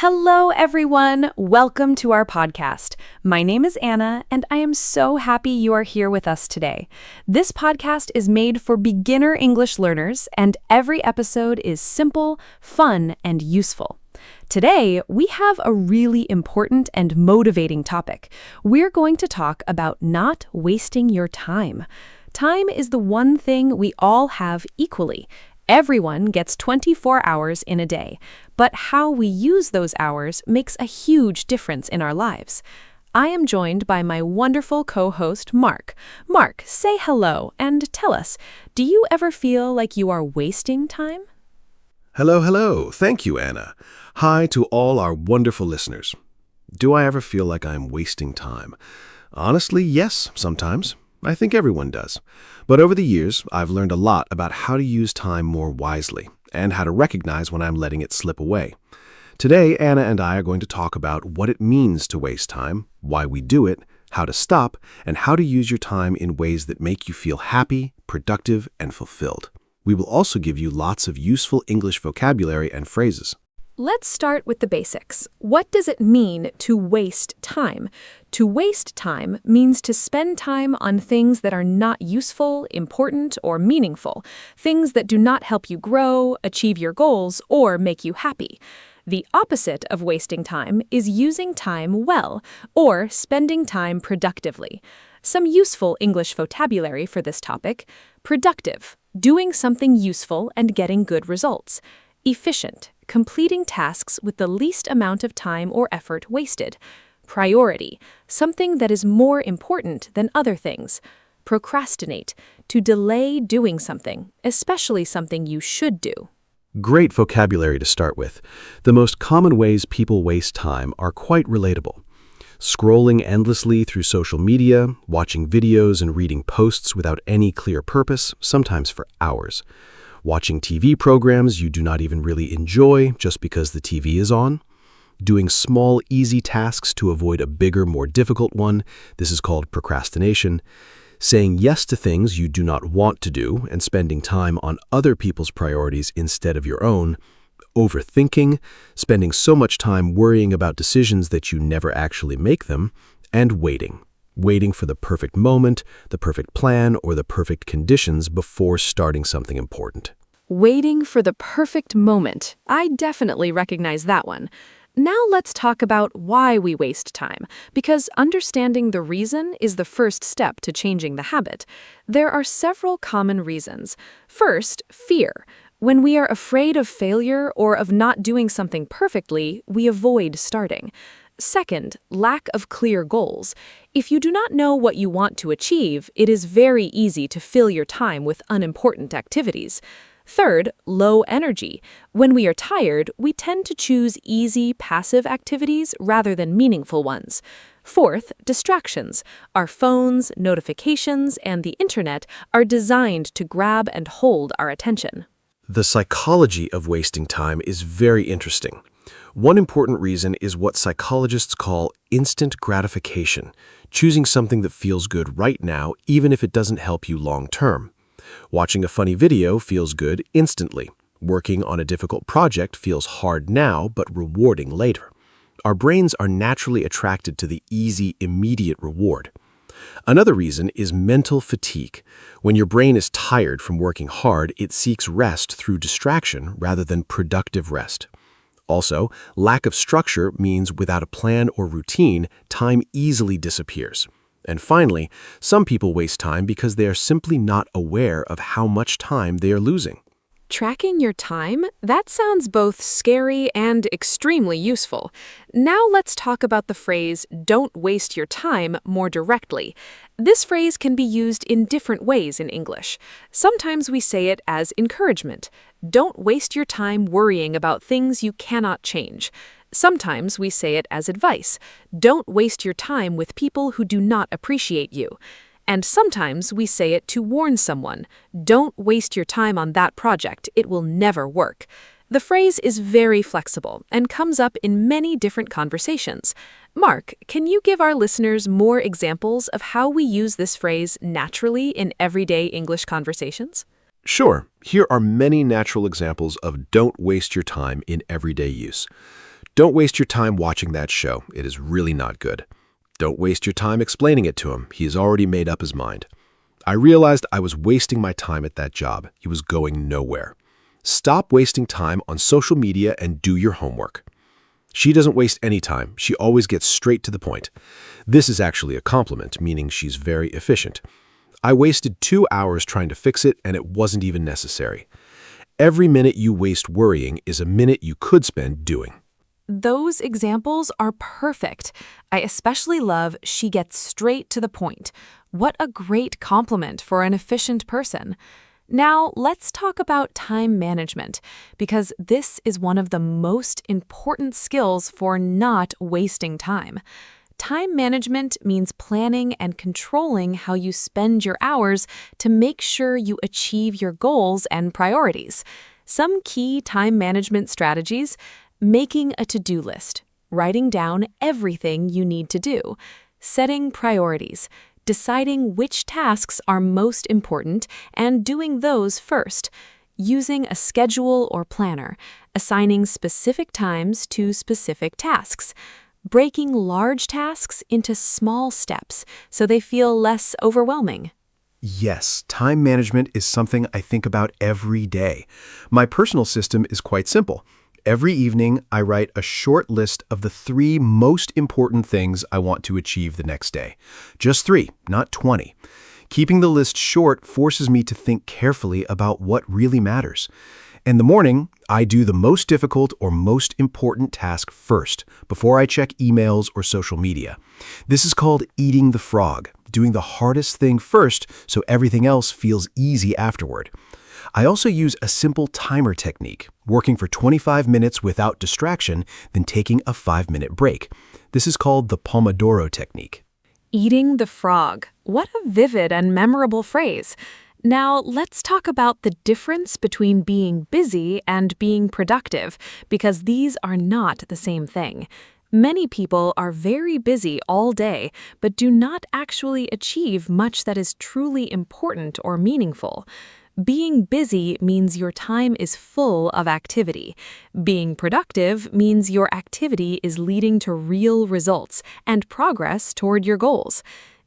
Hello, everyone. Welcome to our podcast. My name is Anna, and I am so happy you are here with us today. This podcast is made for beginner English learners, and every episode is simple, fun, and useful. Today, we have a really important and motivating topic. We're going to talk about not wasting your time. Time is the one thing we all have equally. Everyone gets 24 hours in a day, but how we use those hours makes a huge difference in our lives. I am joined by my wonderful co-host, Mark. Mark, say hello and tell us, do you ever feel like you are wasting time? Hello. Thank you, Anna. Hi to all our wonderful listeners. Do I ever feel like I'm wasting time? Honestly, yes, sometimes. I think everyone does. But over the years, I've learned a lot about how to use time more wisely and how to recognize when I'm letting it slip away. Today, Anna and I are going to talk about what it means to waste time, why we do it, how to stop, and how to use your time in ways that make you feel happy, productive, and fulfilled. We will also give you lots of useful English vocabulary and phrases. Let's start with the basics. What does it mean to waste time? To waste time means to spend time on things that are not useful, important, or meaningful, things that do not help you grow, achieve your goals, or make you happy. The opposite of wasting time is using time well, or spending time productively. Some useful English vocabulary for this topic: productive, doing something useful and getting good results; efficient, completing tasks with the least amount of time or effort wasted; priority, something that is more important than other things; procrastinate, to delay doing something, especially something you should do. Great vocabulary to start with. The most common ways people waste time are quite relatable. Scrolling endlessly through social media, watching videos and reading posts without any clear purpose, sometimes for hours. Watching TV programs you do not even really enjoy just because the TV is on. Doing small, easy tasks to avoid a bigger, more difficult one. This is called procrastination. Saying yes to things you do not want to do and spending time on other people's priorities instead of your own. Overthinking, spending so much time worrying about decisions that you never actually make them. And waiting for the perfect moment, the perfect plan, or the perfect conditions before starting something important. Waiting for the perfect moment. I definitely recognize that one. Now let's talk about why we waste time, because understanding the reason is the first step to changing the habit. There are several common reasons. First, fear. When we are afraid of failure or of not doing something perfectly, we avoid starting. Second, lack of clear goals. If you do not know what you want to achieve, it is very easy to fill your time with unimportant activities. Third, low energy. When we are tired, we tend to choose easy, passive activities rather than meaningful ones. Fourth, distractions. Our phones, notifications, and the internet are designed to grab and hold our attention. The psychology of wasting time is very interesting. One important reason is what psychologists call instant gratification, choosing something that feels good right now even if it doesn't help you long term. Watching a funny video feels good instantly. Working on a difficult project feels hard now but rewarding later. Our brains are naturally attracted to the easy, immediate reward. Another reason is mental fatigue. When your brain is tired from working hard, it seeks rest through distraction rather than productive rest. Also, lack of structure means without a plan or routine, time easily disappears. And finally, some people waste time because they are simply not aware of how much time they are losing. Tracking your time? That sounds both scary and extremely useful. Now let's talk about the phrase, "don't waste your time," more directly. This phrase can be used in different ways in English. Sometimes we say it as encouragement. Don't waste your time worrying about things you cannot change. Sometimes we say it as advice. Don't waste your time with people who do not appreciate you. And sometimes we say it to warn someone. Don't waste your time on that project. It will never work. The phrase is very flexible and comes up in many different conversations. Mark, can you give our listeners more examples of how we use this phrase naturally in everyday English conversations? Sure. Here are many natural examples of don't waste your time in everyday use. Don't waste your time watching that show. It is really not good. Don't waste your time explaining it to him. He has already made up his mind. I realized I was wasting my time at that job. He was going nowhere. Stop wasting time on social media and do your homework. She doesn't waste any time. She always gets straight to the point. This is actually a compliment, meaning she's very efficient. I wasted 2 hours trying to fix it, and it wasn't even necessary. Every minute you waste worrying is a minute you could spend doing. Those examples are perfect. I especially love she gets straight to the point. What a great compliment for an efficient person. Now, let's talk about time management, because this is one of the most important skills for not wasting time. Time management means planning and controlling how you spend your hours to make sure you achieve your goals and priorities. Some key time management strategies: making a to-do list, writing down everything you need to do, setting priorities, deciding which tasks are most important and doing those first, using a schedule or planner, assigning specific times to specific tasks, breaking large tasks into small steps so they feel less overwhelming. Yes, time management is something I think about every day. My personal system is quite simple. Every evening, I write a short list of the 3 most important things I want to achieve the next day. Just 3, not 20. Keeping the list short forces me to think carefully about what really matters. In the morning, I do the most difficult or most important task first, before I check emails or social media. This is called eating the frog, doing the hardest thing first so everything else feels easy afterward. I also use a simple timer technique, working for 25 minutes without distraction, then taking a 5-minute break. This is called the Pomodoro technique. Eating the frog. What a vivid and memorable phrase. Now, let's talk about the difference between being busy and being productive, because these are not the same thing. Many people are very busy all day, but do not actually achieve much that is truly important or meaningful. Being busy means your time is full of activity. Being productive means your activity is leading to real results and progress toward your goals.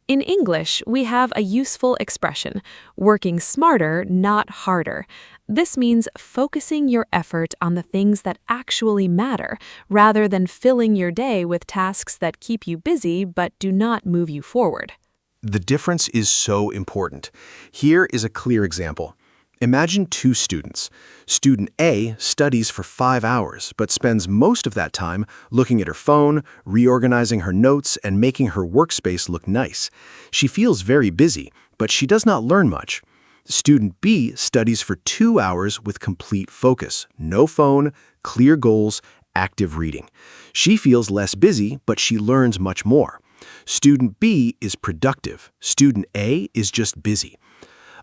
In English, we have a useful expression: working smarter, not harder. This means focusing your effort on the things that actually matter, rather than filling your day with tasks that keep you busy but do not move you forward. The difference is so important. Here is a clear example. Imagine 2 students. Student A studies for 5 hours, but spends most of that time looking at her phone, reorganizing her notes, and making her workspace look nice. She feels very busy, but she does not learn much. Student B studies for 2 hours with complete focus, no phone, clear goals, active reading. She feels less busy, but she learns much more. Student B is productive. Student A is just busy.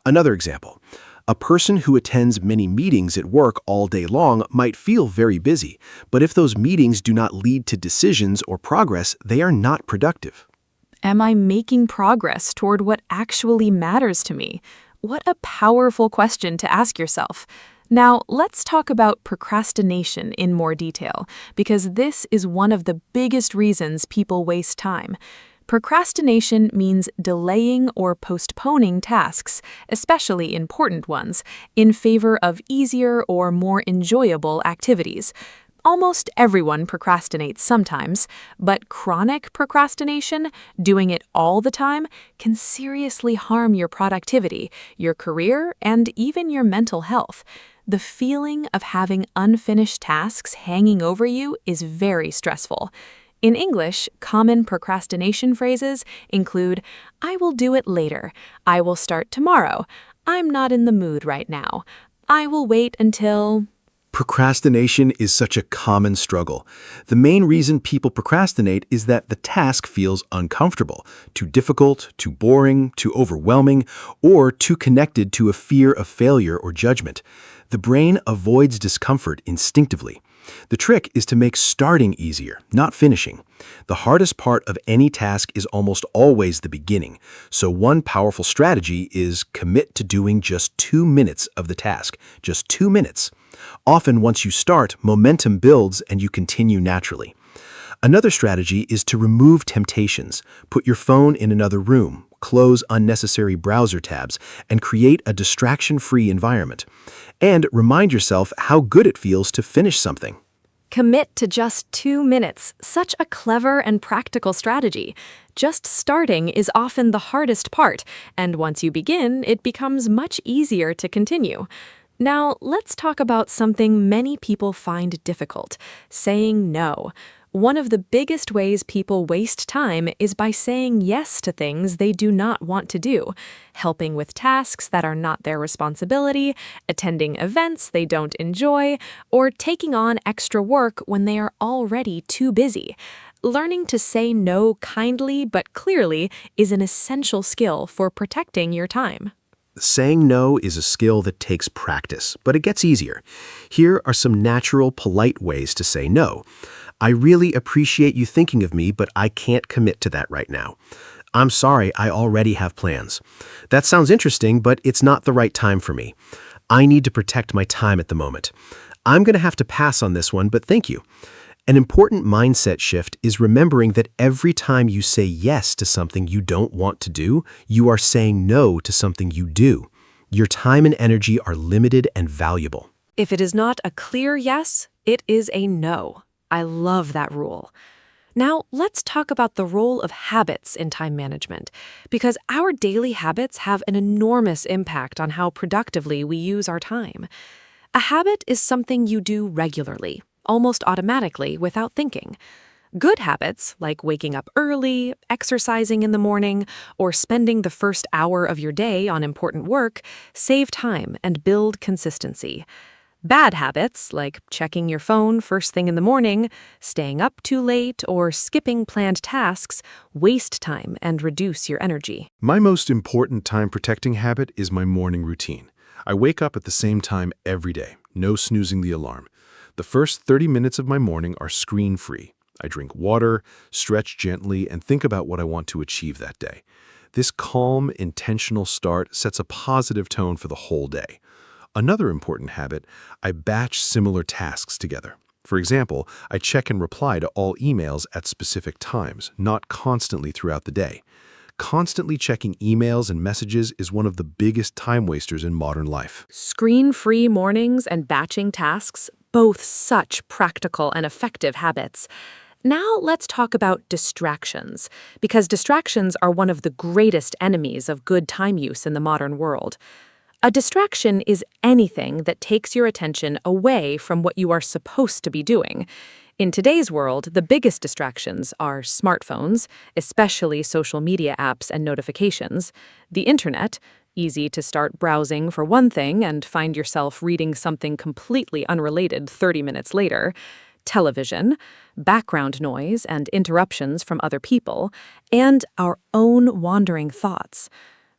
Another example. A person who attends many meetings at work all day long might feel very busy, but if those meetings do not lead to decisions or progress, they are not productive. Am I making progress toward what actually matters to me? What a powerful question to ask yourself. Now, let's talk about procrastination in more detail, because this is one of the biggest reasons people waste time. Procrastination means delaying or postponing tasks, especially important ones, in favor of easier or more enjoyable activities. Almost everyone procrastinates sometimes, but chronic procrastination, doing it all the time, can seriously harm your productivity, your career, and even your mental health. The feeling of having unfinished tasks hanging over you is very stressful. In English, common procrastination phrases include, "I will do it later," "I will start tomorrow," "I'm not in the mood right now," "I will wait until..." Procrastination is such a common struggle. The main reason people procrastinate is that the task feels uncomfortable, too difficult, too boring, too overwhelming, or too connected to a fear of failure or judgment. The brain avoids discomfort instinctively. The trick is to make starting easier, not finishing. The hardest part of any task is almost always the beginning, so one powerful strategy is commit to doing just 2 minutes of the task, just 2 minutes. Often, once you start, momentum builds and you continue naturally. Another strategy is to remove temptations. Put your phone in another room, close unnecessary browser tabs, and create a distraction-free environment. And remind yourself how good it feels to finish something. Commit to just 2 minutes. Such a clever and practical strategy. Just starting is often the hardest part, and once you begin, it becomes much easier to continue. Now, let's talk about something many people find difficult: saying no. One of the biggest ways people waste time is by saying yes to things they do not want to do, helping with tasks that are not their responsibility, attending events they don't enjoy, or taking on extra work when they are already too busy. Learning to say no kindly but clearly is an essential skill for protecting your time. Saying no is a skill that takes practice, but it gets easier. Here are some natural, polite ways to say no. I really appreciate you thinking of me, but I can't commit to that right now. I'm sorry, I already have plans. That sounds interesting, but it's not the right time for me. I need to protect my time at the moment. I'm going to have to pass on this one, but thank you. An important mindset shift is remembering that every time you say yes to something you don't want to do, you are saying no to something you do. Your time and energy are limited and valuable. If it is not a clear yes, it is a no. I love that rule. Now, let's talk about the role of habits in time management, because our daily habits have an enormous impact on how productively we use our time. A habit is something you do regularly, almost automatically without thinking. Good habits, like waking up early, exercising in the morning, or spending the first hour of your day on important work, save time and build consistency. Bad habits, like checking your phone first thing in the morning, staying up too late, or skipping planned tasks, waste time and reduce your energy. My most important time-protecting habit is my morning routine. I wake up at the same time every day, no snoozing the alarm. The first 30 minutes of my morning are screen-free. I drink water, stretch gently, and think about what I want to achieve that day. This calm, intentional start sets a positive tone for the whole day. Another important habit, I batch similar tasks together. For example, I check and reply to all emails at specific times, not constantly throughout the day. Constantly checking emails and messages is one of the biggest time wasters in modern life. Screen-free mornings and batching tasks, both such practical and effective habits. Now let's talk about distractions, because distractions are one of the greatest enemies of good time use in the modern world. A distraction is anything that takes your attention away from what you are supposed to be doing. In today's world, the biggest distractions are smartphones, especially social media apps and notifications, the internet, easy to start browsing for one thing and find yourself reading something completely unrelated 30 minutes later, television, background noise and interruptions from other people, and our own wandering thoughts.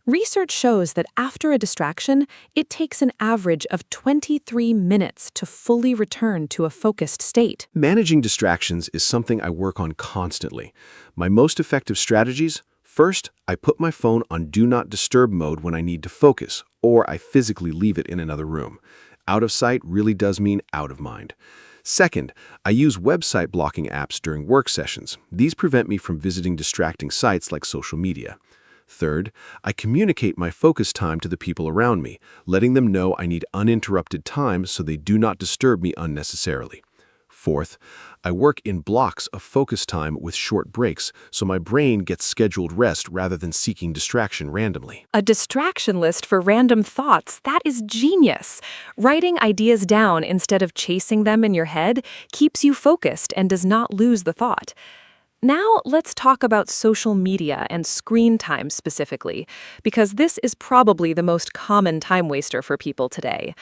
Research shows that after a distraction, it takes an average of 23 minutes to fully return to a focused state. Managing distractions is something I work on constantly. My most effective strategies: first, I put my phone on Do Not Disturb mode when I need to focus, or I physically leave it in another room. Out of sight really does mean out of mind. Second, I use website blocking apps during work sessions. These prevent me from visiting distracting sites like social media. Third, I communicate my focus time to the people around me, letting them know I need uninterrupted time so they do not disturb me unnecessarily. Fourth, I work in blocks of focus time with short breaks so my brain gets scheduled rest rather than seeking distraction randomly. A distraction list for random thoughts, that is genius. Writing ideas down instead of chasing them in your head keeps you focused and does not lose the thought. Now let's talk about social media and screen time specifically, because this is probably the most common time waster for people today.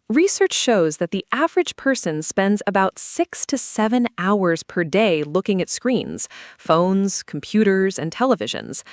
Research shows that the average person spends about 6 to 7 hours per day looking at screens, phones, computers, and televisions.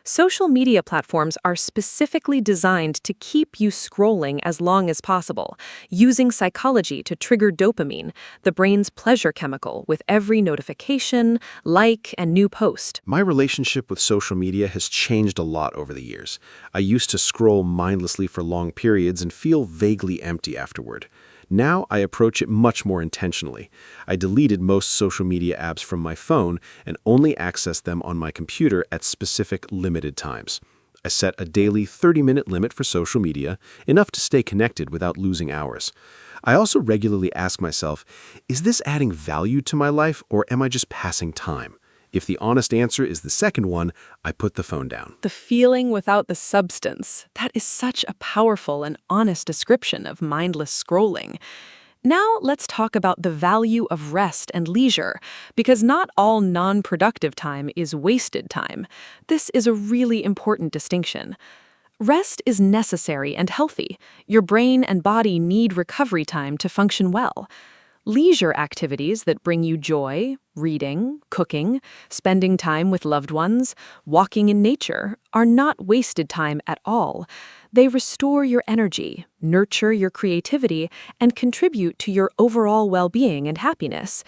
Social media platforms are specifically designed to keep you scrolling as long as possible, using psychology to trigger dopamine, the brain's pleasure chemical, with every notification, like, and new post. My relationship with social media has changed a lot over the years. I used to scroll mindlessly for long periods and feel vaguely empty afterward. Now I approach it much more intentionally. I deleted most social media apps from my phone and only access them on my computer at specific limited times. I set a daily 30-minute limit for social media, enough to stay connected without losing hours. I also regularly ask myself, is this adding value to my life or am I just passing time? If the honest answer is the second one, I put the phone down. The feeling without the substance. That is such a powerful and honest description of mindless scrolling. Now let's talk about the value of rest and leisure, because not all non-productive time is wasted time. This is a really important distinction. Rest is necessary and healthy. Your brain and body need recovery time to function well. Leisure activities that bring you joy, reading, cooking, spending time with loved ones, walking in nature, are not wasted time at all. They restore your energy, nurture your creativity, and contribute to your overall well-being and happiness.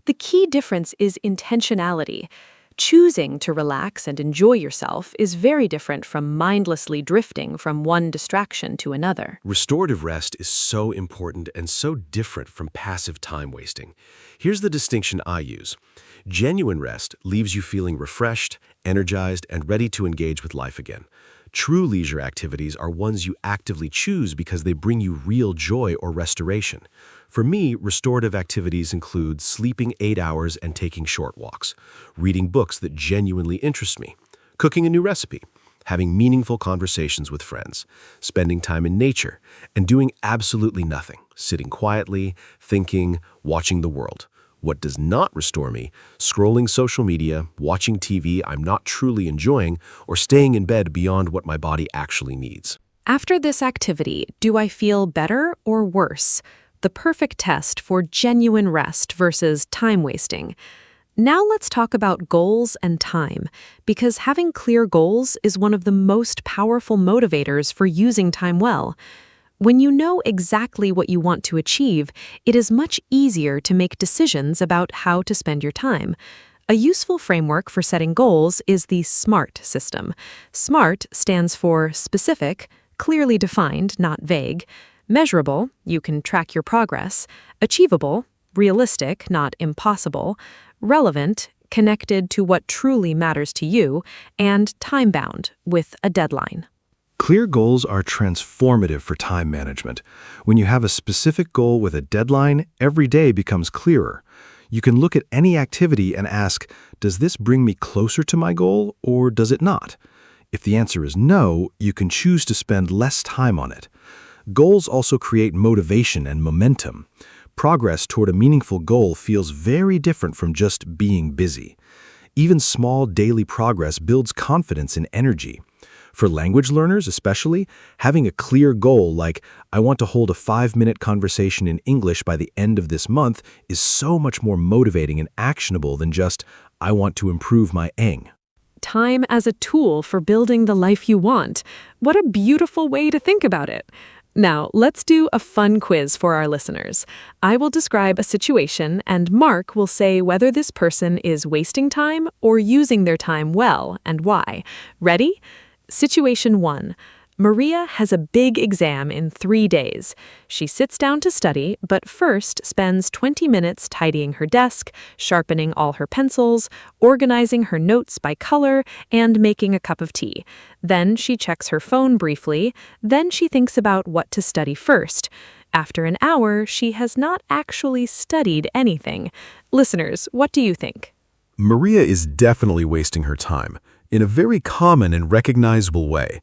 The key difference is intentionality. Choosing to relax and enjoy yourself is very different from mindlessly drifting from one distraction to another. Restorative rest is so important and so different from passive time wasting. Here's the distinction I use. Genuine rest leaves you feeling refreshed, energized, and ready to engage with life again. True leisure activities are ones you actively choose because they bring you real joy or restoration. For me, restorative activities include sleeping 8 hours and taking short walks, reading books that genuinely interest me, cooking a new recipe, having meaningful conversations with friends, spending time in nature, and doing absolutely nothing, sitting quietly, thinking, watching the world. What does not restore me? Scrolling social media, watching TV I'm not truly enjoying, or staying in bed beyond what my body actually needs. After this activity, do I feel better or worse? The perfect test for genuine rest versus time wasting. Now let's talk about goals and time, because having clear goals is one of the most powerful motivators for using time well. When you know exactly what you want to achieve, it is much easier to make decisions about how to spend your time. A useful framework for setting goals is the SMART system. SMART stands for specific, clearly defined, not vague; measurable, you can track your progress; achievable, realistic, not impossible; relevant, connected to what truly matters to you; and time-bound, with a deadline. Clear goals are transformative for time management. When you have a specific goal with a deadline, every day becomes clearer. You can look at any activity and ask, does this bring me closer to my goal or does it not? If the answer is no, you can choose to spend less time on it. Goals also create motivation and momentum. Progress toward a meaningful goal feels very different from just being busy. Even small daily progress builds confidence and energy. For language learners especially, having a clear goal like, I want to hold a 5-minute conversation in English by the end of this month is so much more motivating and actionable than just, I want to improve my Eng. Time as a tool for building the life you want. What a beautiful way to think about it. Now, let's do a fun quiz for our listeners. I will describe a situation, and Mark will say whether this person is wasting time or using their time well, and why. Ready? Situation 1. Maria has a big exam in 3 days. She sits down to study, but first spends 20 minutes tidying her desk, sharpening all her pencils, organizing her notes by color, and making a cup of tea. Then she checks her phone briefly. Then she thinks about what to study first. After an hour, she has not actually studied anything. Listeners, what do you think? Maria is definitely wasting her time, in a very common and recognizable way.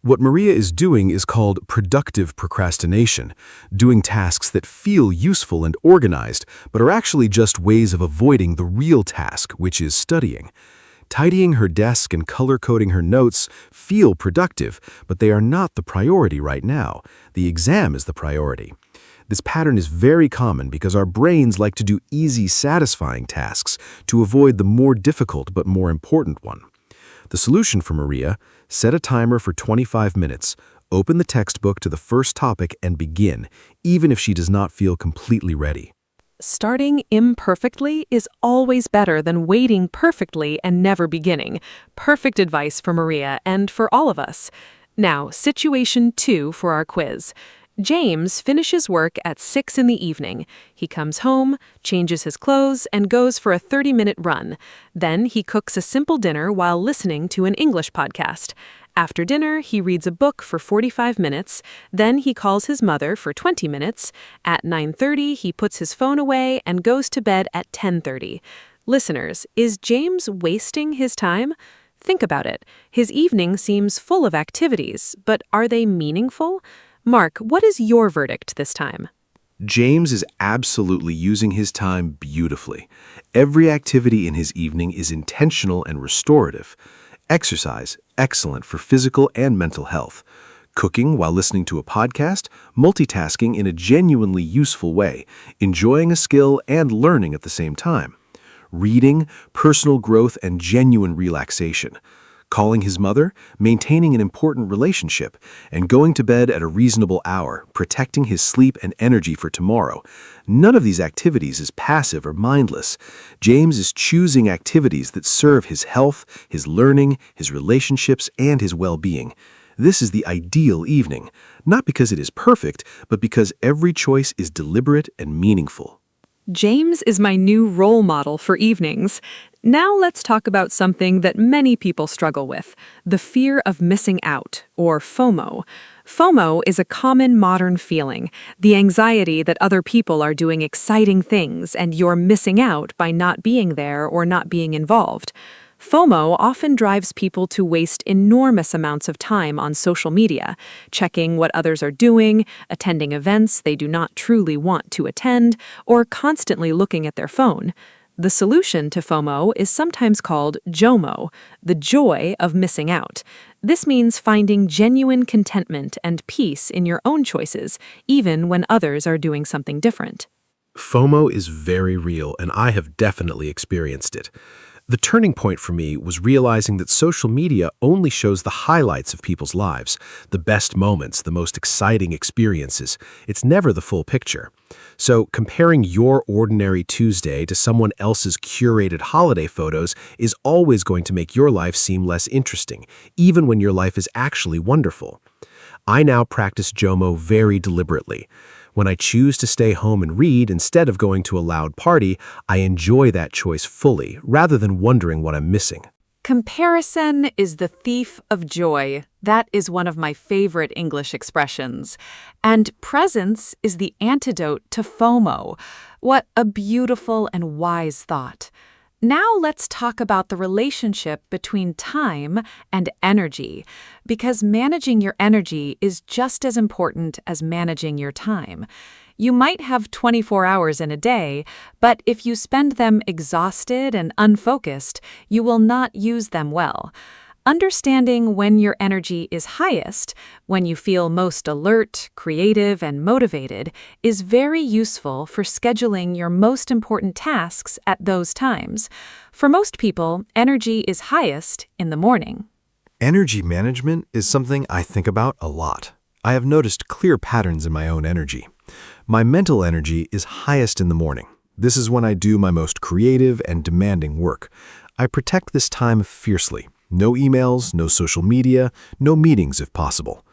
What Maria is doing is called productive procrastination, doing tasks that feel useful and organized, but are actually just ways of avoiding the real task, which is studying. Tidying her desk and color-coding her notes feel productive, but they are not the priority right now. The exam is the priority. This pattern is very common because our brains like to do easy, satisfying tasks to avoid the more difficult but more important one. The solution for Maria: set a timer for 25 minutes, open the textbook to the first topic and begin, even if she does not feel completely ready. Starting imperfectly is always better than waiting perfectly and never beginning. Perfect advice for Maria and for all of us. Now, situation 2 for our quiz. James finishes work at 6 in the evening. He comes home, changes his clothes, and goes for a 30-minute run. Then he cooks a simple dinner while listening to an English podcast. After dinner, he reads a book for 45 minutes. Then he calls his mother for 20 minutes. At 9:30, he puts his phone away and goes to bed at 10:30. Listeners, is James wasting his time? Think about it. His evening seems full of activities, but are they meaningful? Mark, what is your verdict this time? James is absolutely using his time beautifully. Every activity in his evening is intentional and restorative. Exercise, excellent for physical and mental health. Cooking while listening to a podcast, multitasking in a genuinely useful way, enjoying a skill and learning at the same time. Reading, personal growth, and genuine relaxation. Calling his mother, maintaining an important relationship, and going to bed at a reasonable hour, protecting his sleep and energy for tomorrow. None of these activities is passive or mindless. James is choosing activities that serve his health, his learning, his relationships, and his well-being. This is the ideal evening, not because it is perfect, but because every choice is deliberate and meaningful. James is my new role model for evenings. Now let's talk about something that many people struggle with, the fear of missing out, or FOMO. FOMO is a common modern feeling, the anxiety that other people are doing exciting things and you're missing out by not being there or not being involved. FOMO often drives people to waste enormous amounts of time on social media, checking what others are doing, attending events they do not truly want to attend, or constantly looking at their phone. The solution to FOMO is sometimes called JOMO, the joy of missing out. This means finding genuine contentment and peace in your own choices, even when others are doing something different. FOMO is very real, and I have definitely experienced it. The turning point for me was realizing that social media only shows the highlights of people's lives, the best moments, the most exciting experiences. It's never the full picture. So comparing your ordinary Tuesday to someone else's curated holiday photos is always going to make your life seem less interesting, even when your life is actually wonderful. I now practice JOMO very deliberately. When I choose to stay home and read instead of going to a loud party, I enjoy that choice fully, rather than wondering what I'm missing. Comparison is the thief of joy. That is one of my favorite English expressions. And presence is the antidote to FOMO. What a beautiful and wise thought. Now let's talk about the relationship between time and energy, because managing your energy is just as important as managing your time. You might have 24 hours in a day, but if you spend them exhausted and unfocused, you will not use them well. Understanding when your energy is highest, when you feel most alert, creative, and motivated, is very useful for scheduling your most important tasks at those times. For most people, energy is highest in the morning. Energy management is something I think about a lot. I have noticed clear patterns in my own energy. My mental energy is highest in the morning. This is when I do my most creative and demanding work. I protect this time fiercely. No emails, no social media, no meetings if possible.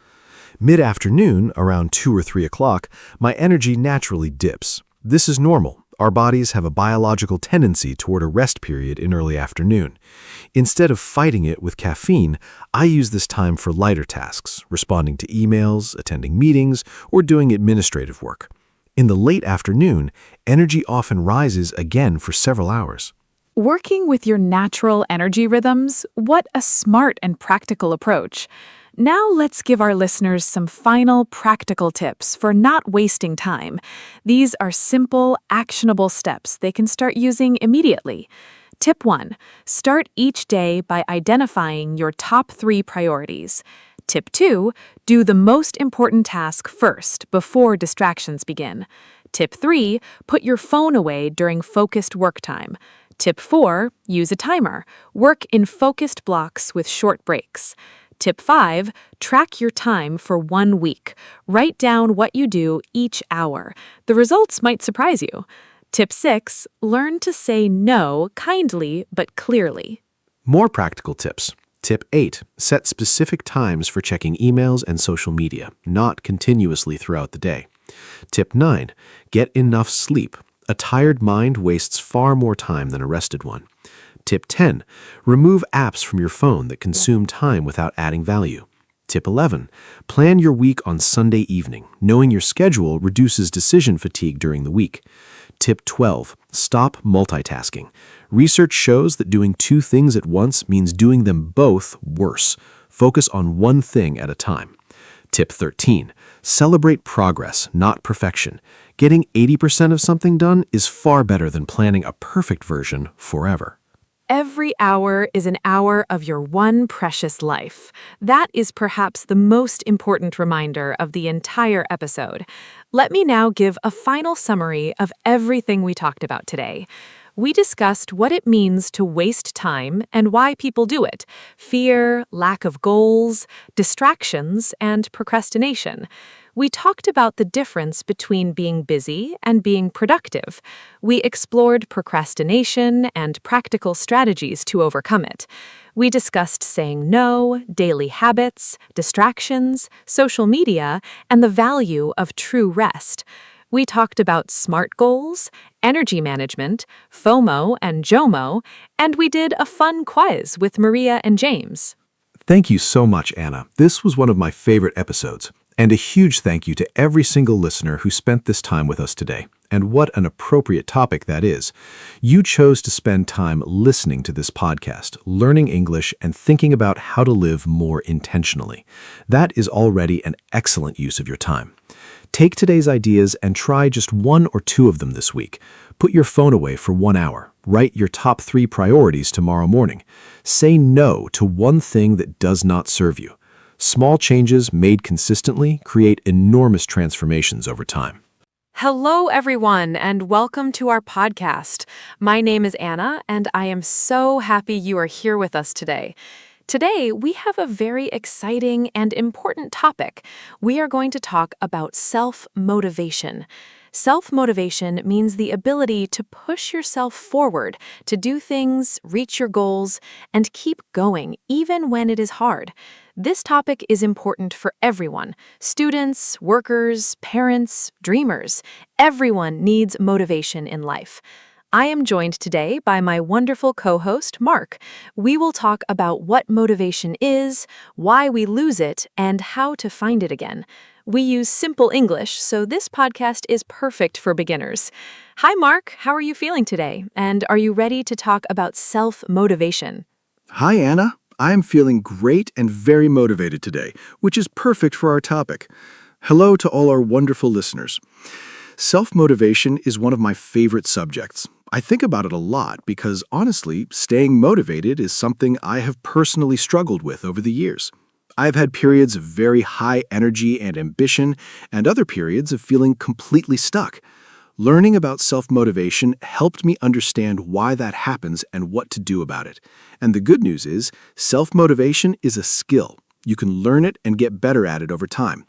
Mid-afternoon, around 2 or 3 o'clock, my energy naturally dips. This is normal. Our bodies have a biological tendency toward a rest period in early afternoon. Instead of fighting it with caffeine, I use this time for lighter tasks, responding to emails, attending meetings, or doing administrative work. In the late afternoon, energy often rises again for several hours. Working with your natural energy rhythms, what a smart and practical approach. Now let's give our listeners some final practical tips for not wasting time. These are simple, actionable steps they can start using immediately. Tip 1. Start each day by identifying your top 3 priorities. Tip 2. Do the most important task first before distractions begin. Tip 3. Put your phone away during focused work time. Tip 4. Use a timer. Work in focused blocks with short breaks. Tip 5. Track your time for 1 week. Write down what you do each hour. The results might surprise you. Tip 6. Learn to say no kindly but clearly. More practical tips. Tip 8. Set specific times for checking emails and social media, not continuously throughout the day. Tip 9. Get enough sleep. A tired mind wastes far more time than a rested one. Tip 10. Remove apps from your phone that consume time without adding value. Tip 11. Plan your week on Sunday evening. Knowing your schedule reduces decision fatigue during the week. Tip 12. Stop multitasking. Research shows that doing two things at once means doing them both worse. Focus on one thing at a time. Tip 13. Celebrate progress, not perfection. Getting 80% of something done is far better than planning a perfect version forever. Every hour is an hour of your one precious life. That is perhaps the most important reminder of the entire episode. Let me now give a final summary of everything we talked about today. We discussed what it means to waste time and why people do it: fear, lack of goals, distractions, and procrastination. We talked about the difference between being busy and being productive. We explored procrastination and practical strategies to overcome it. We discussed saying no, daily habits, distractions, social media, and the value of true rest. We talked about SMART goals, energy management, FOMO and JOMO, and we did a fun quiz with Maria and James. Thank you so much, Anna. This was one of my favorite episodes. And a huge thank you to every single listener who spent this time with us today. And what an appropriate topic that is. You chose to spend time listening to this podcast, learning English, and thinking about how to live more intentionally. That is already an excellent use of your time. Take today's ideas and try just one or two of them this week. Put your phone away for 1 hour. Write your top 3 priorities tomorrow morning. Say no to one thing that does not serve you. Small changes made consistently create enormous transformations over time. Hello, everyone, and welcome to our podcast. My name is Anna, and I am so happy you are here with us today. Today, we have a very exciting and important topic. We are going to talk about self-motivation. Self-motivation means the ability to push yourself forward, to do things, reach your goals, and keep going even when it is hard. This topic is important for everyone: students, workers, parents, dreamers. Everyone needs motivation in life. I am joined today by my wonderful co-host, Mark. We will talk about what motivation is, why we lose it, and how to find it again. We use simple English, so this podcast is perfect for beginners. Hi, Mark. How are you feeling today? And are you ready to talk about self-motivation? Hi, Anna. I am feeling great and very motivated today, which is perfect for our topic. Hello to all our wonderful listeners. Self-motivation is one of my favorite subjects. I think about it a lot because, honestly, staying motivated is something I have personally struggled with over the years. I've had periods of very high energy and ambition, and other periods of feeling completely stuck. Learning about self-motivation helped me understand why that happens and what to do about it. And the good news is, self-motivation is a skill. You can learn it and get better at it over time.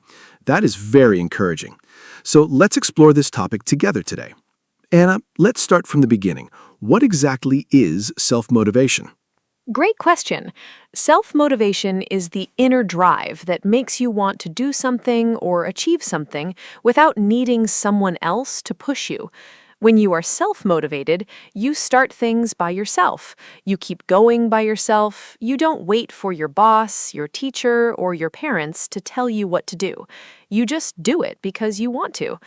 That is very encouraging. So let's explore this topic together today. Anna, let's start from the beginning. What exactly is self-motivation? Great question. Self-motivation is the inner drive that makes you want to do something or achieve something without needing someone else to push you. When you are self-motivated, you start things by yourself. You keep going by yourself. You don't wait for your boss, your teacher, or your parents to tell you what to do. You just do it because you want to.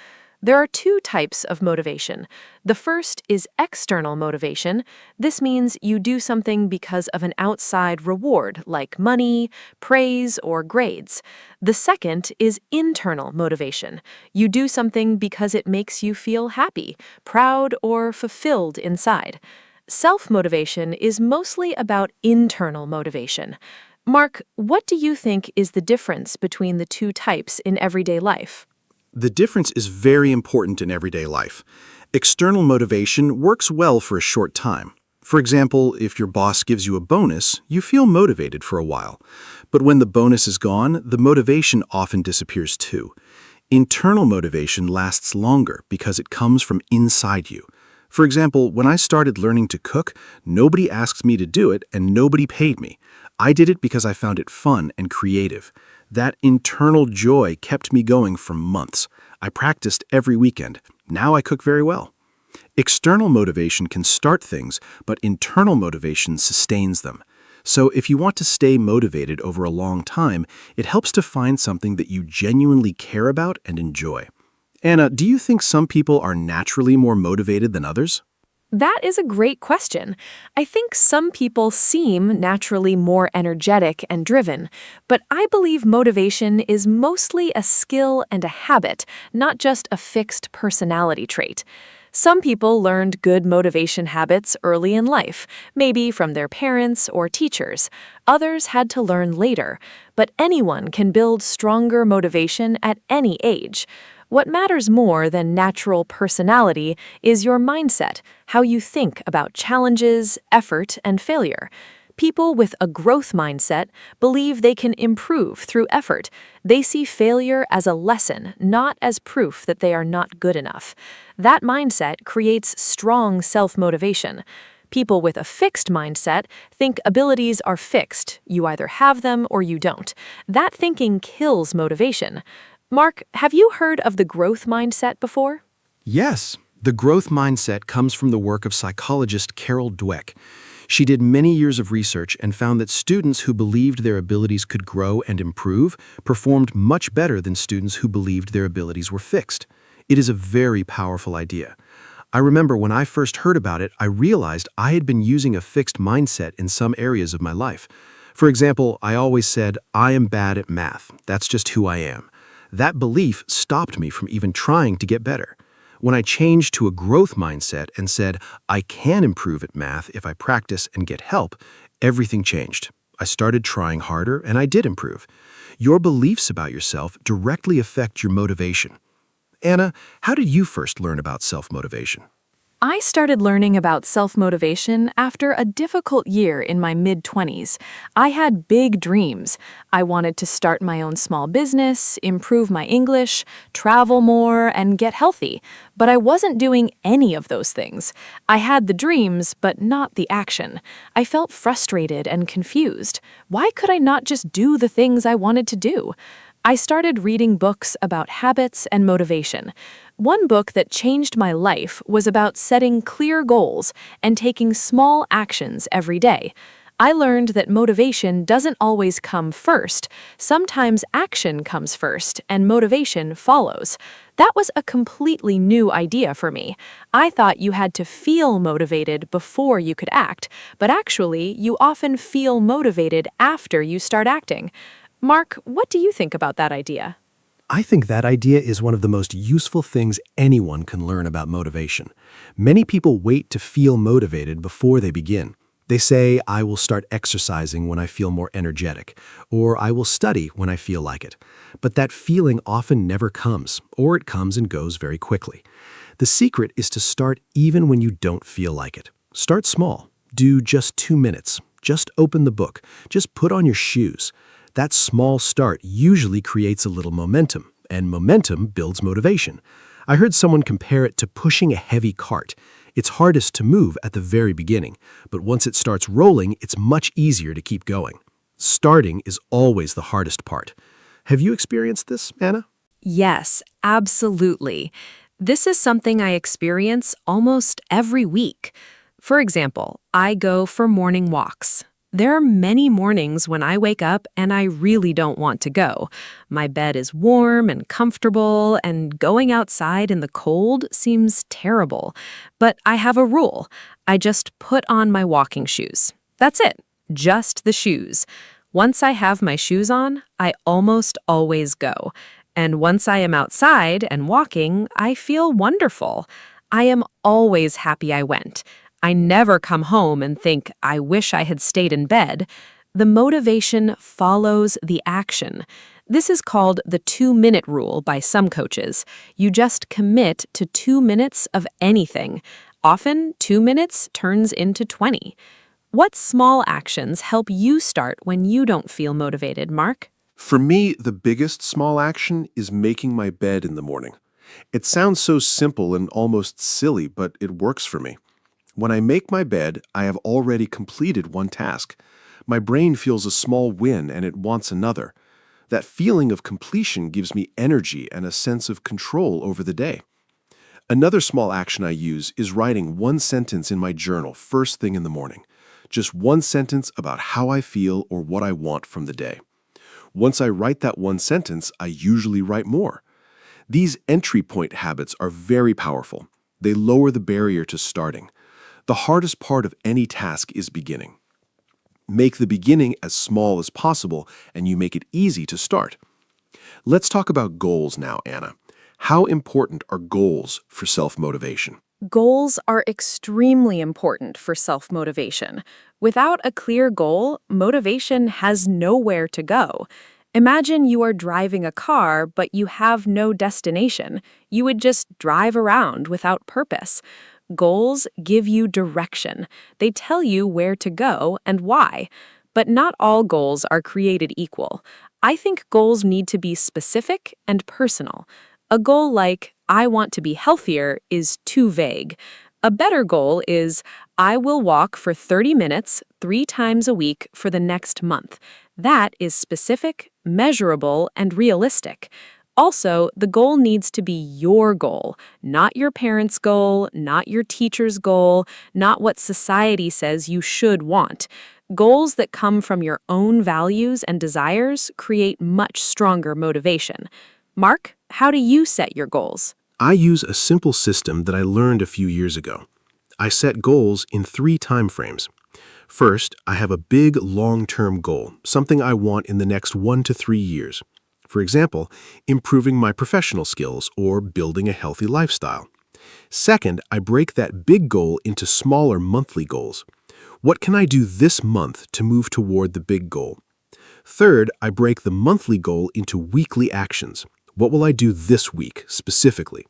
There are 2 types of motivation. The first is external motivation. This means you do something because of an outside reward, like money, praise, or grades. The second is internal motivation. You do something because it makes you feel happy, proud, or fulfilled inside. Self-motivation is mostly about internal motivation. Mark, what do you think is the difference between the 2 types in everyday life? The difference is very important in everyday life. External motivation works well for a short time. For example, if your boss gives you a bonus, you feel motivated for a while. But when the bonus is gone, the motivation often disappears too. Internal motivation lasts longer because it comes from inside you. For example, when I started learning to cook, nobody asked me to do it and nobody paid me. I did it because I found it fun and creative. That internal joy kept me going for months. I practiced every weekend. Now I cook very well. External motivation can start things, but internal motivation sustains them. So if you want to stay motivated over a long time, it helps to find something that you genuinely care about and enjoy. Anna, do you think some people are naturally more motivated than others? That is a great question. I think some people seem naturally more energetic and driven, but I believe motivation is mostly a skill and a habit, not just a fixed personality trait. Some people learned good motivation habits early in life, maybe from their parents or teachers. Others had to learn later, but anyone can build stronger motivation at any age. What matters more than natural personality is your mindset, how you think about challenges, effort, and failure. People with a growth mindset believe they can improve through effort. They see failure as a lesson, not as proof that they are not good enough. That mindset creates strong self-motivation. People with a fixed mindset think abilities are fixed. You either have them or you don't. That thinking kills motivation. Mark, have you heard of the growth mindset before? Yes, the growth mindset comes from the work of psychologist Carol Dweck. She did many years of research and found that students who believed their abilities could grow and improve performed much better than students who believed their abilities were fixed. It is a very powerful idea. I remember when I first heard about it, I realized I had been using a fixed mindset in some areas of my life. For example, I always said, I am bad at math. That's just who I am. That belief stopped me from even trying to get better. When I changed to a growth mindset and said, I can improve at math if I practice and get help, everything changed. I started trying harder and I did improve. Your beliefs about yourself directly affect your motivation. Anna, how did you first learn about self-motivation? I started learning about self-motivation after a difficult year in my mid-20s. I had big dreams. I wanted to start my own small business, improve my English, travel more, and get healthy. But I wasn't doing any of those things. I had the dreams, but not the action. I felt frustrated and confused. Why could I not just do the things I wanted to do? I started reading books about habits and motivation. One book that changed my life was about setting clear goals and taking small actions every day. I learned that motivation doesn't always come first. Sometimes action comes first and motivation follows. That was a completely new idea for me. I thought you had to feel motivated before you could act, but actually, you often feel motivated after you start acting. Mark, what do you think about that idea? I think that idea is one of the most useful things anyone can learn about motivation. Many people wait to feel motivated before they begin. They say, I will start exercising when I feel more energetic, or I will study when I feel like it. But that feeling often never comes, or it comes and goes very quickly. The secret is to start even when you don't feel like it. Start small. Do just 2 minutes. Just open the book. Just put on your shoes. That small start usually creates a little momentum, and momentum builds motivation. I heard someone compare it to pushing a heavy cart. It's hardest to move at the very beginning, but once it starts rolling, it's much easier to keep going. Starting is always the hardest part. Have you experienced this, Anna? Yes, absolutely. This is something I experience almost every week. For example, I go for morning walks. There are many mornings when I wake up and I really don't want to go. My bed is warm and comfortable, and going outside in the cold seems terrible. But I have a rule. I just put on my walking shoes. That's it. Just the shoes. Once I have my shoes on, I almost always go. And once I am outside and walking, I feel wonderful. I am always happy I went. I never come home and think, I wish I had stayed in bed. The motivation follows the action. This is called the 2-minute rule by some coaches. You just commit to 2 minutes of anything. Often, 2 minutes turns into 20. What small actions help you start when you don't feel motivated, Mark? For me, the biggest small action is making my bed in the morning. It sounds so simple and almost silly, but it works for me. When I make my bed, I have already completed one task. My brain feels a small win and it wants another. That feeling of completion gives me energy and a sense of control over the day. Another small action I use is writing one sentence in my journal first thing in the morning. Just one sentence about how I feel or what I want from the day. Once I write that one sentence, I usually write more. These entry point habits are very powerful. They lower the barrier to starting. The hardest part of any task is beginning. Make the beginning as small as possible, and you make it easy to start. Let's talk about goals now, Anna. How important are goals for self-motivation? Goals are extremely important for self-motivation. Without a clear goal, motivation has nowhere to go. Imagine you are driving a car, but you have no destination. You would just drive around without purpose. Goals give you direction. They tell you where to go and why. But not all goals are created equal. I think goals need to be specific and personal. A goal like, I want to be healthier, is too vague. A better goal is, I will walk for 30 minutes 3 times a week for the next month. That is specific, measurable, and realistic. Also, the goal needs to be your goal, not your parents' goal, not your teacher's goal, not what society says you should want. Goals that come from your own values and desires create much stronger motivation. Mark, how do you set your goals? I use a simple system that I learned a few years ago. I set goals in 3 time frames. First, I have a big long-term goal, something I want in the next 1 to 3 years. For example, improving my professional skills or building a healthy lifestyle. Second, I break that big goal into smaller monthly goals. What can I do this month to move toward the big goal? Third, I break the monthly goal into weekly actions. What will I do this week, specifically?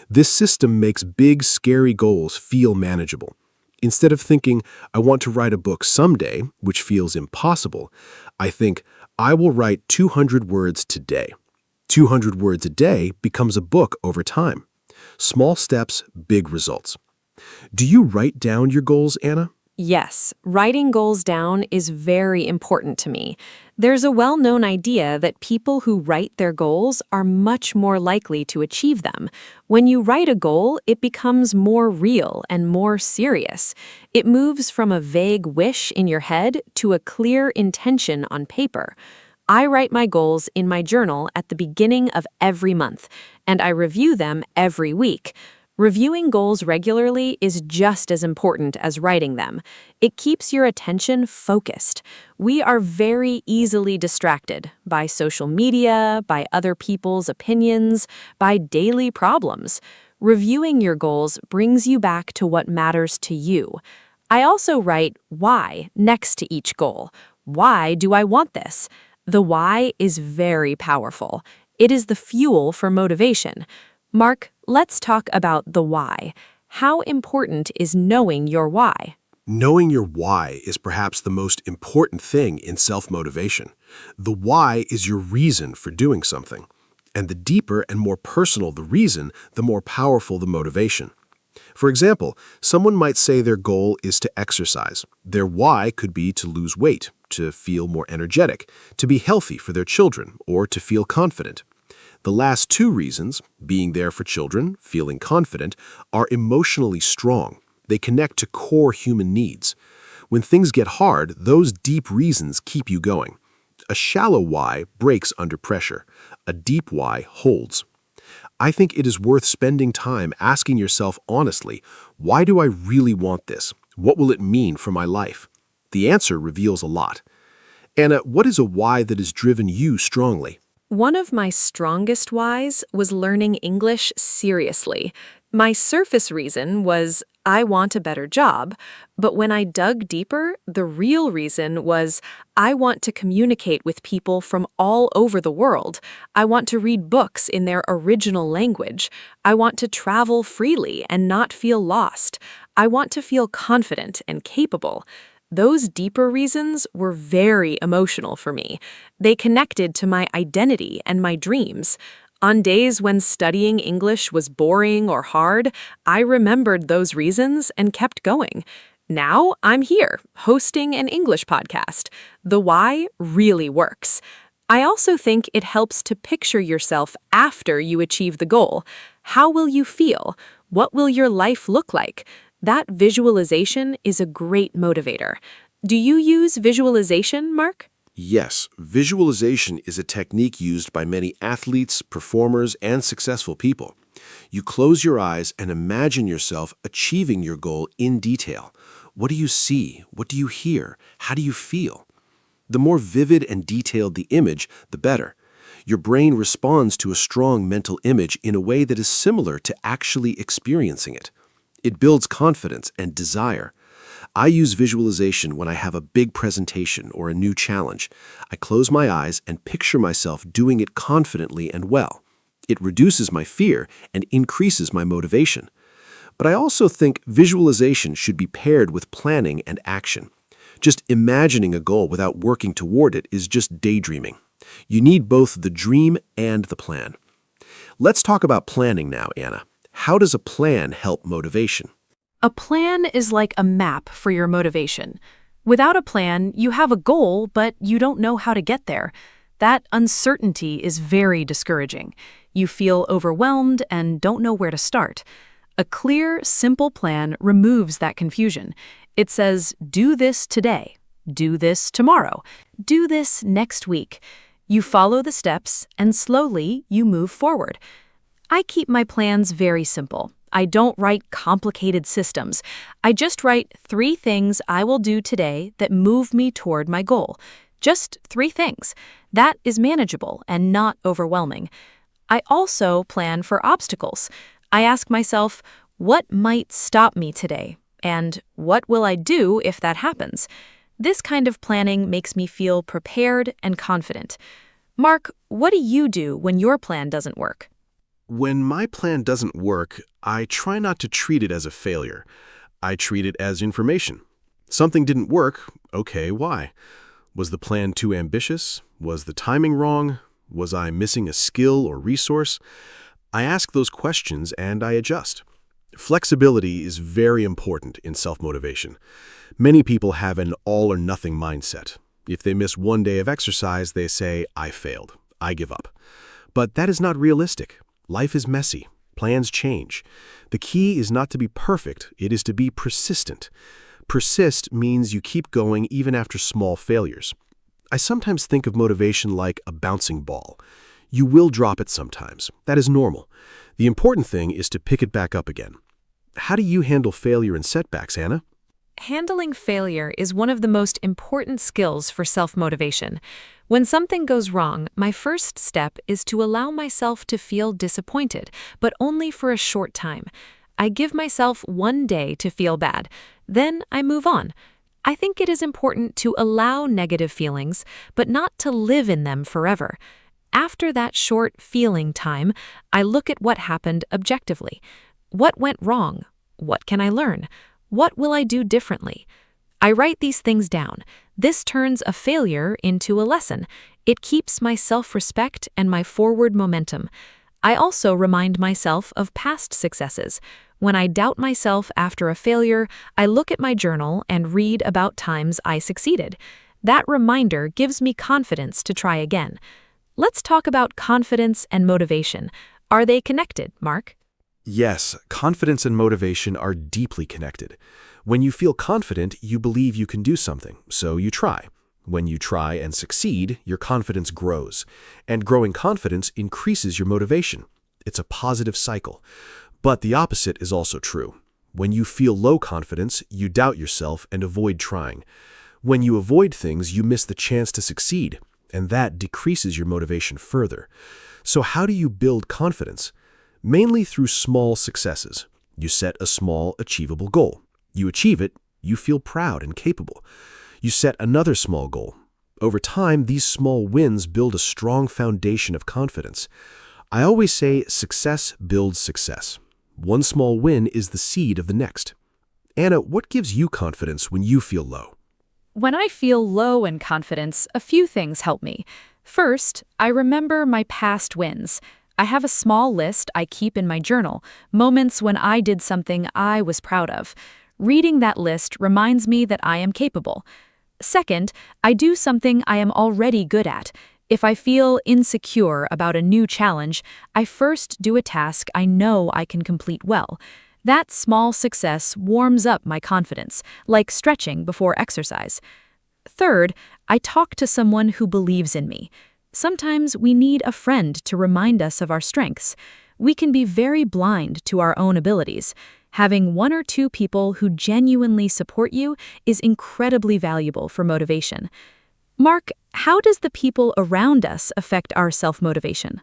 This system makes big, scary goals feel manageable. Instead of thinking, I want to write a book someday, which feels impossible, I think, I will write 200 words today. 200 words a day becomes a book over time. Small steps, big results. Do you write down your goals, Anna? Yes, writing goals down is very important to me. There's a well-known idea that people who write their goals are much more likely to achieve them. When you write a goal, it becomes more real and more serious. It moves from a vague wish in your head to a clear intention on paper. I write my goals in my journal at the beginning of every month, and I review them every week. Reviewing goals regularly is just as important as writing them. It keeps your attention focused. We are very easily distracted by social media, by other people's opinions, by daily problems. Reviewing your goals brings you back to what matters to you. I also write why next to each goal. Why do I want this? The why is very powerful. It is the fuel for motivation. Mark, let's talk about the why. How important is knowing your why? Knowing your why is perhaps the most important thing in self-motivation. The why is your reason for doing something. And the deeper and more personal the reason, the more powerful the motivation. For example, someone might say their goal is to exercise. Their why could be to lose weight, to feel more energetic, to be healthy for their children, or to feel confident. The last 2 reasons, being there for children, feeling confident, are emotionally strong. They connect to core human needs. When things get hard, those deep reasons keep you going. A shallow why breaks under pressure. A deep why holds. I think it is worth spending time asking yourself honestly, why do I really want this? What will it mean for my life? The answer reveals a lot. Anna, what is a why that has driven you strongly? One of my strongest whys was learning English seriously. My surface reason was, I want a better job, but when I dug deeper, the real reason was, I want to communicate with people from all over the world. I want to read books in their original language. I want to travel freely and not feel lost. I want to feel confident and capable. Those deeper reasons were very emotional for me. They connected to my identity and my dreams. On days when studying English was boring or hard, I remembered those reasons and kept going. Now I'm here, hosting an English podcast. The why really works. I also think it helps to picture yourself after you achieve the goal. How will you feel? What will your life look like? That visualization is a great motivator. Do you use visualization, Mark? Yes, visualization is a technique used by many athletes, performers, and successful people. You close your eyes and imagine yourself achieving your goal in detail. What do you see? What do you hear? How do you feel? The more vivid and detailed the image, the better. Your brain responds to a strong mental image in a way that is similar to actually experiencing it. It builds confidence and desire. I use visualization when I have a big presentation or a new challenge. I close my eyes and picture myself doing it confidently and well. It reduces my fear and increases my motivation. But I also think visualization should be paired with planning and action. Just imagining a goal without working toward it is just daydreaming. You need both the dream and the plan. Let's talk about planning now, Anna. How does a plan help motivation? A plan is like a map for your motivation. Without a plan, you have a goal, but you don't know how to get there. That uncertainty is very discouraging. You feel overwhelmed and don't know where to start. A clear, simple plan removes that confusion. It says, do this today, do this tomorrow, do this next week. You follow the steps, and slowly you move forward. I keep my plans very simple. I don't write complicated systems. I just write 3 things I will do today that move me toward my goal. Just 3 things. That is manageable and not overwhelming. I also plan for obstacles. I ask myself, what might stop me today? And what will I do if that happens? This kind of planning makes me feel prepared and confident. Mark, what do you do when your plan doesn't work? When my plan doesn't work, I try not to treat it as a failure. I treat it as information. Something didn't work. Okay, why? Was the plan too ambitious? Was the timing wrong? Was I missing a skill or resource? I ask those questions and I adjust. Flexibility is very important in self-motivation. Many people have an all-or-nothing mindset. If they miss one day of exercise, they say, I failed. I give up. But that is not realistic. Life is messy. Plans change. The key is not to be perfect, it is to be persistent. Persist means you keep going even after small failures. I sometimes think of motivation like a bouncing ball. You will drop it sometimes. That is normal. The important thing is to pick it back up again. How do you handle failure and setbacks, Anna? Handling failure is one of the most important skills for self-motivation. When something goes wrong, my first step is to allow myself to feel disappointed, but only for a short time. I give myself 1 day to feel bad. Then I move on. I think it is important to allow negative feelings, but not to live in them forever. After that short feeling time, I look at what happened objectively. What went wrong? What can I learn? What will I do differently? I write these things down. This turns a failure into a lesson. It keeps my self-respect and my forward momentum. I also remind myself of past successes. When I doubt myself after a failure, I look at my journal and read about times I succeeded. That reminder gives me confidence to try again. Let's talk about confidence and motivation. Are they connected, Mark? Yes, confidence and motivation are deeply connected. When you feel confident, you believe you can do something, so you try. When you try and succeed, your confidence grows. And growing confidence increases your motivation. It's a positive cycle. But the opposite is also true. When you feel low confidence, you doubt yourself and avoid trying. When you avoid things, you miss the chance to succeed, and that decreases your motivation further. So how do you build confidence? Mainly through small successes. You set a small, achievable goal. You achieve it, you feel proud and capable. You set another small goal. Over time, these small wins build a strong foundation of confidence. I always say success builds success. One small win is the seed of the next. Anna, what gives you confidence when you feel low? When I feel low in confidence, a few things help me. First, I remember my past wins. I have a small list I keep in my journal, moments when I did something I was proud of. Reading that list reminds me that I am capable. Second, I do something I am already good at. If I feel insecure about a new challenge, I first do a task I know I can complete well. That small success warms up my confidence, like stretching before exercise. Third, I talk to someone who believes in me. Sometimes we need a friend to remind us of our strengths. We can be very blind to our own abilities. Having one or two people who genuinely support you is incredibly valuable for motivation. Mark, how does the people around us affect our self-motivation?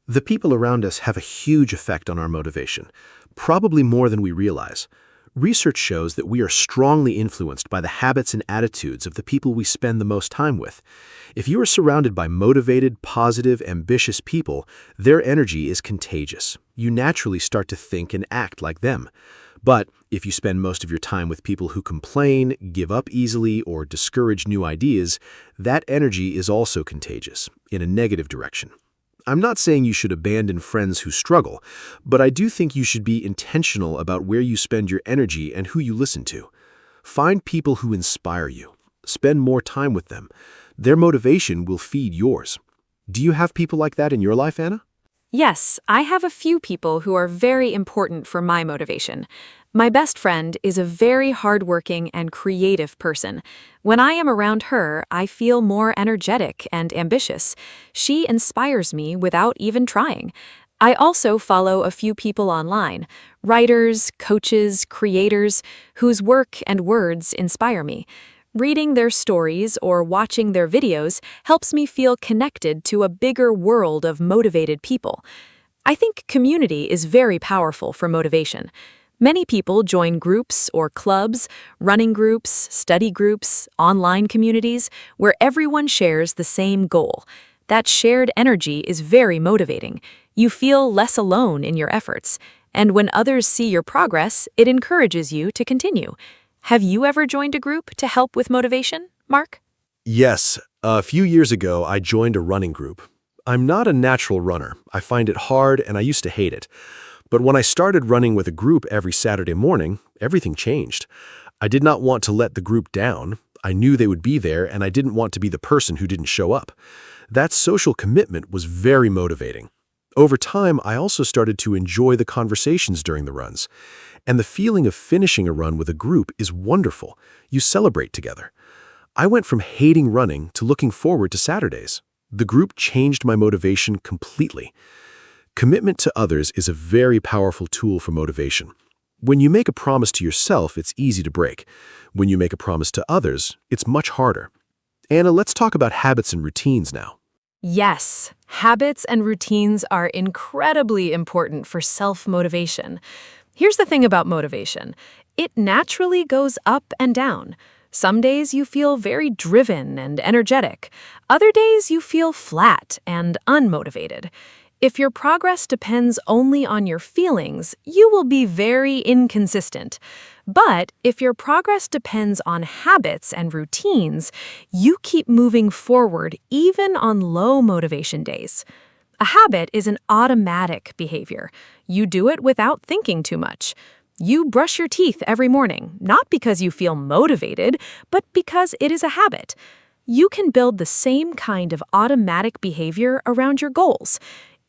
The people around us have a huge effect on our motivation, probably more than we realize. Research shows that we are strongly influenced by the habits and attitudes of the people we spend the most time with. If you are surrounded by motivated, positive, ambitious people, their energy is contagious. You naturally start to think and act like them. But if you spend most of your time with people who complain, give up easily, or discourage new ideas, that energy is also contagious, in a negative direction. I'm not saying you should abandon friends who struggle, but I do think you should be intentional about where you spend your energy and who you listen to. Find people who inspire you. Spend more time with them. Their motivation will feed yours. Do you have people like that in your life, Anna? Yes, I have a few people who are very important for my motivation. My best friend is a very hardworking and creative person. When I am around her, I feel more energetic and ambitious. She inspires me without even trying. I also follow a few people online, writers, coaches, creators, whose work and words inspire me. Reading their stories or watching their videos helps me feel connected to a bigger world of motivated people. I think community is very powerful for motivation. Many people join groups or clubs, running groups, study groups, online communities, where everyone shares the same goal. That shared energy is very motivating. You feel less alone in your efforts, and when others see your progress, it encourages you to continue. Have you ever joined a group to help with motivation, Mark? Yes. A few years ago, I joined a running group. I'm not a natural runner. I find it hard, and I used to hate it. But when I started running with a group every Saturday morning, everything changed. I did not want to let the group down. I knew they would be there, and I didn't want to be the person who didn't show up. That social commitment was very motivating. Over time, I also started to enjoy the conversations during the runs. And the feeling of finishing a run with a group is wonderful. You celebrate together. I went from hating running to looking forward to Saturdays. The group changed my motivation completely. Commitment to others is a very powerful tool for motivation. When you make a promise to yourself, it's easy to break. When you make a promise to others, it's much harder. Anna, let's talk about habits and routines now. Yes, habits and routines are incredibly important for self-motivation. Here's the thing about motivation. It naturally goes up and down. Some days you feel very driven and energetic. Other days you feel flat and unmotivated. If your progress depends only on your feelings, you will be very inconsistent. But if your progress depends on habits and routines, you keep moving forward even on low motivation days. A habit is an automatic behavior. You do it without thinking too much. You brush your teeth every morning, not because you feel motivated, but because it is a habit. You can build the same kind of automatic behavior around your goals.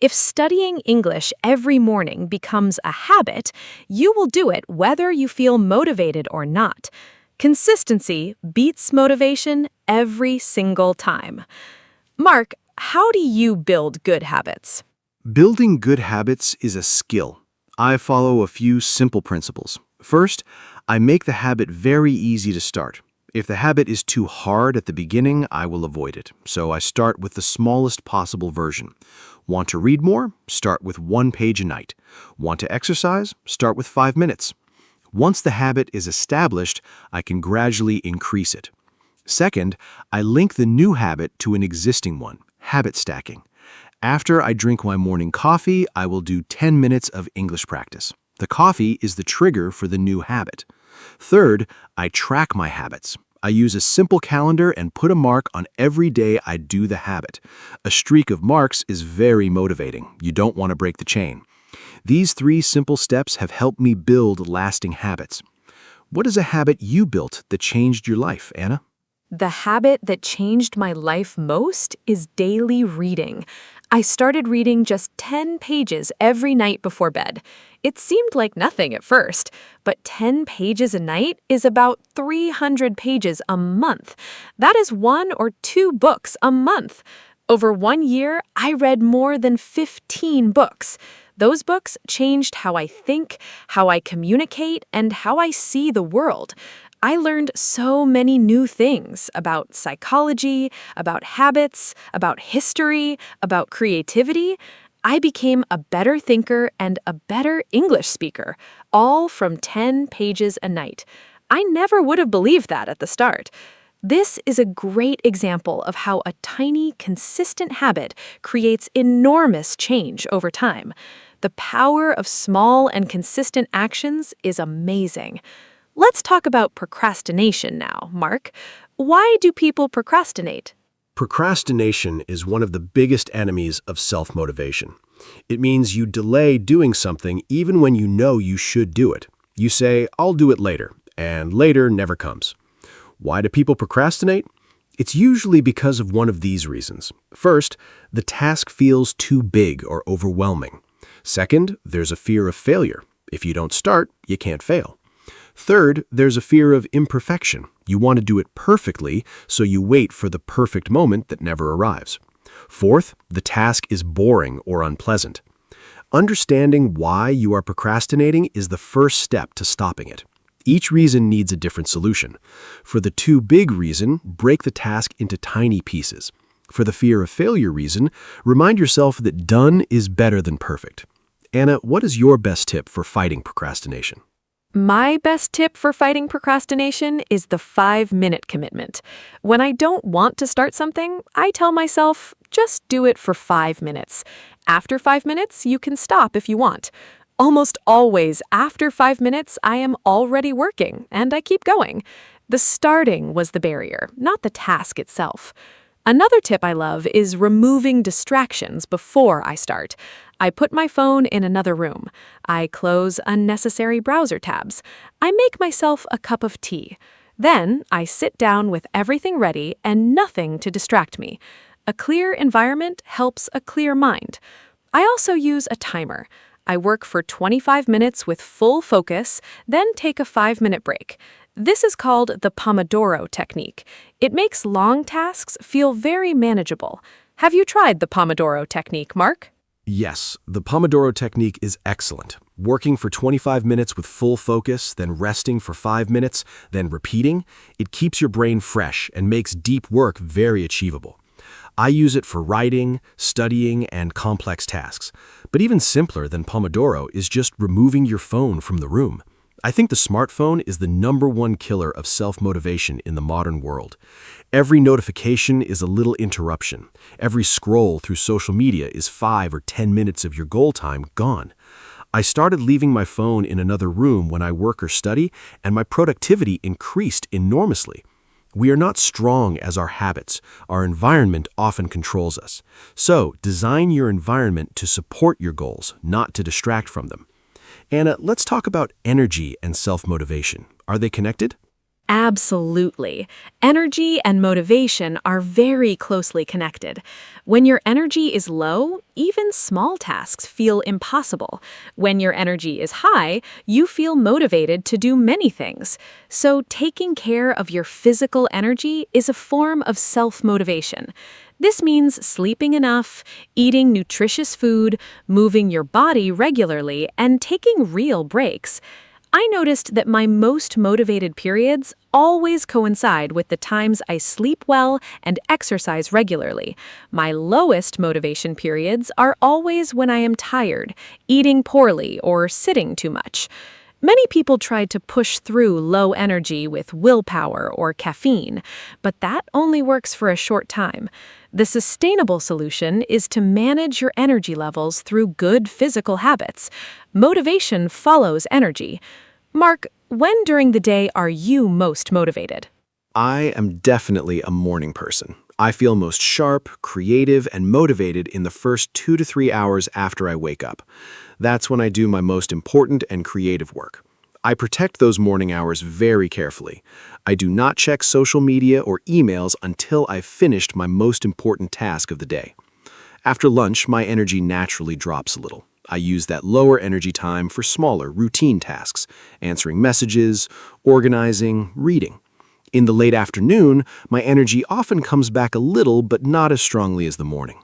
If studying English every morning becomes a habit, you will do it whether you feel motivated or not. Consistency beats motivation every single time. Mark, how do you build good habits? Building good habits is a skill. I follow a few simple principles. First, I make the habit very easy to start. If the habit is too hard at the beginning, I will avoid it. So I start with the smallest possible version. Want to read more? Start with 1 page a night. Want to exercise? Start with 5 minutes. Once the habit is established, I can gradually increase it. Second, I link the new habit to an existing one, habit stacking. After I drink my morning coffee, I will do 10 minutes of English practice. The coffee is the trigger for the new habit. Third, I track my habits. I use a simple calendar and put a mark on every day I do the habit. A streak of marks is very motivating. You don't want to break the chain. These 3 simple steps have helped me build lasting habits. What is a habit you built that changed your life, Anna? The habit that changed my life most is daily reading. I started reading just 10 pages every night before bed. It seemed like nothing at first, but 10 pages a night is about 300 pages a month. That is 1 or 2 books a month. Over 1 year, I read more than 15 books. Those books changed how I think, how I communicate, and how I see the world. I learned so many new things about psychology, about habits, about history, about creativity. I became a better thinker and a better English speaker, all from 10 pages a night. I never would have believed that at the start. This is a great example of how a tiny, consistent habit creates enormous change over time. The power of small and consistent actions is amazing. Let's talk about procrastination now, Mark. Why do people procrastinate? Procrastination is one of the biggest enemies of self-motivation. It means you delay doing something even when you know you should do it. You say, "I'll do it later," and later never comes. Why do people procrastinate? It's usually because of one of these reasons. First, the task feels too big or overwhelming. Second, there's a fear of failure. If you don't start, you can't fail. Third, there's a fear of imperfection. You want to do it perfectly, so you wait for the perfect moment that never arrives. Fourth, the task is boring or unpleasant. Understanding why you are procrastinating is the first step to stopping it. Each reason needs a different solution. For the too big reason, break the task into tiny pieces. For the fear of failure reason, remind yourself that done is better than perfect. Anna, what is your best tip for fighting procrastination? My best tip for fighting procrastination is the 5-minute commitment. When I don't want to start something, I tell myself, just do it for 5 minutes. After 5 minutes, you can stop if you want. Almost always after 5 minutes, I am already working, and I keep going. The starting was the barrier, not the task itself. Another tip I love is removing distractions before I start. I put my phone in another room. I close unnecessary browser tabs. I make myself a cup of tea. Then I sit down with everything ready and nothing to distract me. A clear environment helps a clear mind. I also use a timer. I work for 25 minutes with full focus, then take a 5-minute break. This is called the Pomodoro technique. It makes long tasks feel very manageable. Have you tried the Pomodoro technique, Mark? Yes, the Pomodoro technique is excellent. Working for 25 minutes with full focus, then resting for 5 minutes, then repeating, it keeps your brain fresh and makes deep work very achievable. I use it for writing, studying, and complex tasks. But even simpler than Pomodoro is just removing your phone from the room. I think the smartphone is the #1 killer of self-motivation in the modern world. Every notification is a little interruption. Every scroll through social media is 5 or 10 minutes of your goal time gone. I started leaving my phone in another room when I work or study, and my productivity increased enormously. We are not strong as our habits. Our environment often controls us. So, design your environment to support your goals, not to distract from them. Anna, let's talk about energy and self-motivation. Are they connected? Absolutely. Energy and motivation are very closely connected. When your energy is low, even small tasks feel impossible. When your energy is high, you feel motivated to do many things. So taking care of your physical energy is a form of self-motivation. This means sleeping enough, eating nutritious food, moving your body regularly, and taking real breaks. I noticed that my most motivated periods always coincide with the times I sleep well and exercise regularly. My lowest motivation periods are always when I am tired, eating poorly, or sitting too much. Many people try to push through low energy with willpower or caffeine, but that only works for a short time. The sustainable solution is to manage your energy levels through good physical habits. Motivation follows energy. Mark, when during the day are you most motivated? I am definitely a morning person. I feel most sharp, creative, and motivated in the first 2 to 3 hours after I wake up. That's when I do my most important and creative work. I protect those morning hours very carefully. I do not check social media or emails until I've finished my most important task of the day. After lunch, my energy naturally drops a little. I use that lower energy time for smaller, routine tasks, answering messages, organizing, reading. In the late afternoon, my energy often comes back a little, but not as strongly as the morning.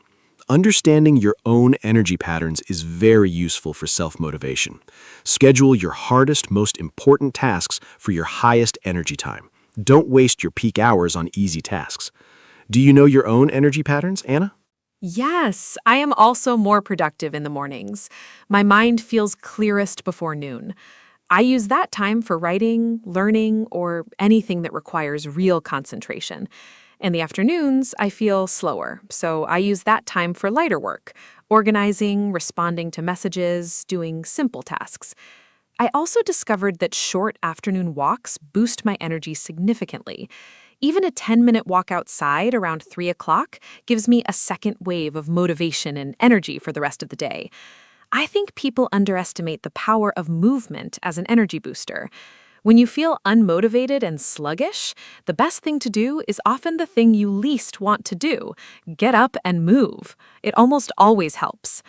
Understanding your own energy patterns is very useful for self-motivation. Schedule your hardest, most important tasks for your highest energy time. Don't waste your peak hours on easy tasks. Do you know your own energy patterns, Anna? Yes, I am also more productive in the mornings. My mind feels clearest before noon. I use that time for writing, learning, or anything that requires real concentration. In the afternoons, I feel slower, so I use that time for lighter work, organizing, responding to messages, doing simple tasks. I also discovered that short afternoon walks boost my energy significantly. Even a 10-minute walk outside around 3 o'clock gives me a second wave of motivation and energy for the rest of the day. I think people underestimate the power of movement as an energy booster. When you feel unmotivated and sluggish, the best thing to do is often the thing you least want to do. Get up and move. It almost always helps.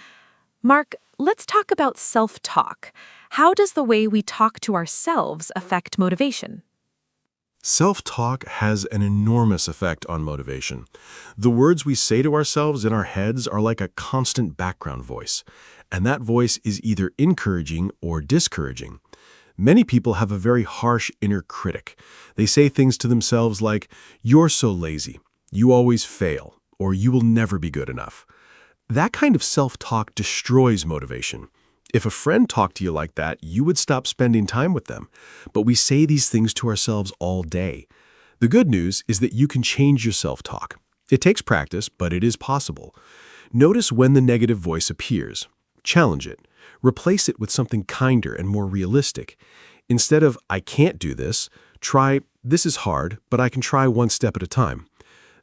Mark, let's talk about self-talk. How does the way we talk to ourselves affect motivation? Self-talk has an enormous effect on motivation. The words we say to ourselves in our heads are like a constant background voice, and that voice is either encouraging or discouraging. Many people have a very harsh inner critic. They say things to themselves like, "You're so lazy," "You always fail," or "You will never be good enough." That kind of self-talk destroys motivation. If a friend talked to you like that, you would stop spending time with them. But we say these things to ourselves all day. The good news is that you can change your self-talk. It takes practice, but it is possible. Notice when the negative voice appears. Challenge it. Replace it with something kinder and more realistic. Instead of, "I can't do this," try, "This is hard, but I can try one step at a time."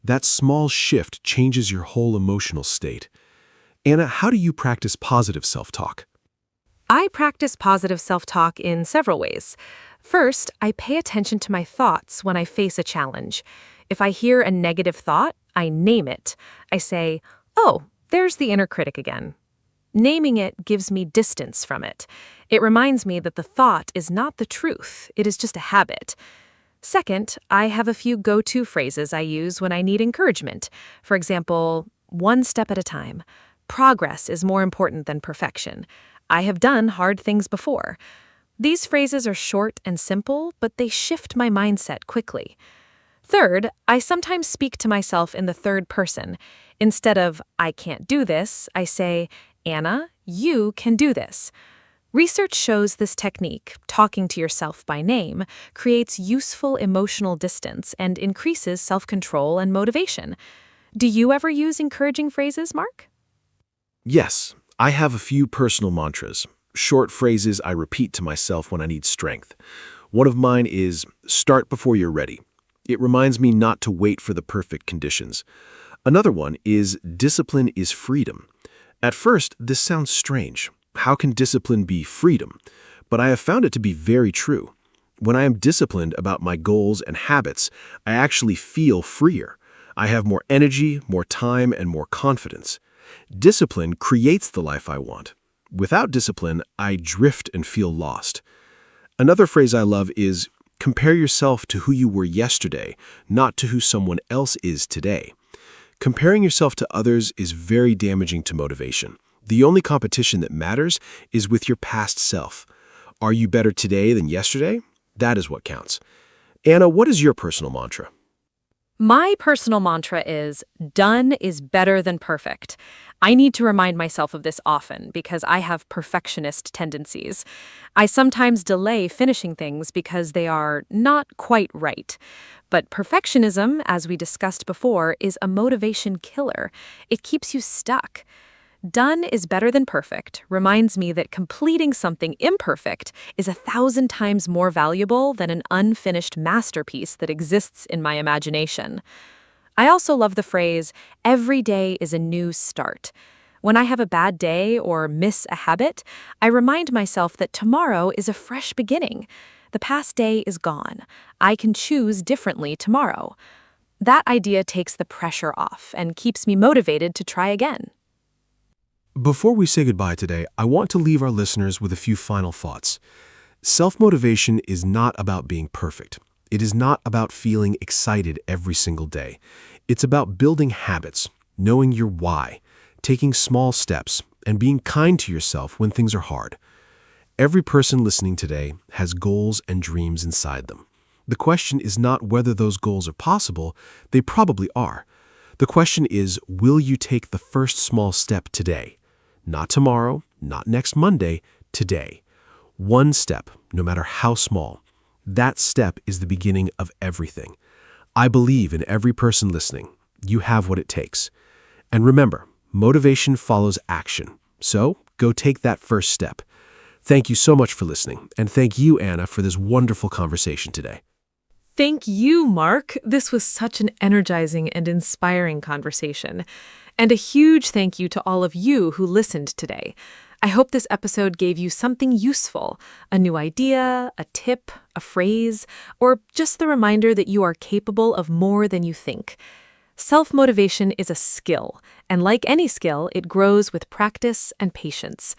That small shift changes your whole emotional state. Anna, how do you practice positive self-talk? I practice positive self-talk in several ways. First, I pay attention to my thoughts when I face a challenge. If I hear a negative thought, I name it. I say, "Oh, there's the inner critic again." Naming it gives me distance from it. It reminds me that the thought is not the truth, it is just a habit. Second, I have a few go-to phrases I use when I need encouragement. For example, "one step at a time." "Progress is more important than perfection." "I have done hard things before." These phrases are short and simple, but they shift my mindset quickly. Third, I sometimes speak to myself in the third person. Instead of, "I can't do this," I say, "Anna, you can do this." Research shows this technique, talking to yourself by name, creates useful emotional distance and increases self-control and motivation. Do you ever use encouraging phrases, Mark? Yes, I have a few personal mantras, short phrases I repeat to myself when I need strength. One of mine is, "Start before you're ready." It reminds me not to wait for the perfect conditions. Another one is, "Discipline is freedom." At first, this sounds strange. How can discipline be freedom? But I have found it to be very true. When I am disciplined about my goals and habits, I actually feel freer. I have more energy, more time, and more confidence. Discipline creates the life I want. Without discipline, I drift and feel lost. Another phrase I love is, "Compare yourself to who you were yesterday, not to who someone else is today." Comparing yourself to others is very damaging to motivation. The only competition that matters is with your past self. Are you better today than yesterday? That is what counts. Anna, what is your personal mantra? My personal mantra is, "Done is better than perfect." I need to remind myself of this often because I have perfectionist tendencies. I sometimes delay finishing things because they are not quite right. But perfectionism, as we discussed before, is a motivation killer. It keeps you stuck. Done is better than perfect reminds me that completing something imperfect is 1,000 times more valuable than an unfinished masterpiece that exists in my imagination. I also love the phrase, "Every day is a new start." When I have a bad day or miss a habit, I remind myself that tomorrow is a fresh beginning. The past day is gone. I can choose differently tomorrow. That idea takes the pressure off and keeps me motivated to try again. Before we say goodbye today, I want to leave our listeners with a few final thoughts. Self-motivation is not about being perfect. It is not about feeling excited every single day. It's about building habits, knowing your why, taking small steps, and being kind to yourself when things are hard. Every person listening today has goals and dreams inside them. The question is not whether those goals are possible, they probably are. The question is, will you take the first small step today? Not tomorrow, not next Monday, today. One step, no matter how small. That step is the beginning of everything. I believe in every person listening. You have what it takes. And remember, motivation follows action. So go take that first step. Thank you so much for listening, and thank you, Anna, for this wonderful conversation today. Thank you, Mark. This was such an energizing and inspiring conversation. And a huge thank you to all of you who listened today. I hope this episode gave you something useful, a new idea, a tip, a phrase, or just the reminder that you are capable of more than you think. Self-motivation is a skill, and like any skill, it grows with practice and patience.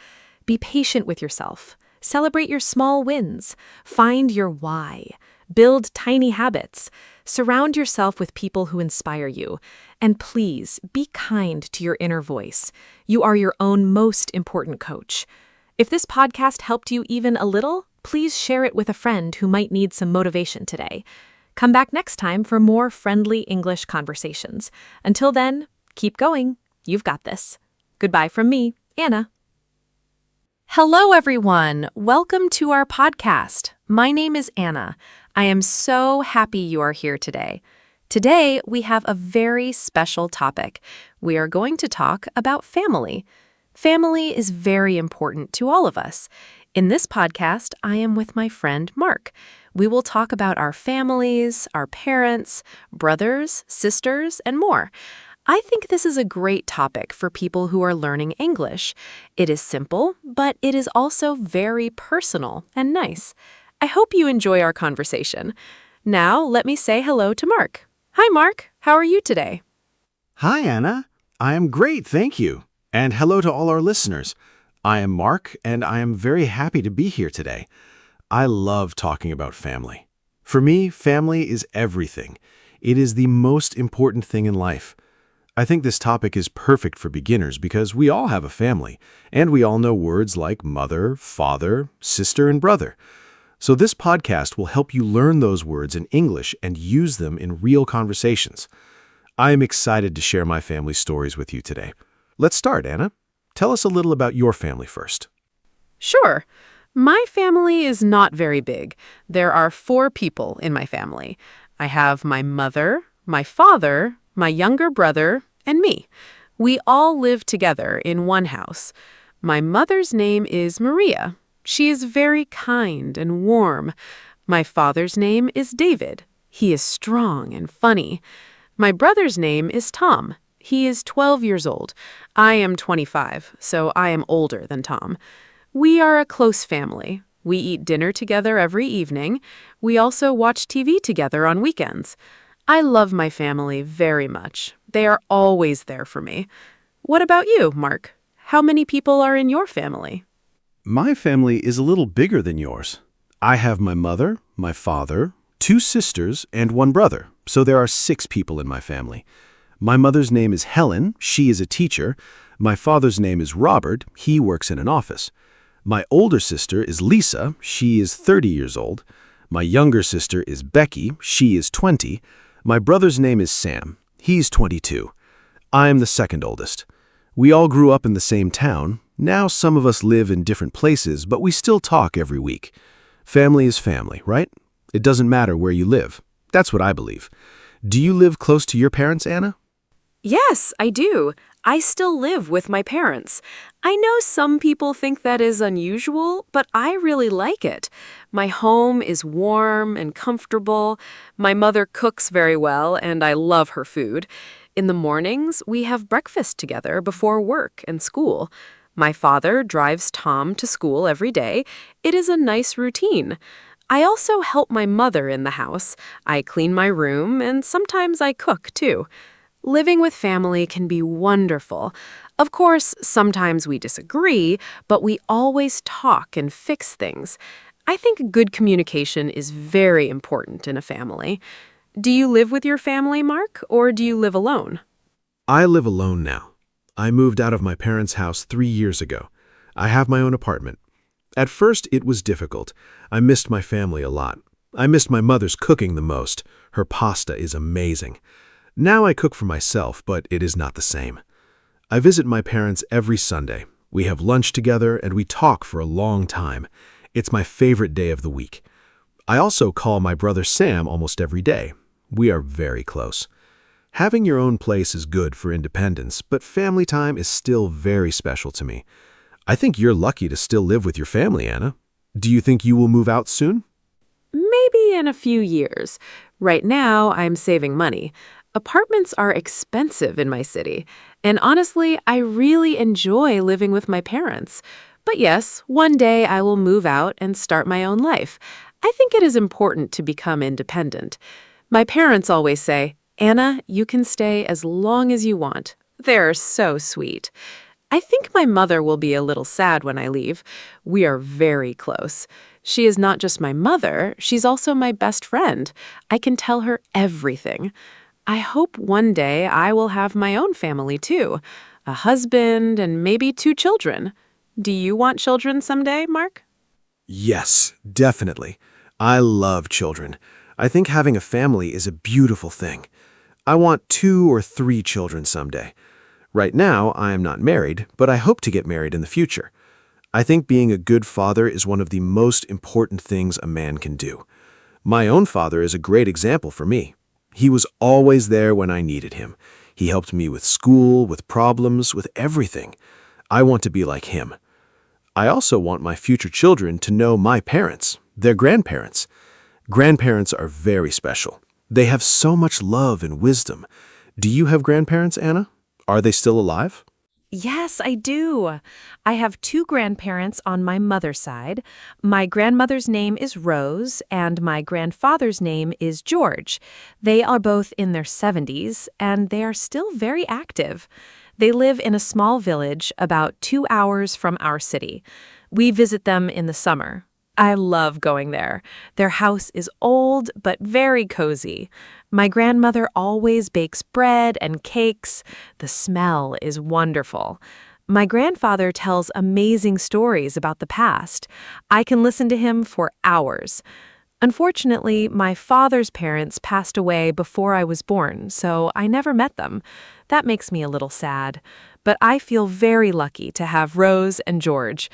Be patient with yourself. Celebrate your small wins. Find your why. Build tiny habits. Surround yourself with people who inspire you. And please, be kind to your inner voice. You are your own most important coach. If this podcast helped you even a little, please share it with a friend who might need some motivation today. Come back next time for more friendly English conversations. Until then, keep going. You've got this. Goodbye from me, Anna. Hello, everyone. Welcome to our podcast. My name is Anna. I am so happy you are here today. Today, we have a very special topic. We are going to talk about family. Family is very important to all of us. In this podcast, I am with my friend Mark. We will talk about our families, our parents, brothers, sisters, and more. I think this is a great topic for people who are learning English. It is simple, but it is also very personal and nice. I hope you enjoy our conversation. Now, let me say hello to Mark. Hi, Mark. How are you today? Hi, Anna. I am great, thank you. And hello to all our listeners. I am Mark, and I am very happy to be here today. I love talking about family. For me, family is everything. It is the most important thing in life. I think this topic is perfect for beginners because we all have a family, and we all know words like mother, father, sister, and brother. So this podcast will help you learn those words in English and use them in real conversations. I am excited to share my family stories with you today. Let's start, Anna. Tell us a little about your family first. Sure. My family is not very big. There are 4 people in my family. I have my mother, my father, my younger brother, and me. We all live together in one house. My mother's name is Maria. She is very kind and warm. My father's name is David. He is strong and funny. My brother's name is Tom. He is 12 years old. I am 25, so I am older than Tom. We are a close family. We eat dinner together every evening. We also watch TV together on weekends. I love my family very much. They are always there for me. What about you, Mark? How many people are in your family? My family is a little bigger than yours. I have my mother, my father, 2 sisters, and 1 brother, so there are 6 people in my family. My mother's name is Helen. She is a teacher. My father's name is Robert. He works in an office. My older sister is Lisa. She is 30 years old. My younger sister is Becky. She is 20. My brother's name is Sam. He's 22. I am the second oldest. We all grew up in the same town. Now some of us live in different places, but we still talk every week. Family is family, right? It doesn't matter where you live. That's what I believe. Do you live close to your parents, Anna? Yes, I do. I still live with my parents. I know some people think that is unusual, but I really like it. My home is warm and comfortable. My mother cooks very well, and I love her food. In the mornings, we have breakfast together before work and school. My father drives Tom to school every day. It is a nice routine. I also help my mother in the house. I clean my room, and sometimes I cook, too. Living with family can be wonderful. Of course, sometimes we disagree, but we always talk and fix things. I think good communication is very important in a family. Do you live with your family, Mark, or do you live alone? I live alone now. I moved out of my parents' house 3 years ago. I have my own apartment. At first, it was difficult. I missed my family a lot. I missed my mother's cooking the most. Her pasta is amazing. Now I cook for myself, but it is not the same. I visit my parents every Sunday. We have lunch together and we talk for a long time. It's my favorite day of the week. I also call my brother Sam almost every day. We are very close. Having your own place is good for independence, but family time is still very special to me. I think you're lucky to still live with your family, Anna. Do you think you will move out soon? Maybe in a few years. Right now, I'm saving money. Apartments are expensive in my city, and honestly, I really enjoy living with my parents. But yes, one day I will move out and start my own life. I think it is important to become independent. My parents always say, "Anna, you can stay as long as you want." They're so sweet. I think my mother will be a little sad when I leave. We are very close. She is not just my mother, she's also my best friend. I can tell her everything. I hope one day I will have my own family too, a husband and maybe 2 children. Do you want children someday, Mark? Yes, definitely. I love children. I think having a family is a beautiful thing. I want 2 or 3 children someday. Right now, I am not married, but I hope to get married in the future. I think being a good father is one of the most important things a man can do. My own father is a great example for me. He was always there when I needed him. He helped me with school, with problems, with everything. I want to be like him. I also want my future children to know my parents, their grandparents. Grandparents are very special. They have so much love and wisdom. Do you have grandparents, Anna? Are they still alive? Yes, I do. I have 2 grandparents on my mother's side. My grandmother's name is Rose, and my grandfather's name is George. They are both in their 70s, and they are still very active. They live in a small village about 2 hours from our city. We visit them in the summer. I love going there. Their house is old but very cozy. My grandmother always bakes bread and cakes. The smell is wonderful. My grandfather tells amazing stories about the past. I can listen to him for hours. Unfortunately, my father's parents passed away before I was born, so I never met them. That makes me a little sad. But I feel very lucky to have Rose and George.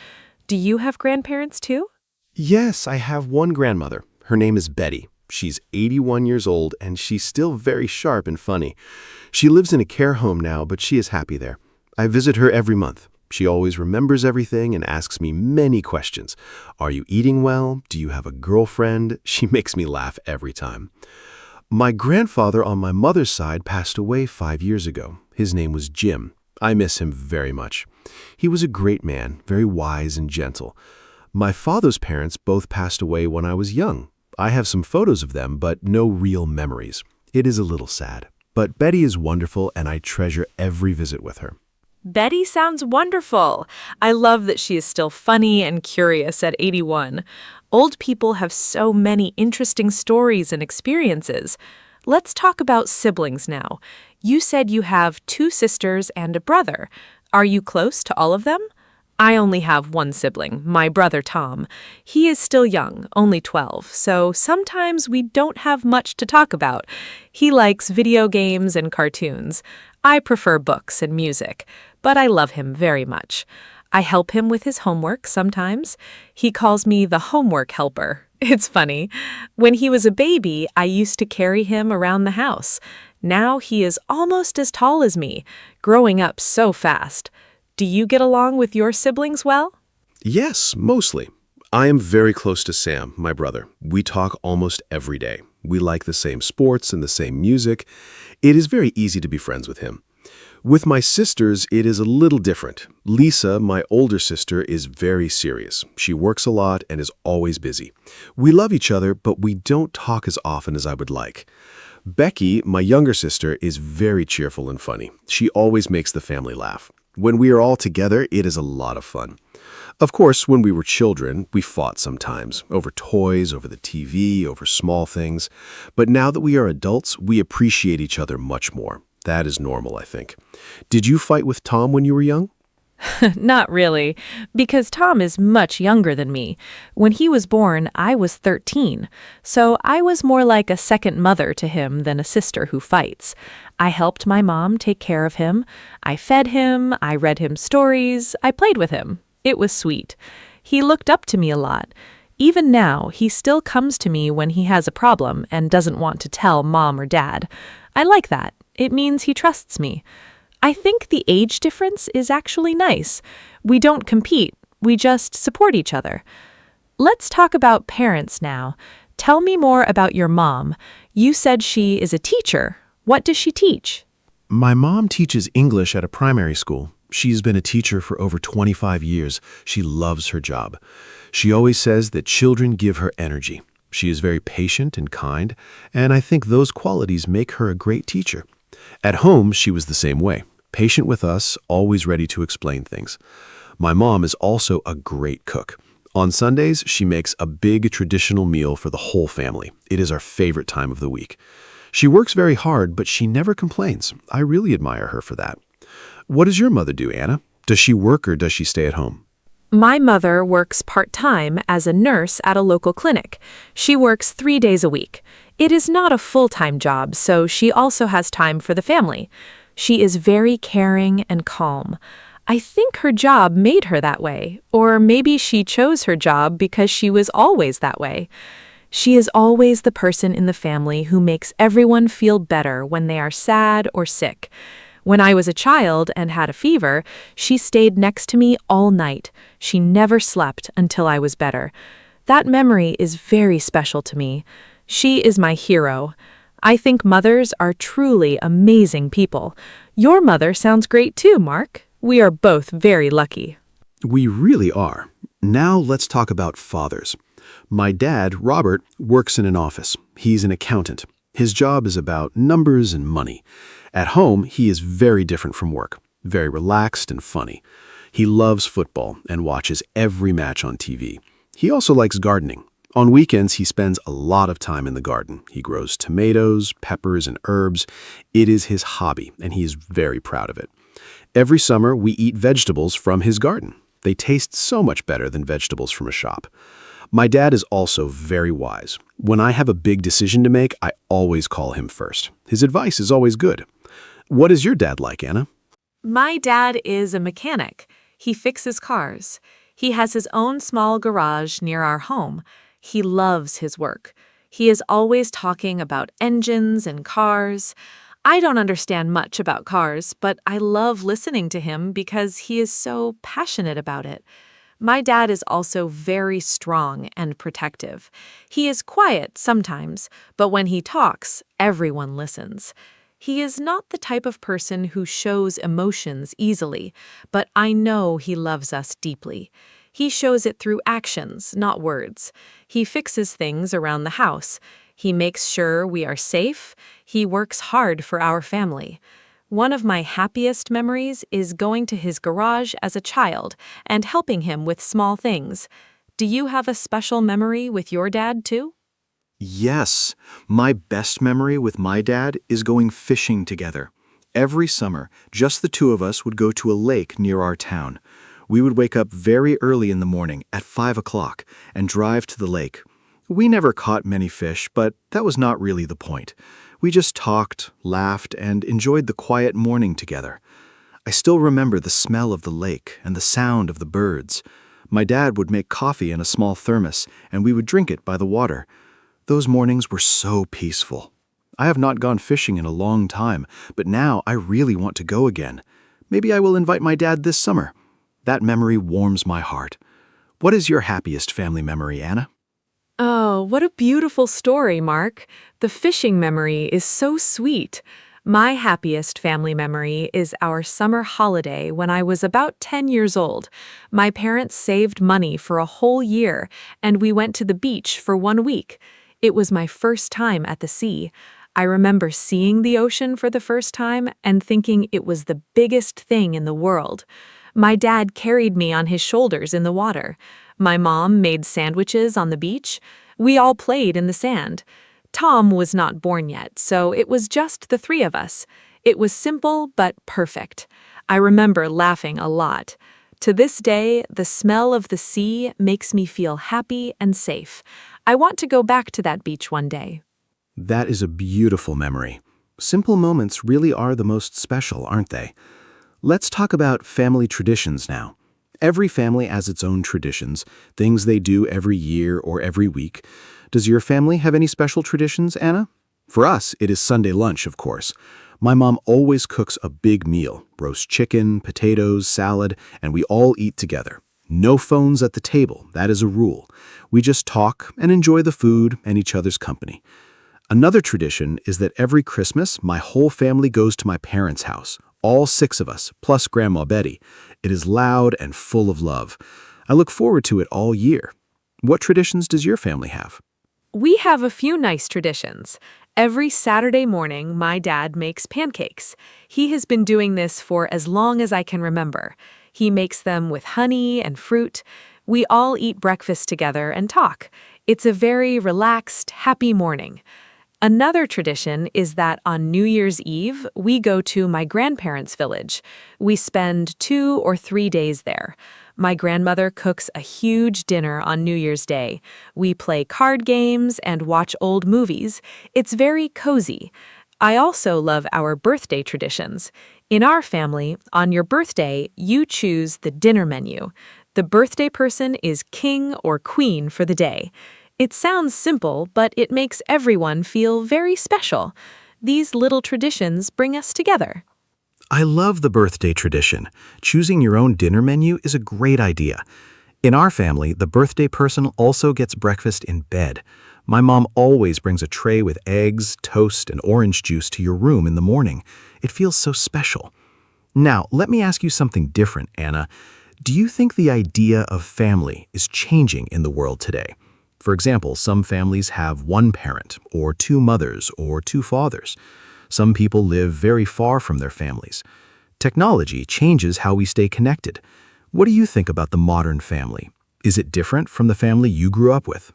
Do you have grandparents too? Yes, I have one grandmother. Her name is Betty. She's 81 years old, and she's still very sharp and funny. She lives in a care home now, but she is happy there. I visit her every month. She always remembers everything and asks me many questions. Are you eating well? Do you have a girlfriend? She makes me laugh every time. My grandfather on my mother's side passed away 5 years ago. His name was Jim. I miss him very much. He was a great man, very wise and gentle. My father's parents both passed away when I was young. I have some photos of them, but no real memories. It is a little sad. But Betty is wonderful, and I treasure every visit with her. Betty sounds wonderful. I love that she is still funny and curious at 81. Old people have so many interesting stories and experiences. Let's talk about siblings now. You said you have 2 sisters and a brother. Are you close to all of them? I only have one sibling, my brother Tom. He is still young, only 12, so sometimes we don't have much to talk about. He likes video games and cartoons. I prefer books and music, but I love him very much. I help him with his homework sometimes. He calls me the homework helper. It's funny. When he was a baby, I used to carry him around the house. Now he is almost as tall as me, growing up so fast. Do you get along with your siblings well? Yes, mostly. I am very close to Sam, my brother. We talk almost every day. We like the same sports and the same music. It is very easy to be friends with him. With my sisters, it is a little different. Lisa, my older sister, is very serious. She works a lot and is always busy. We love each other, but we don't talk as often as I would like. Becky, my younger sister, is very cheerful and funny. She always makes the family laugh. When we are all together, it is a lot of fun. Of course, when we were children, we fought sometimes, over toys, over the TV, over small things. But now that we are adults, we appreciate each other much more. That is normal, I think. Did you fight with Tom when you were young? Not really, because Tom is much younger than me. When he was born, I was 13, so I was more like a second mother to him than a sister who fights. I helped my mom take care of him. I fed him, I read him stories, I played with him. It was sweet. He looked up to me a lot. Even now, he still comes to me when he has a problem and doesn't want to tell mom or dad. I like that. It means he trusts me. I think the age difference is actually nice. We don't compete, we just support each other. Let's talk about parents now. Tell me more about your mom. You said she is a teacher. What does she teach? My mom teaches English at a primary school. She's been a teacher for over 25 years. She loves her job. She always says that children give her energy. She is very patient and kind, and I think those qualities make her a great teacher. At home, she was the same way, patient with us, always ready to explain things. My mom is also a great cook. On Sundays, she makes a big traditional meal for the whole family. It is our favorite time of the week. She works very hard, but she never complains. I really admire her for that. What does your mother do, Anna? Does she work or does she stay at home? My mother works part-time as a nurse at a local clinic. She works 3 days a week. It is not a full-time job, so she also has time for the family. She is very caring and calm. I think her job made her that way, or maybe she chose her job because she was always that way. She is always the person in the family who makes everyone feel better when they are sad or sick. When I was a child and had a fever, she stayed next to me all night. She never slept until I was better. That memory is very special to me. She is my hero. I think mothers are truly amazing people. Your mother sounds great too, Mark. We are both very lucky. We really are. Now let's talk about fathers. My dad, Robert, works in an office. He's an accountant. His job is about numbers and money. At home, he is very different from work, very relaxed and funny. He loves football and watches every match on TV. He also likes gardening. On weekends, he spends a lot of time in the garden. He grows tomatoes, peppers, and herbs. It is his hobby, and he is very proud of it. Every summer, we eat vegetables from his garden. They taste so much better than vegetables from a shop. My dad is also very wise. When I have a big decision to make, I always call him first. His advice is always good. What is your dad like, Anna? My dad is a mechanic. He fixes cars. He has his own small garage near our home. He loves his work. He is always talking about engines and cars. I don't understand much about cars, but I love listening to him because he is so passionate about it. My dad is also very strong and protective. He is quiet sometimes, but when he talks, everyone listens. He is not the type of person who shows emotions easily, but I know he loves us deeply. He shows it through actions, not words. He fixes things around the house. He makes sure we are safe. He works hard for our family. One of my happiest memories is going to his garage as a child and helping him with small things. Do you have a special memory with your dad, too? Yes, my best memory with my dad is going fishing together. Every summer, just the two of us would go to a lake near our town. We would wake up very early in the morning at 5 o'clock and drive to the lake. We never caught many fish, but that was not really the point. We just talked, laughed, and enjoyed the quiet morning together. I still remember the smell of the lake and the sound of the birds. My dad would make coffee in a small thermos, and we would drink it by the water. Those mornings were so peaceful. I have not gone fishing in a long time, but now I really want to go again. Maybe I will invite my dad this summer. That memory warms my heart. What is your happiest family memory, Anna? Oh, Oh, what a beautiful story, Mark. The fishing memory is so sweet. My happiest family memory is our summer holiday when I was about 10 years old. My parents saved money for a whole year, and we went to the beach for 1 week. It was my first time at the sea. I remember seeing the ocean for the first time and thinking it was the biggest thing in the world. My dad carried me on his shoulders in the water. My mom made sandwiches on the beach. We all played in the sand. Tom was not born yet, so it was just the three of us. It was simple but perfect. I remember laughing a lot. To this day, the smell of the sea makes me feel happy and safe. I want to go back to that beach one day. That is a beautiful memory. Simple moments really are the most special, aren't they? Let's talk about family traditions now. Every family has its own traditions, things they do every year or every week. Does your family have any special traditions, Anna? For us, it is Sunday lunch, of course. My mom always cooks a big meal, roast chicken, potatoes, salad, and we all eat together. No phones at the table, that is a rule. We just talk and enjoy the food and each other's company. Another tradition is that every Christmas, my whole family goes to my parents' house. All 6 of us, plus Grandma Betty. It is loud and full of love. I look forward to it all year. What traditions does your family have? We have a few nice traditions. Every Saturday morning, my dad makes pancakes. He has been doing this for as long as I can remember. He makes them with honey and fruit. We all eat breakfast together and talk. It's a very relaxed, happy morning. Another tradition is that on New Year's Eve, we go to my grandparents' village. We spend 2 or 3 days there. My grandmother cooks a huge dinner on New Year's Day. We play card games and watch old movies. It's very cozy. I also love our birthday traditions. In our family, on your birthday, you choose the dinner menu. The birthday person is king or queen for the day. It sounds simple, but it makes everyone feel very special. These little traditions bring us together. I love the birthday tradition. Choosing your own dinner menu is a great idea. In our family, the birthday person also gets breakfast in bed. My mom always brings a tray with eggs, toast, and orange juice to your room in the morning. It feels so special. Now, let me ask you something different, Anna. Do you think the idea of family is changing in the world today? For example, some families have one parent, or 2 mothers, or 2 fathers. Some people live very far from their families. Technology changes how we stay connected. What do you think about the modern family? Is it different from the family you grew up with?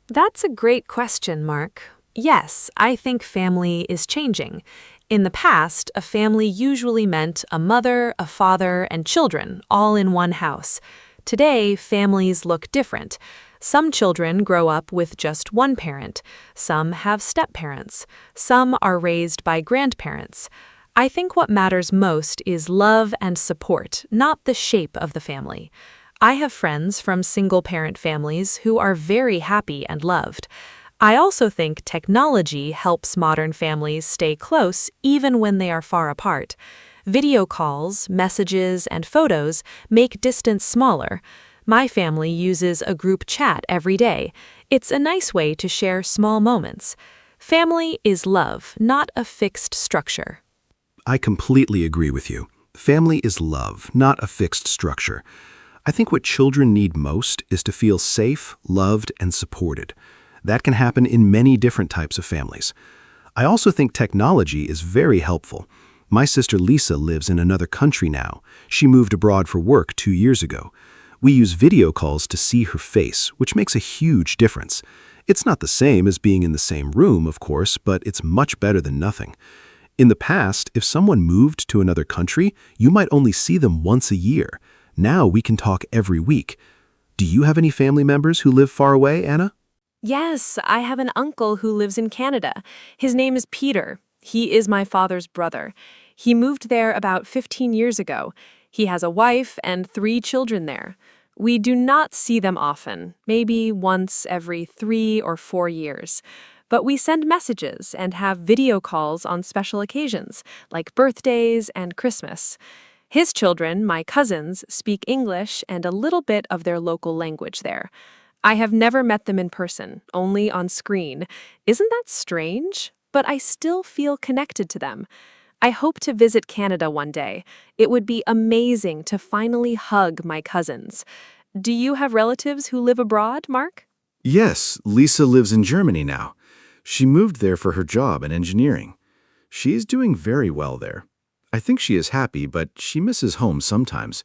That's a great question, Mark. Yes, I think family is changing. In the past, a family usually meant a mother, a father, and children, all in one house. Today, families look different. Some children grow up with just one parent. Some have step-parents. Some are raised by grandparents. I think what matters most is love and support, not the shape of the family. I have friends from single-parent families who are very happy and loved. I also think technology helps modern families stay close even when they are far apart. Video calls, messages, and photos make distance smaller. My family uses a group chat every day. It's a nice way to share small moments. Family is love, not a fixed structure. I completely agree with you. Family is love, not a fixed structure. I think what children need most is to feel safe, loved, and supported. That can happen in many different types of families. I also think technology is very helpful. My sister Lisa lives in another country now. She moved abroad for work 2 years ago. We use video calls to see her face, which makes a huge difference. It's not the same as being in the same room, of course, but it's much better than nothing. In the past, if someone moved to another country, you might only see them once a year. Now we can talk every week. Do you have any family members who live far away, Anna? Yes, I have an uncle who lives in Canada. His name is Peter. He is my father's brother. He moved there about 15 years ago. He has a wife and 3 children there. We do not see them often, maybe once every 3 or 4 years. But we send messages and have video calls on special occasions, like birthdays and Christmas. His children, my cousins, speak English and a little bit of their local language there. I have never met them in person, only on screen. Isn't that strange? But I still feel connected to them. I hope to visit Canada one day. It would be amazing to finally hug my cousins. Do you have relatives who live abroad, Mark? Yes, Lisa lives in Germany now. She moved there for her job in engineering. She's doing very well there. I think she is happy, but she misses home sometimes.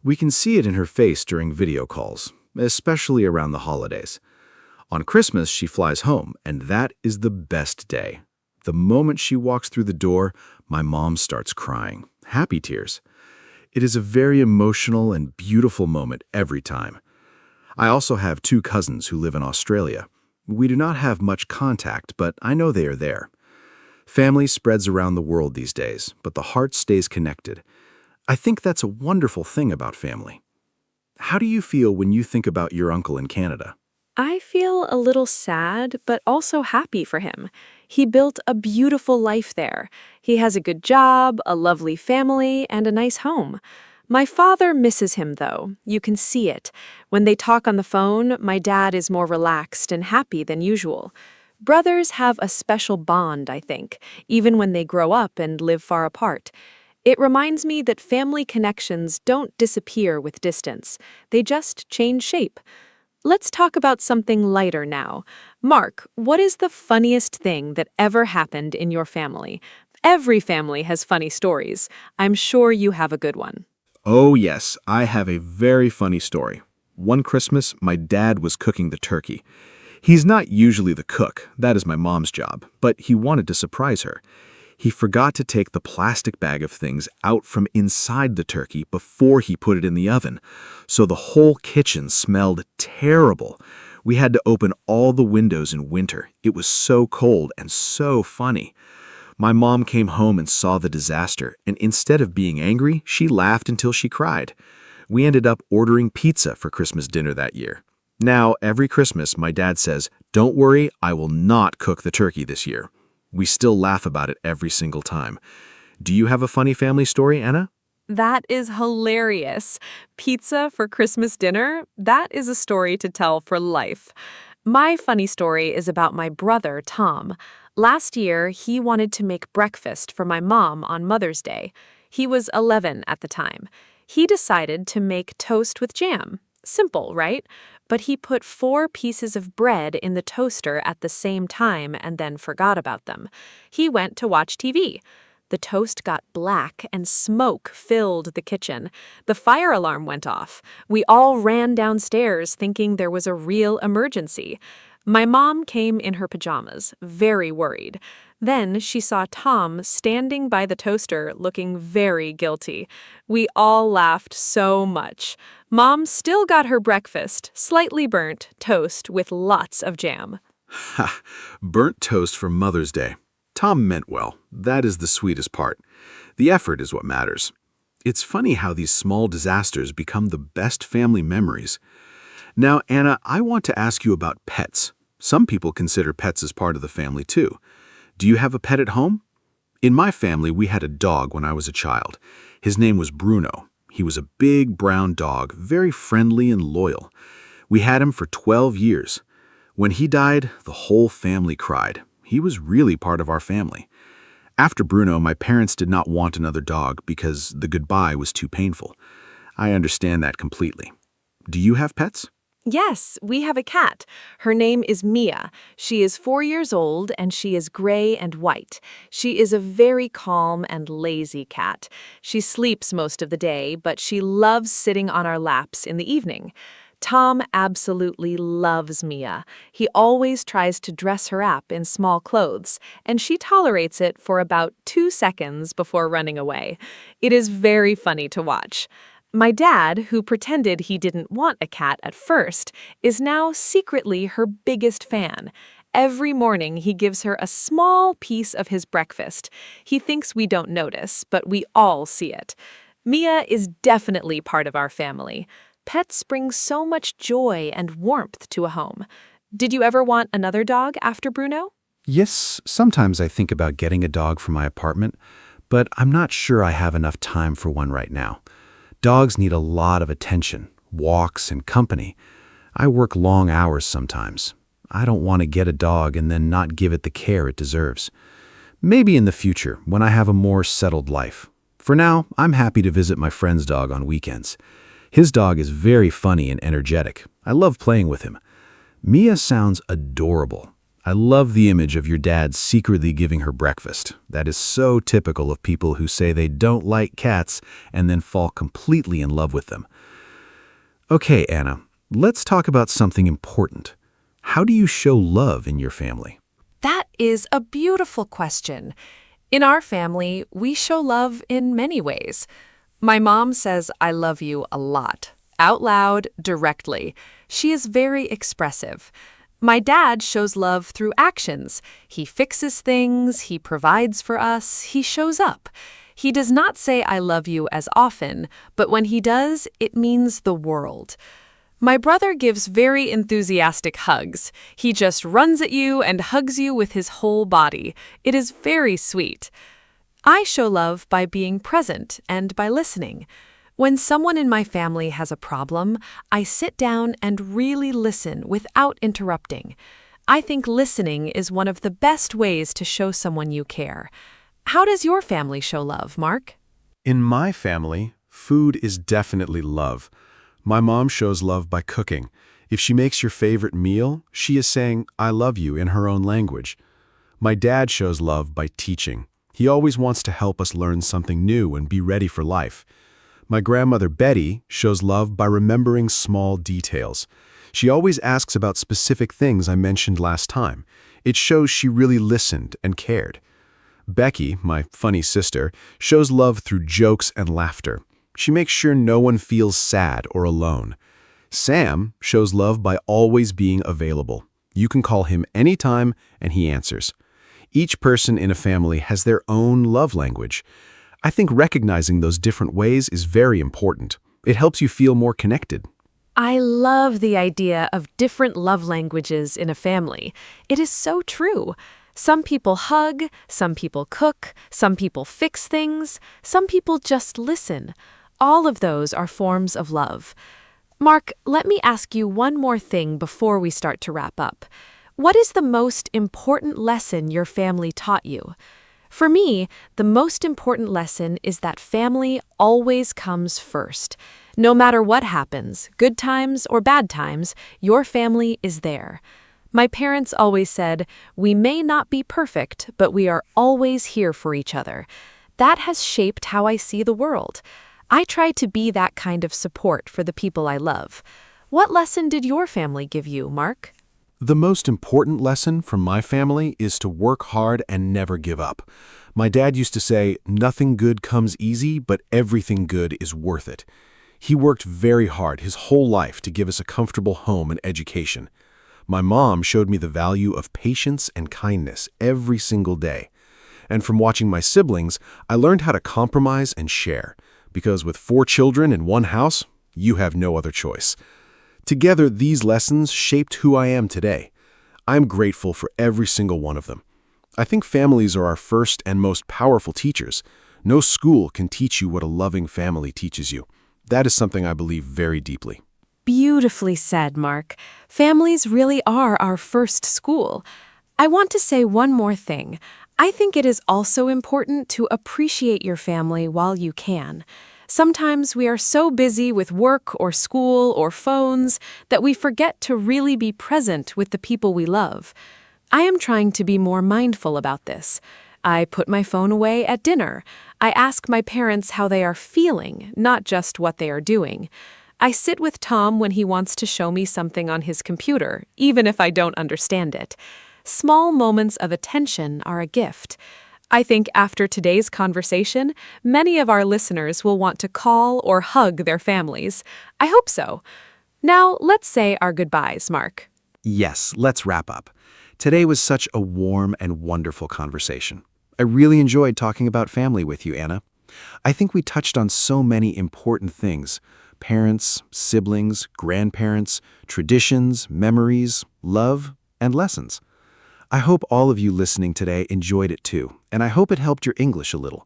We can see it in her face during video calls, especially around the holidays. On Christmas, she flies home, and that is the best day. The moment she walks through the door, my mom starts crying, happy tears. It is a very emotional and beautiful moment every time. I also have two cousins who live in Australia. We do not have much contact, but I know they are there. Family spreads around the world these days, but the heart stays connected. I think that's a wonderful thing about family. How do you feel when you think about your uncle in Canada? I feel a little sad, but also happy for him. He built a beautiful life there. He has a good job, a lovely family, and a nice home. My father misses him, though. You can see it. When they talk on the phone, my dad is more relaxed and happy than usual. Brothers have a special bond, I think, even when they grow up and live far apart. It reminds me that family connections don't disappear with distance. They just change shape. Let's talk about something lighter now. Mark, what is the funniest thing that ever happened in your family? Every family has funny stories. I'm sure you have a good one. Oh yes, I have a very funny story. One Christmas, my dad was cooking the turkey. He's not usually the cook, that is my mom's job, but he wanted to surprise her. He forgot to take the plastic bag of things out from inside the turkey before he put it in the oven, so the whole kitchen smelled terrible. We had to open all the windows in winter. It was so cold and so funny. My mom came home and saw the disaster, and instead of being angry, she laughed until she cried. We ended up ordering pizza for Christmas dinner that year. Now, every Christmas, my dad says, "Don't worry, I will not cook the turkey this year." We still laugh about it every single time. Do you have a funny family story, Anna? That is hilarious. Pizza for Christmas dinner? That is a story to tell for life. My funny story is about my brother, Tom. Last year, he wanted to make breakfast for my mom on Mother's Day. He was 11 at the time. He decided to make toast with jam. Simple, right? But he put 4 pieces of bread in the toaster at the same time and then forgot about them. He went to watch TV. The toast got black and smoke filled the kitchen. The fire alarm went off. We all ran downstairs thinking there was a real emergency. My mom came in her pajamas, very worried. Then she saw Tom standing by the toaster looking very guilty. We all laughed so much. Mom still got her breakfast, slightly burnt, toast with lots of jam. Ha! Burnt toast for Mother's Day. Tom meant well. That is the sweetest part. The effort is what matters. It's funny how these small disasters become the best family memories. Now, Anna, I want to ask you about pets. Some people consider pets as part of the family too. Do you have a pet at home? In my family, we had a dog when I was a child. His name was Bruno. He was a big brown dog, very friendly and loyal. We had him for 12 years. When he died, the whole family cried. He was really part of our family. After Bruno, my parents did not want another dog because the goodbye was too painful. I understand that completely. Do you have pets? Yes, we have a cat. Her name is Mia. She is 4 years old and she is gray and white. She is a very calm and lazy cat. She sleeps most of the day, but she loves sitting on our laps in the evening. Tom absolutely loves Mia. He always tries to dress her up in small clothes, and she tolerates it for about 2 seconds before running away. It is very funny to watch. My dad, who pretended he didn't want a cat at first, is now secretly her biggest fan. Every morning he gives her a small piece of his breakfast. He thinks we don't notice, but we all see it. Mia is definitely part of our family. Pets bring so much joy and warmth to a home. Did you ever want another dog after Bruno? Yes, sometimes I think about getting a dog for my apartment, but I'm not sure I have enough time for one right now. Dogs need a lot of attention, walks, and company. I work long hours sometimes. I don't want to get a dog and then not give it the care it deserves. Maybe in the future, when I have a more settled life. For now, I'm happy to visit my friend's dog on weekends. His dog is very funny and energetic. I love playing with him. Mia sounds adorable. I love the image of your dad secretly giving her breakfast. That is so typical of people who say they don't like cats and then fall completely in love with them. Okay, Anna, let's talk about something important. How do you show love in your family? That is a beautiful question. In our family, we show love in many ways. My mom says I love you a lot, out loud, directly. She is very expressive. My dad shows love through actions. He fixes things, he provides for us, he shows up. He does not say I love you as often, but when he does, it means the world. My brother gives very enthusiastic hugs. He just runs at you and hugs you with his whole body. It is very sweet. I show love by being present and by listening. When someone in my family has a problem, I sit down and really listen without interrupting. I think listening is one of the best ways to show someone you care. How does your family show love, Mark? In my family, food is definitely love. My mom shows love by cooking. If she makes your favorite meal, she is saying, "I love you" in her own language. My dad shows love by teaching. He always wants to help us learn something new and be ready for life. My grandmother Betty shows love by remembering small details. She always asks about specific things I mentioned last time. It shows she really listened and cared. Becky, my funny sister, shows love through jokes and laughter. She makes sure no one feels sad or alone. Sam shows love by always being available. You can call him anytime and he answers. Each person in a family has their own love language. I think recognizing those different ways is very important. It helps you feel more connected. I love the idea of different love languages in a family. It is so true. Some people hug, some people cook, some people fix things, some people just listen. All of those are forms of love. Mark, let me ask you one more thing before we start to wrap up. What is the most important lesson your family taught you? For me, the most important lesson is that family always comes first. No matter what happens, good times or bad times, your family is there. My parents always said, "We may not be perfect, but we are always here for each other." That has shaped how I see the world. I try to be that kind of support for the people I love. What lesson did your family give you, Mark? The most important lesson from my family is to work hard and never give up. My dad used to say, "Nothing good comes easy, but everything good is worth it." He worked very hard his whole life to give us a comfortable home and education. My mom showed me the value of patience and kindness every single day. And from watching my siblings, I learned how to compromise and share. Because with 4 children in one house, you have no other choice. Together, these lessons shaped who I am today. I'm grateful for every single one of them. I think families are our first and most powerful teachers. No school can teach you what a loving family teaches you. That is something I believe very deeply. Beautifully said, Mark. Families really are our first school. I want to say one more thing. I think it is also important to appreciate your family while you can. Sometimes we are so busy with work or school or phones that we forget to really be present with the people we love. I am trying to be more mindful about this. I put my phone away at dinner. I ask my parents how they are feeling, not just what they are doing. I sit with Tom when he wants to show me something on his computer, even if I don't understand it. Small moments of attention are a gift. I think after today's conversation, many of our listeners will want to call or hug their families. I hope so. Now, let's say our goodbyes, Mark. Yes, let's wrap up. Today was such a warm and wonderful conversation. I really enjoyed talking about family with you, Anna. I think we touched on so many important things: parents, siblings, grandparents, traditions, memories, love, and lessons. I hope all of you listening today enjoyed it too, and I hope it helped your English a little.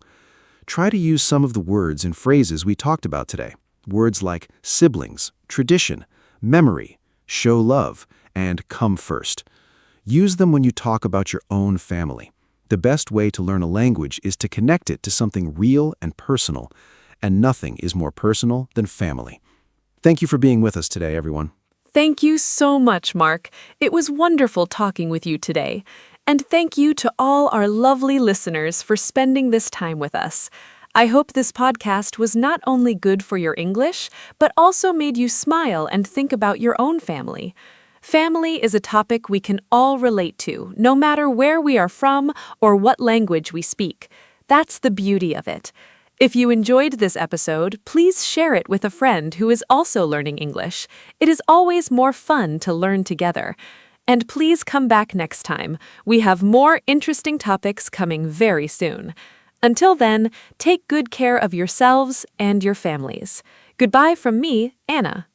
Try to use some of the words and phrases we talked about today. Words like siblings, tradition, memory, show love, and come first. Use them when you talk about your own family. The best way to learn a language is to connect it to something real and personal, and nothing is more personal than family. Thank you for being with us today, everyone. Thank you so much, Mark. It was wonderful talking with you today. And thank you to all our lovely listeners for spending this time with us. I hope this podcast was not only good for your English, but also made you smile and think about your own family. Family is a topic we can all relate to, no matter where we are from or what language we speak. That's the beauty of it. If you enjoyed this episode, please share it with a friend who is also learning English. It is always more fun to learn together. And please come back next time. We have more interesting topics coming very soon. Until then, take good care of yourselves and your families. Goodbye from me, Anna.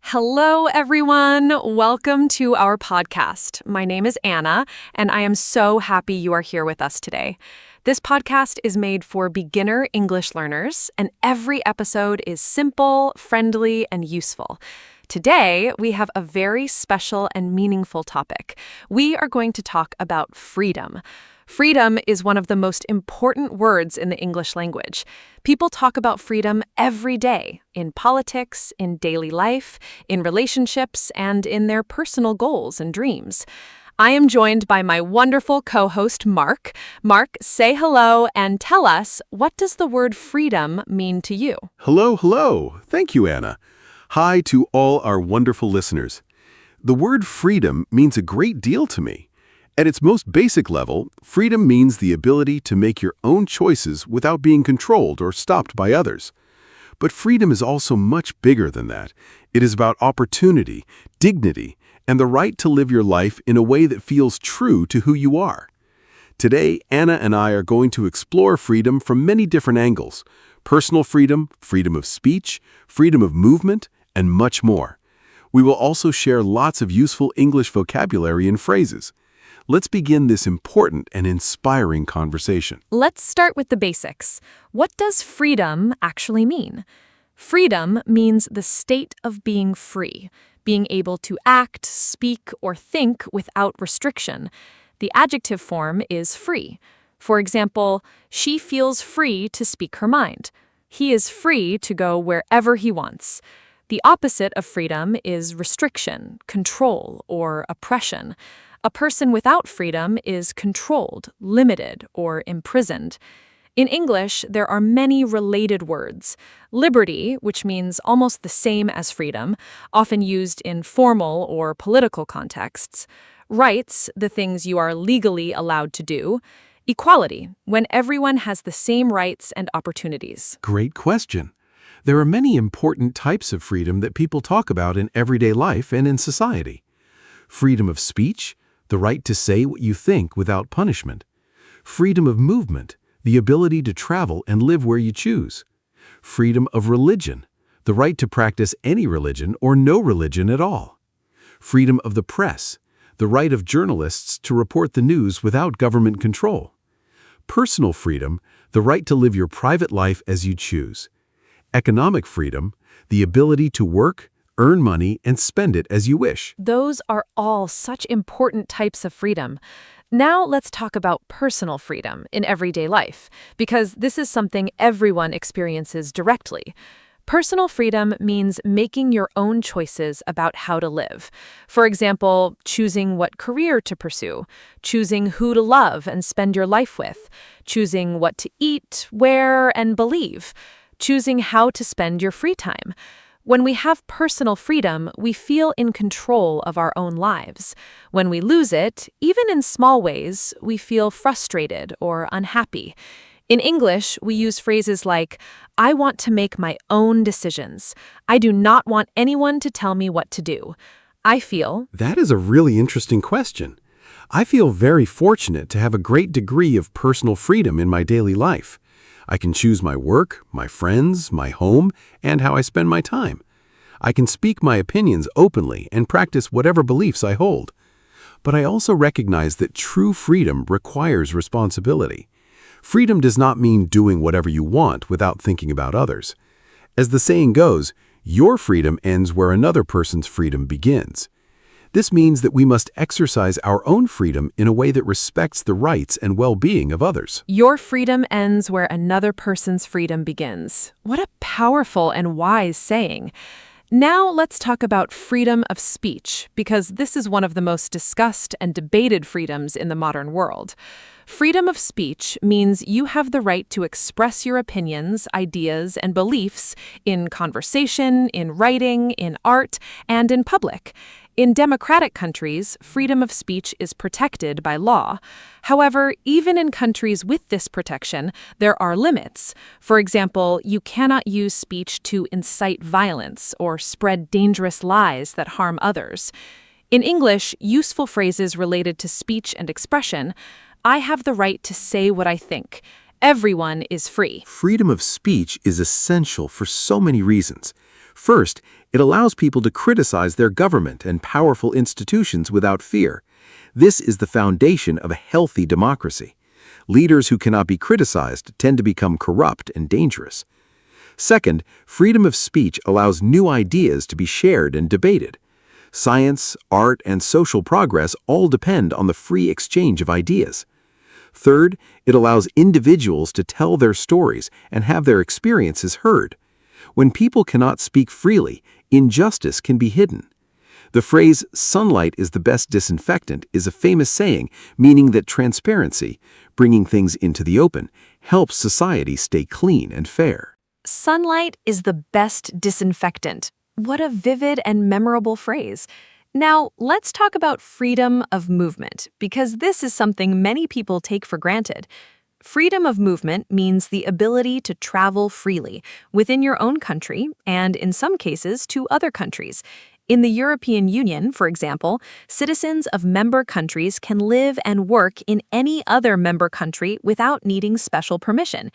Hello, everyone. Welcome to our podcast. My name is Anna, and I am so happy you are here with us today. This podcast is made for beginner English learners, and every episode is simple, friendly, and useful. Today, we have a very special and meaningful topic. We are going to talk about freedom. Freedom is one of the most important words in the English language. People talk about freedom every day, in politics, in daily life, in relationships, and in their personal goals and dreams. I am joined by my wonderful co-host, Mark. Mark, say hello and tell us, what does the word freedom mean to you? Hello, hello. Thank you, Anna. Hi to all our wonderful listeners. The word freedom means a great deal to me. At its most basic level, freedom means the ability to make your own choices without being controlled or stopped by others. But freedom is also much bigger than that. It is about opportunity, dignity, and the right to live your life in a way that feels true to who you are. Today, Anna and I are going to explore freedom from many different angles: personal freedom, freedom of speech, freedom of movement, and much more. We will also share lots of useful English vocabulary and phrases. Let's begin this important and inspiring conversation. Let's start with the basics. What does freedom actually mean? Freedom means the state of being free, being able to act, speak, or think without restriction. The adjective form is free. For example, she feels free to speak her mind. He is free to go wherever he wants. The opposite of freedom is restriction, control, or oppression. A person without freedom is controlled, limited, or imprisoned. In English, there are many related words. Liberty, which means almost the same as freedom, often used in formal or political contexts. Rights, the things you are legally allowed to do. Equality, when everyone has the same rights and opportunities. Great question. There are many important types of freedom that people talk about in everyday life and in society. Freedom of speech, the right to say what you think without punishment. Freedom of movement, the ability to travel and live where you choose. Freedom of religion, the right to practice any religion or no religion at all. Freedom of the press, the right of journalists to report the news without government control. Personal freedom, the right to live your private life as you choose. Economic freedom, the ability to work, earn money, and spend it as you wish. Those are all such important types of freedom. Now let's talk about personal freedom in everyday life, because this is something everyone experiences directly. Personal freedom means making your own choices about how to live. For example, choosing what career to pursue, choosing who to love and spend your life with, choosing what to eat, wear, and believe, choosing how to spend your free time. When we have personal freedom, we feel in control of our own lives. When we lose it, even in small ways, we feel frustrated or unhappy. In English, we use phrases like, I want to make my own decisions. I do not want anyone to tell me what to do. I feel. That is a really interesting question. I feel very fortunate to have a great degree of personal freedom in my daily life. I can choose my work, my friends, my home, and how I spend my time. I can speak my opinions openly and practice whatever beliefs I hold. But I also recognize that true freedom requires responsibility. Freedom does not mean doing whatever you want without thinking about others. As the saying goes, Your freedom ends where another person's freedom begins. This means that we must exercise our own freedom in a way that respects the rights and well-being of others. Your freedom ends where another person's freedom begins. What a powerful and wise saying. Now let's talk about freedom of speech, because this is one of the most discussed and debated freedoms in the modern world. Freedom of speech means you have the right to express your opinions, ideas, and beliefs in conversation, in writing, in art, and in public. In democratic countries, freedom of speech is protected by law. However, even in countries with this protection, there are limits. For example, you cannot use speech to incite violence or spread dangerous lies that harm others. In English, useful phrases related to speech and expression: I have the right to say what I think. Everyone is free. Freedom of speech is essential for so many reasons. First, it allows people to criticize their government and powerful institutions without fear. This is the foundation of a healthy democracy. Leaders who cannot be criticized tend to become corrupt and dangerous. Second, freedom of speech allows new ideas to be shared and debated. Science, art, and social progress all depend on the free exchange of ideas. Third, it allows individuals to tell their stories and have their experiences heard. When people cannot speak freely, injustice can be hidden. The phrase, "sunlight is the best disinfectant," is a famous saying meaning that transparency, bringing things into the open, helps society stay clean and fair. Sunlight is the best disinfectant. What a vivid and memorable phrase. Now, let's talk about freedom of movement, because this is something many people take for granted. Freedom of movement means the ability to travel freely within your own country and, in some cases, to other countries. In the European Union, for example, citizens of member countries can live and work in any other member country without needing special permission.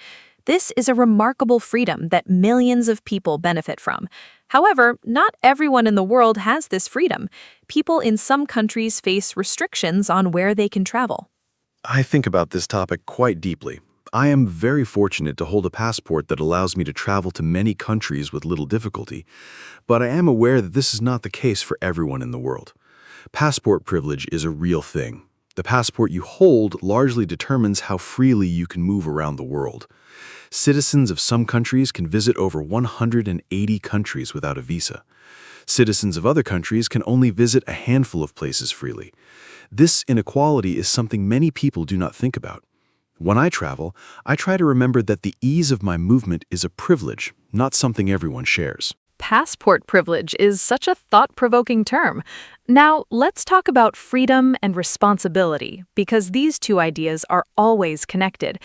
This is a remarkable freedom that millions of people benefit from. However, not everyone in the world has this freedom. People in some countries face restrictions on where they can travel. I think about this topic quite deeply. I am very fortunate to hold a passport that allows me to travel to many countries with little difficulty, but I am aware that this is not the case for everyone in the world. Passport privilege is a real thing. The passport you hold largely determines how freely you can move around the world. Citizens of some countries can visit over 180 countries without a visa. Citizens of other countries can only visit a handful of places freely. This inequality is something many people do not think about. When I travel, I try to remember that the ease of my movement is a privilege, not something everyone shares. Passport privilege is such a thought-provoking term. Now, let's talk about freedom and responsibility, because these two ideas are always connected.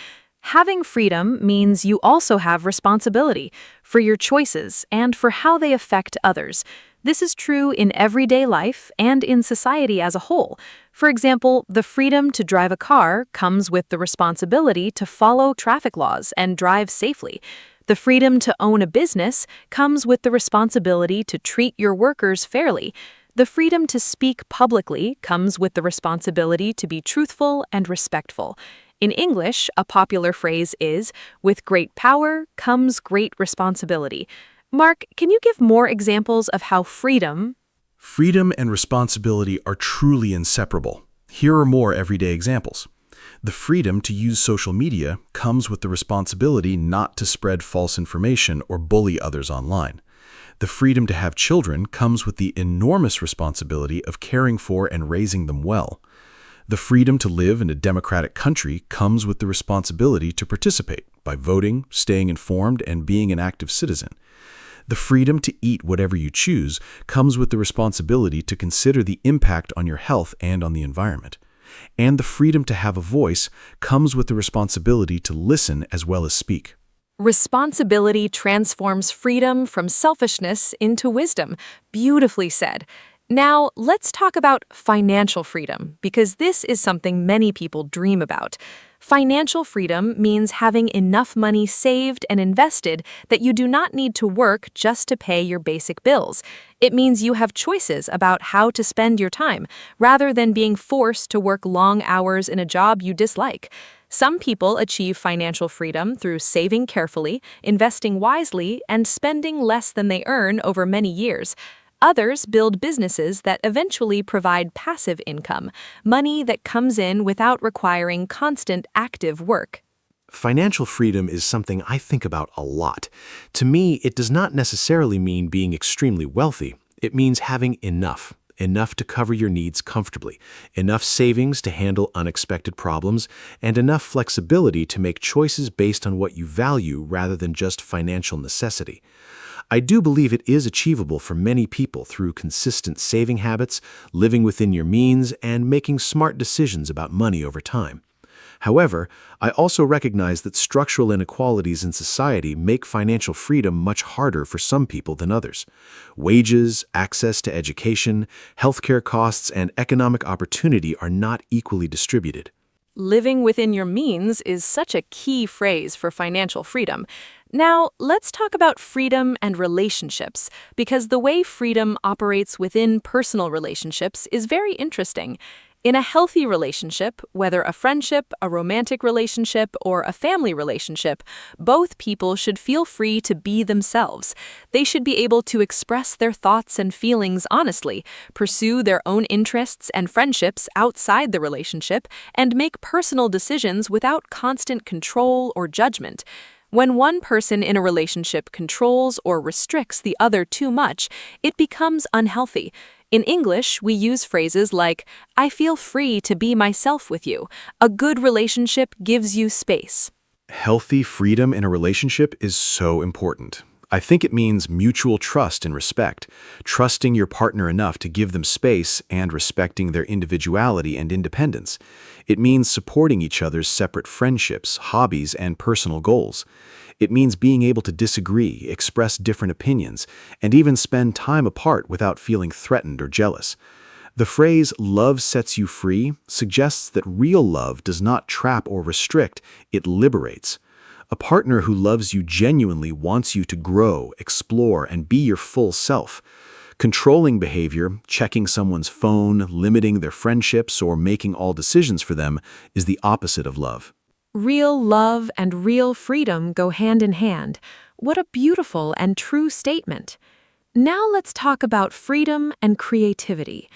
Having freedom means you also have responsibility for your choices and for how they affect others. This is true in everyday life and in society as a whole. For example, the freedom to drive a car comes with the responsibility to follow traffic laws and drive safely. The freedom to own a business comes with the responsibility to treat your workers fairly. The freedom to speak publicly comes with the responsibility to be truthful and respectful. In English, a popular phrase is, "With great power comes great responsibility." Mark, can you give more examples of how freedom— Freedom and responsibility are truly inseparable. Here are more everyday examples. The freedom to use social media comes with the responsibility not to spread false information or bully others online. The freedom to have children comes with the enormous responsibility of caring for and raising them well. The freedom to live in a democratic country comes with the responsibility to participate by voting, staying informed, and being an active citizen. The freedom to eat whatever you choose comes with the responsibility to consider the impact on your health and on the environment. And the freedom to have a voice comes with the responsibility to listen as well as speak. Responsibility transforms freedom from selfishness into wisdom. Beautifully said. Now, let's talk about financial freedom, because this is something many people dream about. Financial freedom means having enough money saved and invested that you do not need to work just to pay your basic bills. It means you have choices about how to spend your time, rather than being forced to work long hours in a job you dislike. Some people achieve financial freedom through saving carefully, investing wisely, and spending less than they earn over many years. Others build businesses that eventually provide passive income, money that comes in without requiring constant active work. Financial freedom is something I think about a lot. To me, it does not necessarily mean being extremely wealthy. It means having enough to cover your needs comfortably, enough savings to handle unexpected problems, and enough flexibility to make choices based on what you value rather than just financial necessity. I do believe it is achievable for many people through consistent saving habits, living within your means, and making smart decisions about money over time. However, I also recognize that structural inequalities in society make financial freedom much harder for some people than others. Wages, access to education, healthcare costs, and economic opportunity are not equally distributed. Living within your means is such a key phrase for financial freedom. Now, let's talk about freedom and relationships, because the way freedom operates within personal relationships is very interesting. In a healthy relationship, whether a friendship, a romantic relationship, or a family relationship, both people should feel free to be themselves. They should be able to express their thoughts and feelings honestly, pursue their own interests and friendships outside the relationship, and make personal decisions without constant control or judgment. When one person in a relationship controls or restricts the other too much, it becomes unhealthy. In English, we use phrases like, "I feel free to be myself with you." A good relationship gives you space. Healthy freedom in a relationship is so important. I think it means mutual trust and respect, trusting your partner enough to give them space and respecting their individuality and independence. It means supporting each other's separate friendships, hobbies, and personal goals. It means being able to disagree, express different opinions, and even spend time apart without feeling threatened or jealous. The phrase "love sets you free" suggests that real love does not trap or restrict, it liberates. A partner who loves you genuinely wants you to grow, explore, and be your full self. Controlling behavior, checking someone's phone, limiting their friendships, or making all decisions for them is the opposite of love. Real love and real freedom go hand in hand. What a beautiful and true statement. Now let's talk about freedom and creativity.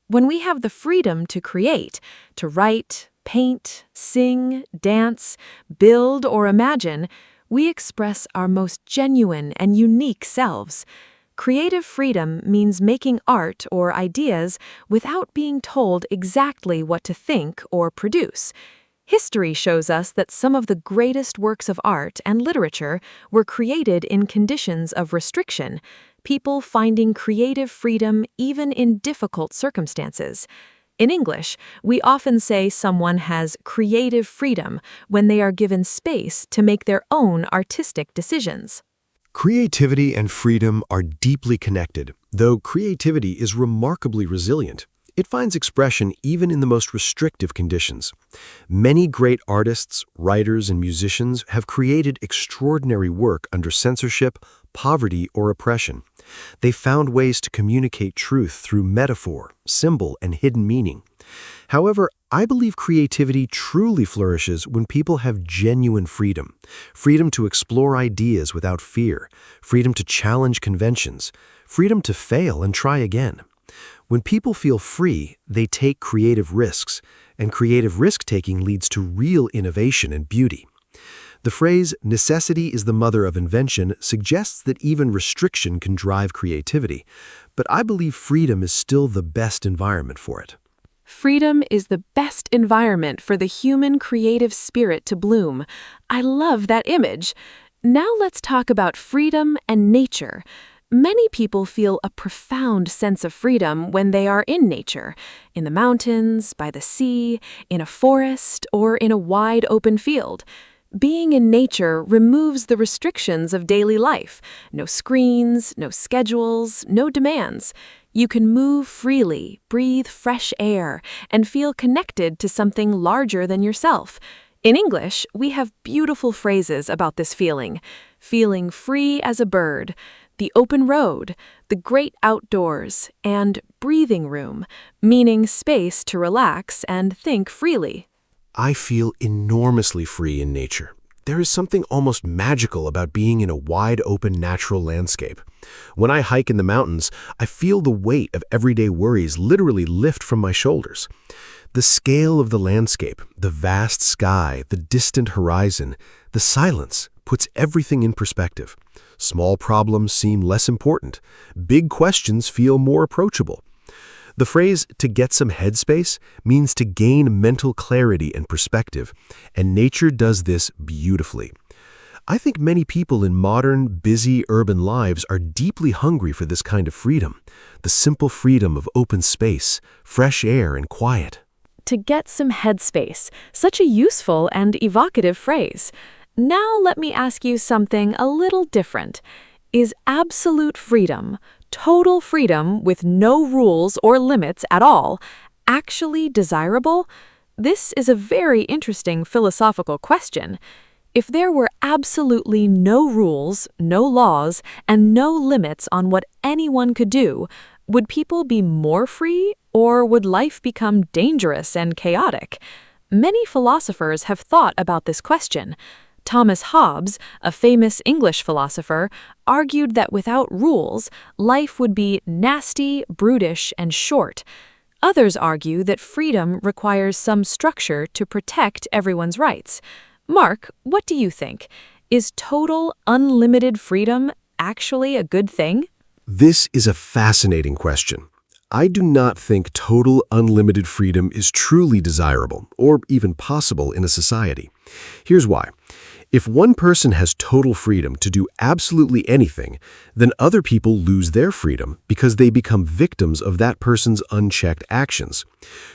When we have the freedom to create, to write, paint, sing, dance, build, or imagine, we express our most genuine and unique selves. Creative freedom means making art or ideas without being told exactly what to think or produce. History shows us that some of the greatest works of art and literature were created in conditions of restriction, people finding creative freedom even in difficult circumstances. In English, we often say someone has creative freedom when they are given space to make their own artistic decisions. Creativity and freedom are deeply connected, though creativity is remarkably resilient. It finds expression even in the most restrictive conditions. Many great artists, writers, and musicians have created extraordinary work under censorship, poverty, or oppression. They found ways to communicate truth through metaphor, symbol, and hidden meaning. However, I believe creativity truly flourishes when people have genuine freedom. Freedom to explore ideas without fear, freedom to challenge conventions, freedom to fail and try again. When people feel free, they take creative risks, and creative risk-taking leads to real innovation and beauty. The phrase, "necessity is the mother of invention," suggests that even restriction can drive creativity, but I believe freedom is still the best environment for it. Freedom is the best environment for the human creative spirit to bloom. I love that image. Now let's talk about freedom and nature. Many people feel a profound sense of freedom when they are in nature, in the mountains, by the sea, in a forest, or in a wide open field. Being in nature removes the restrictions of daily life. No screens, no schedules, no demands. You can move freely, breathe fresh air, and feel connected to something larger than yourself. In English, we have beautiful phrases about this feeling. Feeling free as a bird, the open road, the great outdoors, and breathing room, meaning space to relax and think freely. I feel enormously free in nature. There is something almost magical about being in a wide-open natural landscape. When I hike in the mountains, I feel the weight of everyday worries literally lift from my shoulders. The scale of the landscape, the vast sky, the distant horizon, the silence puts everything in perspective. Small problems seem less important. Big questions feel more approachable. The phrase, "to get some headspace," means to gain mental clarity and perspective, and nature does this beautifully. I think many people in modern, busy urban lives are deeply hungry for this kind of freedom, the simple freedom of open space, fresh air, and quiet. To get some headspace, such a useful and evocative phrase. Now let me ask you something a little different. Is absolute freedom, total freedom with no rules or limits at all, actually desirable? This is a very interesting philosophical question. If there were absolutely no rules, no laws, and no limits on what anyone could do, would people be more free, or would life become dangerous and chaotic? Many philosophers have thought about this question. Thomas Hobbes, a famous English philosopher, argued that without rules, life would be nasty, brutish, and short. Others argue that freedom requires some structure to protect everyone's rights. Mark, what do you think? Is total, unlimited freedom actually a good thing? This is a fascinating question. I do not think total, unlimited freedom is truly desirable or even possible in a society. Here's why. If one person has total freedom to do absolutely anything, then other people lose their freedom because they become victims of that person's unchecked actions.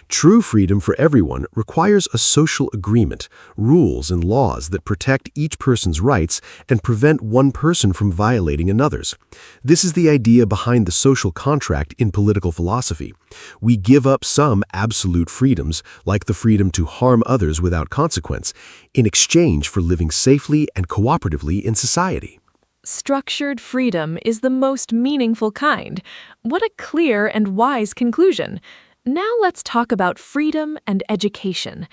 True freedom for everyone requires a social agreement, rules and laws that protect each person's rights and prevent one person from violating another's. This is the idea behind the social contract in political philosophy. We give up some absolute freedoms, like the freedom to harm others without consequence, in exchange for living safely and cooperatively in society. Structured freedom is the most meaningful kind. What a clear and wise conclusion. Now let's talk about freedom and education.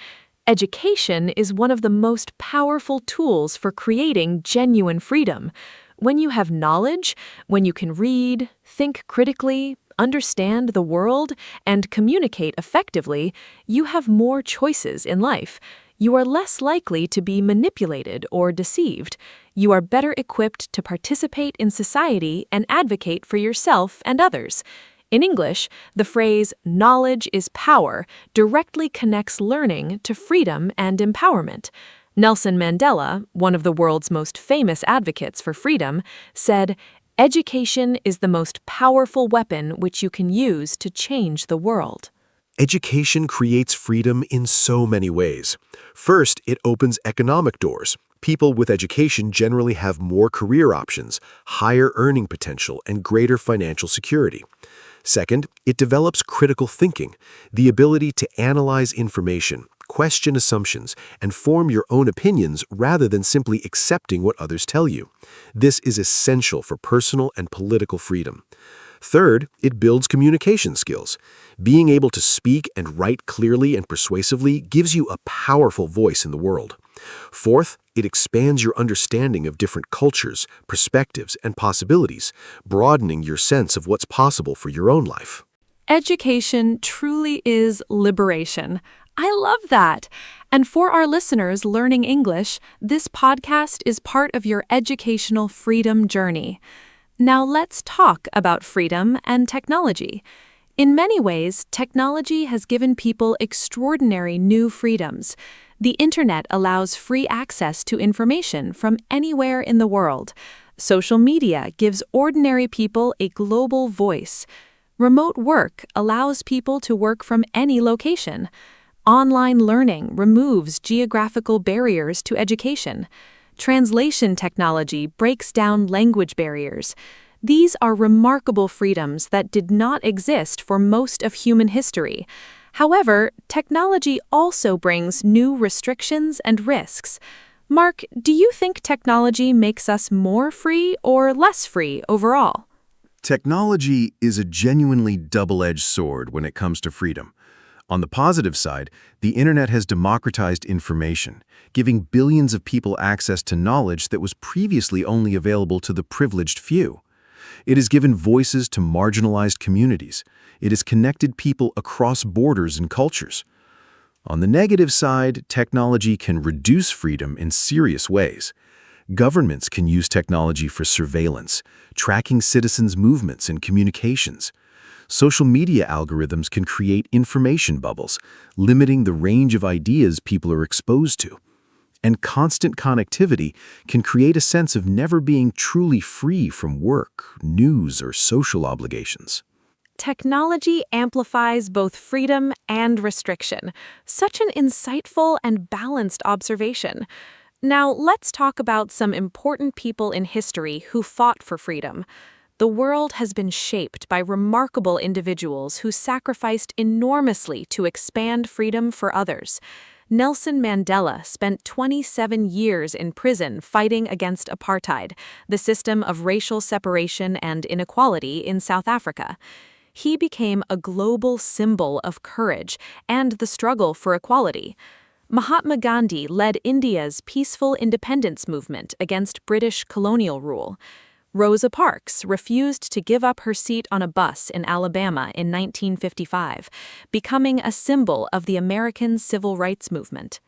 Education is one of the most powerful tools for creating genuine freedom. When you have knowledge, when you can read, think critically, understand the world, and communicate effectively, you have more choices in life. You are less likely to be manipulated or deceived. You are better equipped to participate in society and advocate for yourself and others. In English, the phrase "knowledge is power" directly connects learning to freedom and empowerment. Nelson Mandela, one of the world's most famous advocates for freedom, said, "Education is the most powerful weapon which you can use to change the world." Education creates freedom in so many ways. First, it opens economic doors. People with education generally have more career options, higher earning potential, and greater financial security. Second, it develops critical thinking, the ability to analyze information, question assumptions, and form your own opinions rather than simply accepting what others tell you. This is essential for personal and political freedom. Third, it builds communication skills. Being able to speak and write clearly and persuasively gives you a powerful voice in the world. Fourth, it expands your understanding of different cultures, perspectives, and possibilities, broadening your sense of what's possible for your own life. Education truly is liberation. I love that. And for our listeners learning English, this podcast is part of your educational freedom journey. Now let's talk about freedom and technology. In many ways, technology has given people extraordinary new freedoms. The internet allows free access to information from anywhere in the world. Social media gives ordinary people a global voice. Remote work allows people to work from any location. Online learning removes geographical barriers to education. Translation technology breaks down language barriers. These are remarkable freedoms that did not exist for most of human history. However, technology also brings new restrictions and risks. Mark, do you think technology makes us more free or less free overall? Technology is a genuinely double-edged sword when it comes to freedom. On the positive side, the internet has democratized information, giving billions of people access to knowledge that was previously only available to the privileged few. It has given voices to marginalized communities. It has connected people across borders and cultures. On the negative side, technology can reduce freedom in serious ways. Governments can use technology for surveillance, tracking citizens' movements and communications. Social media algorithms can create information bubbles, limiting the range of ideas people are exposed to. And constant connectivity can create a sense of never being truly free from work, news, or social obligations. Technology amplifies both freedom and restriction. Such an insightful and balanced observation. Now, let's talk about some important people in history who fought for freedom. The world has been shaped by remarkable individuals who sacrificed enormously to expand freedom for others. Nelson Mandela spent 27 years in prison fighting against apartheid, the system of racial separation and inequality in South Africa. He became a global symbol of courage and the struggle for equality. Mahatma Gandhi led India's peaceful independence movement against British colonial rule. Rosa Parks refused to give up her seat on a bus in Alabama in 1955, becoming a symbol of the American civil rights movement.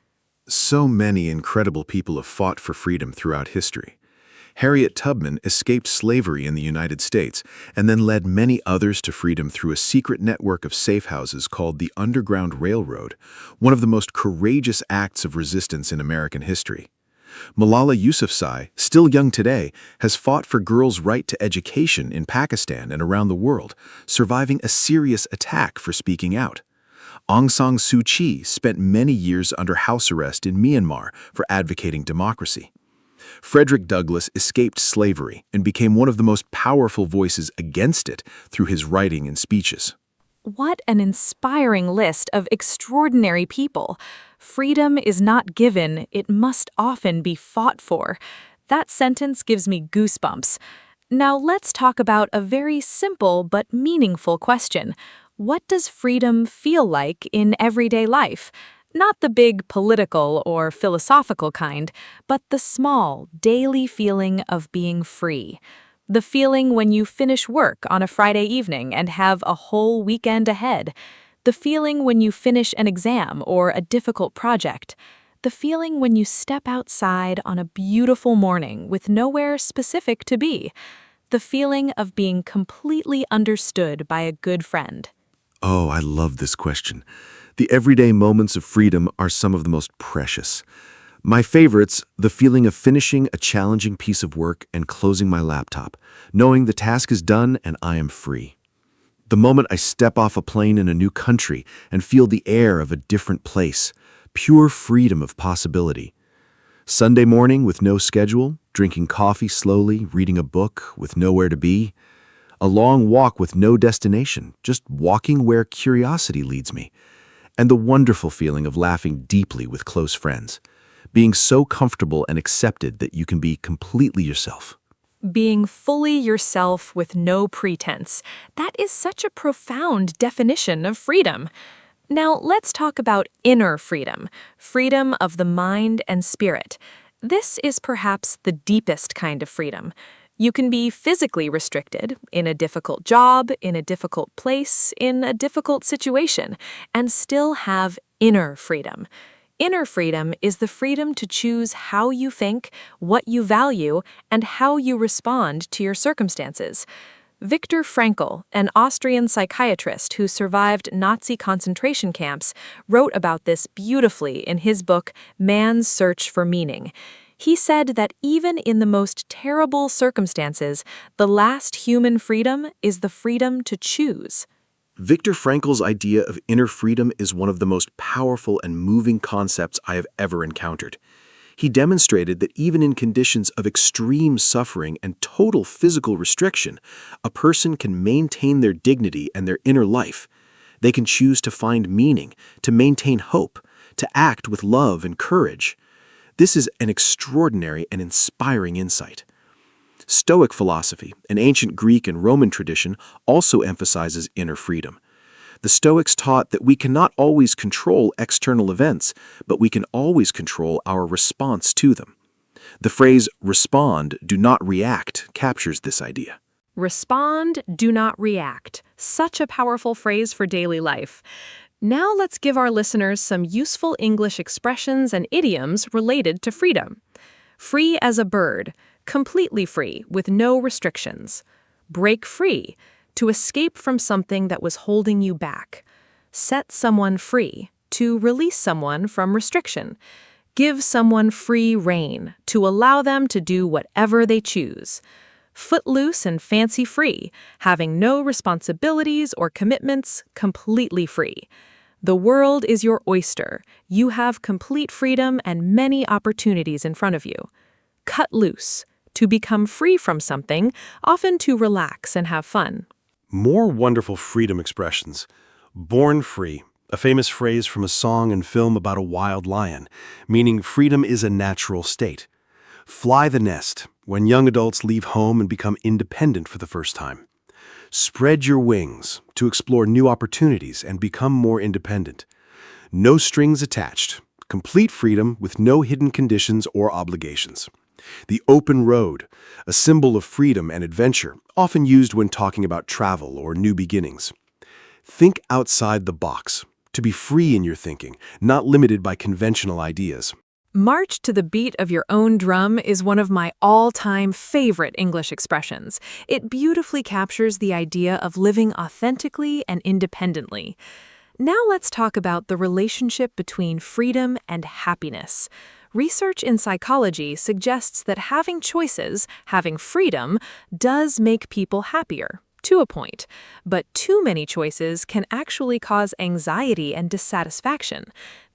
So many incredible people have fought for freedom throughout history. Harriet Tubman escaped slavery in the United States and then led many others to freedom through a secret network of safe houses called the Underground Railroad, one of the most courageous acts of resistance in American history. Malala Yousafzai, still young today, has fought for girls' right to education in Pakistan and around the world, surviving a serious attack for speaking out. Aung San Suu Kyi spent many years under house arrest in Myanmar for advocating democracy. Frederick Douglass escaped slavery and became one of the most powerful voices against it through his writing and speeches. What an inspiring list of extraordinary people. Freedom is not given, it must often be fought for. That sentence gives me goosebumps. Now let's talk about a very simple but meaningful question. What does freedom feel like in everyday life? Not the big political or philosophical kind, but the small, daily feeling of being free. The feeling when you finish work on a Friday evening and have a whole weekend ahead. The feeling when you finish an exam or a difficult project. The feeling when you step outside on a beautiful morning with nowhere specific to be. The feeling of being completely understood by a good friend. Oh, I love this question. The everyday moments of freedom are some of the most precious. My favorites, the feeling of finishing a challenging piece of work and closing my laptop, knowing the task is done and I am free. The moment I step off a plane in a new country and feel the air of a different place, pure freedom of possibility. Sunday morning with no schedule, drinking coffee slowly, reading a book with nowhere to be. A long walk with no destination, just walking where curiosity leads me. And the wonderful feeling of laughing deeply with close friends. Being so comfortable and accepted that you can be completely yourself. Being fully yourself with no pretense. That is such a profound definition of freedom. Now let's talk about inner freedom, freedom of the mind and spirit. This is perhaps the deepest kind of freedom. You can be physically restricted in a difficult job, in a difficult place, in a difficult situation, and still have inner freedom. Inner freedom is the freedom to choose how you think, what you value, and how you respond to your circumstances. Viktor Frankl, an Austrian psychiatrist who survived Nazi concentration camps, wrote about this beautifully in his book, Man's Search for Meaning. He said that even in the most terrible circumstances, the last human freedom is the freedom to choose. Viktor Frankl's idea of inner freedom is one of the most powerful and moving concepts I have ever encountered. He demonstrated that even in conditions of extreme suffering and total physical restriction, a person can maintain their dignity and their inner life. They can choose to find meaning, to maintain hope, to act with love and courage. This is an extraordinary and inspiring insight. Stoic philosophy, an ancient Greek and Roman tradition, also emphasizes inner freedom. The Stoics taught that we cannot always control external events, but we can always control our response to them. The phrase respond, do not react captures this idea. Respond, do not react. Such a powerful phrase for daily life. Now let's give our listeners some useful English expressions and idioms related to freedom. Free as a bird, completely free with no restrictions. Break free, to escape from something that was holding you back. Set someone free, to release someone from restriction. Give someone free rein, to allow them to do whatever they choose. Footloose and fancy free, having no responsibilities or commitments, completely free. The world is your oyster. You have complete freedom and many opportunities in front of you. Cut loose, to become free from something, often to relax and have fun. More wonderful freedom expressions. Born free, a famous phrase from a song and film about a wild lion, meaning freedom is a natural state. Fly the nest, when young adults leave home and become independent for the first time. Spread your wings, to explore new opportunities and become more independent. No strings attached, complete freedom with no hidden conditions or obligations. The open road, a symbol of freedom and adventure, often used when talking about travel or new beginnings. Think outside the box, to be free in your thinking, not limited by conventional ideas. March to the beat of your own drum is one of my all-time favorite English expressions. It beautifully captures the idea of living authentically and independently. Now let's talk about the relationship between freedom and happiness. Research in psychology suggests that having choices, having freedom, does make people happier, to a point. But too many choices can actually cause anxiety and dissatisfaction.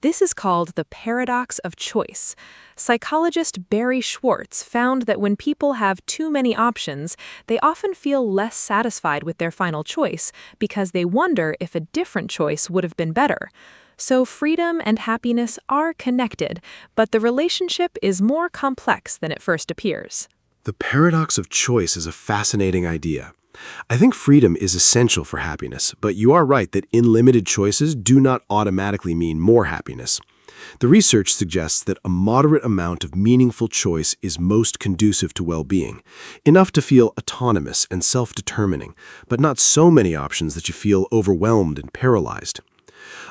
This is called the paradox of choice. Psychologist Barry Schwartz found that when people have too many options, they often feel less satisfied with their final choice because they wonder if a different choice would have been better. So freedom and happiness are connected, but the relationship is more complex than it first appears. The paradox of choice is a fascinating idea. I think freedom is essential for happiness, but you are right that unlimited choices do not automatically mean more happiness. The research suggests that a moderate amount of meaningful choice is most conducive to well-being, enough to feel autonomous and self-determining, but not so many options that you feel overwhelmed and paralyzed.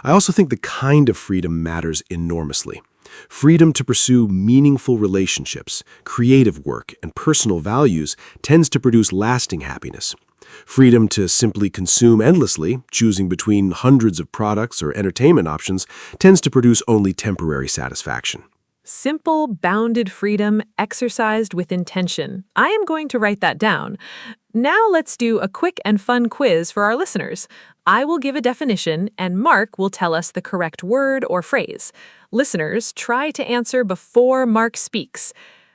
I also think the kind of freedom matters enormously. Freedom to pursue meaningful relationships, creative work, and personal values tends to produce lasting happiness. Freedom to simply consume endlessly, choosing between hundreds of products or entertainment options, tends to produce only temporary satisfaction. Simple, bounded freedom exercised with intention. I am going to write that down. Now let's do a quick and fun quiz for our listeners. I will give a definition, and Mark will tell us the correct word or phrase. Listeners, try to answer before Mark speaks.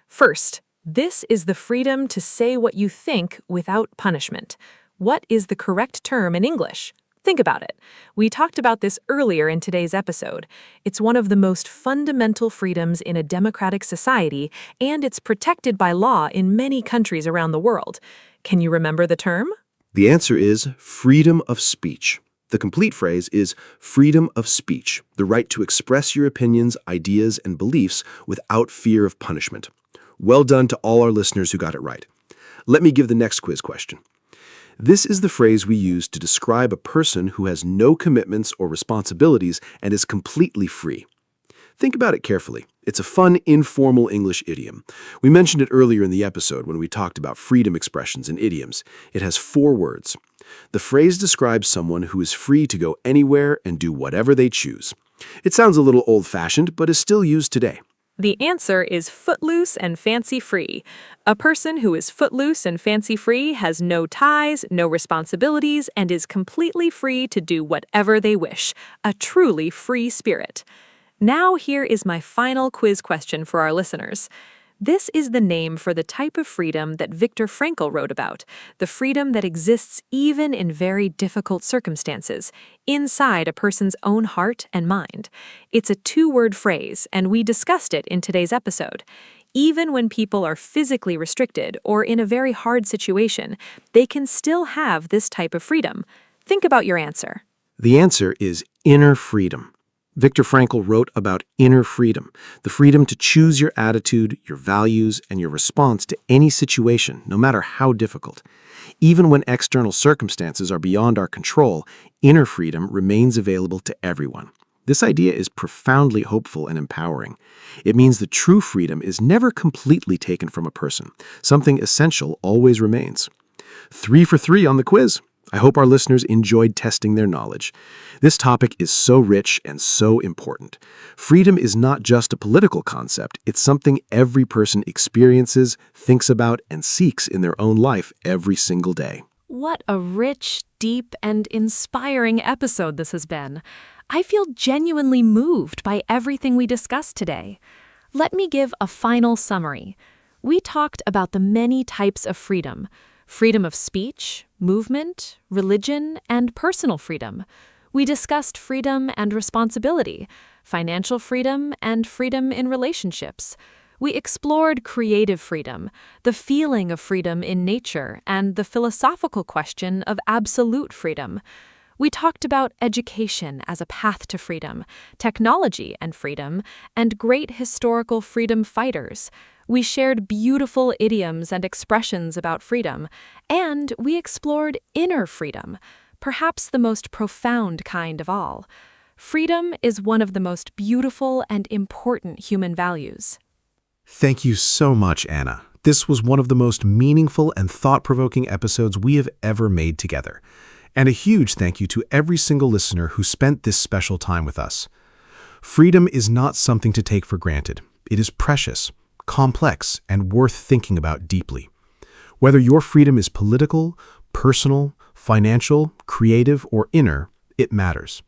First, this is the freedom to say what you think without punishment. What is the correct term in English? Think about it. We talked about this earlier in today's episode. It's one of the most fundamental freedoms in a democratic society, and it's protected by law in many countries around the world. Can you remember the term? The answer is freedom of speech. The complete phrase is freedom of speech, the right to express your opinions, ideas, and beliefs without fear of punishment. Well done to all our listeners who got it right. Let me give the next quiz question. This is the phrase we use to describe a person who has no commitments or responsibilities and is completely free. Think about it carefully. It's a fun, informal English idiom. We mentioned it earlier in the episode when we talked about freedom expressions and idioms. It has 4 words. The phrase describes someone who is free to go anywhere and do whatever they choose. It sounds a little old-fashioned, but is still used today. The answer is footloose and fancy-free. A person who is footloose and fancy-free has no ties, no responsibilities, and is completely free to do whatever they wish. A truly free spirit. Now here is my final quiz question for our listeners. This is the name for the type of freedom that Viktor Frankl wrote about, the freedom that exists even in very difficult circumstances, inside a person's own heart and mind. It's a 2-word phrase, and we discussed it in today's episode. Even when people are physically restricted or in a very hard situation, they can still have this type of freedom. Think about your answer. The answer is inner freedom. Viktor Frankl wrote about inner freedom, the freedom to choose your attitude, your values, and your response to any situation, no matter how difficult. Even when external circumstances are beyond our control, inner freedom remains available to everyone. This idea is profoundly hopeful and empowering. It means that true freedom is never completely taken from a person. Something essential always remains. 3 for 3 on the quiz. I hope our listeners enjoyed testing their knowledge. This topic is so rich and so important. Freedom is not just a political concept, it's something every person experiences, thinks about, and seeks in their own life every single day. What a rich, deep, and inspiring episode this has been. I feel genuinely moved by everything we discussed today. Let me give a final summary. We talked about the many types of freedom: freedom of speech, movement, religion, and personal freedom. We discussed freedom and responsibility, financial freedom, and freedom in relationships. We explored creative freedom, the feeling of freedom in nature, and the philosophical question of absolute freedom. We talked about education as a path to freedom, technology and freedom, and great historical freedom fighters. We shared beautiful idioms and expressions about freedom, and we explored inner freedom, perhaps the most profound kind of all. Freedom is one of the most beautiful and important human values. Thank you so much, Anna. This was one of the most meaningful and thought-provoking episodes we have ever made together. And a huge thank you to every single listener who spent this special time with us. Freedom is not something to take for granted. It is precious, complex, and worth thinking about deeply. Whether your freedom is political, personal, financial, creative, or inner, it matters.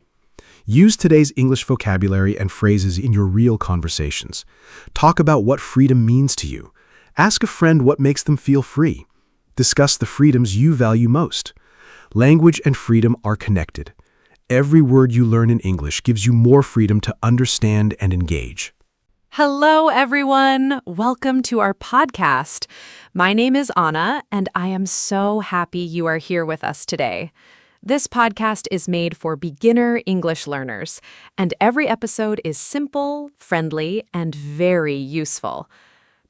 Use today's English vocabulary and phrases in your real conversations. Talk about what freedom means to you. Ask a friend what makes them feel free. Discuss the freedoms you value most. Language and freedom are connected. Every word you learn in English gives you more freedom to understand and engage. Hello, everyone. Welcome to our podcast. My name is Anna, and I am so happy you are here with us today. This podcast is made for beginner English learners, and every episode is simple, friendly, and very useful.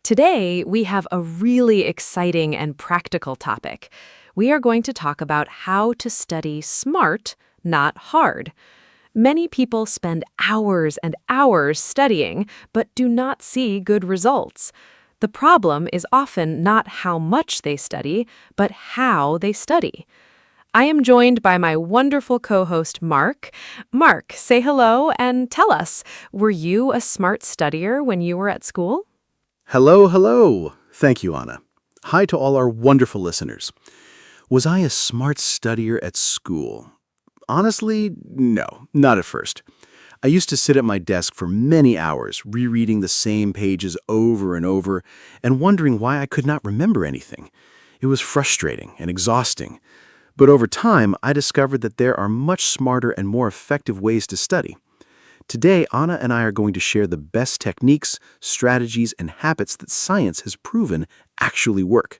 Today, we have a really exciting and practical topic. We are going to talk about how to study smart, not hard. Many people spend hours and hours studying, but do not see good results. The problem is often not how much they study, but how they study. I am joined by my wonderful co-host, Mark. Mark, say hello and tell us, were you a smart studier when you were at school? Hello, hello. Thank you, Anna. Hi to all our wonderful listeners. Was I a smart studier at school? Honestly, no, not at first. I used to sit at my desk for many hours, rereading the same pages over and over, and wondering why I could not remember anything. It was frustrating and exhausting. But over time, I discovered that there are much smarter and more effective ways to study. Today, Anna and I are going to share the best techniques, strategies, and habits that science has proven actually work.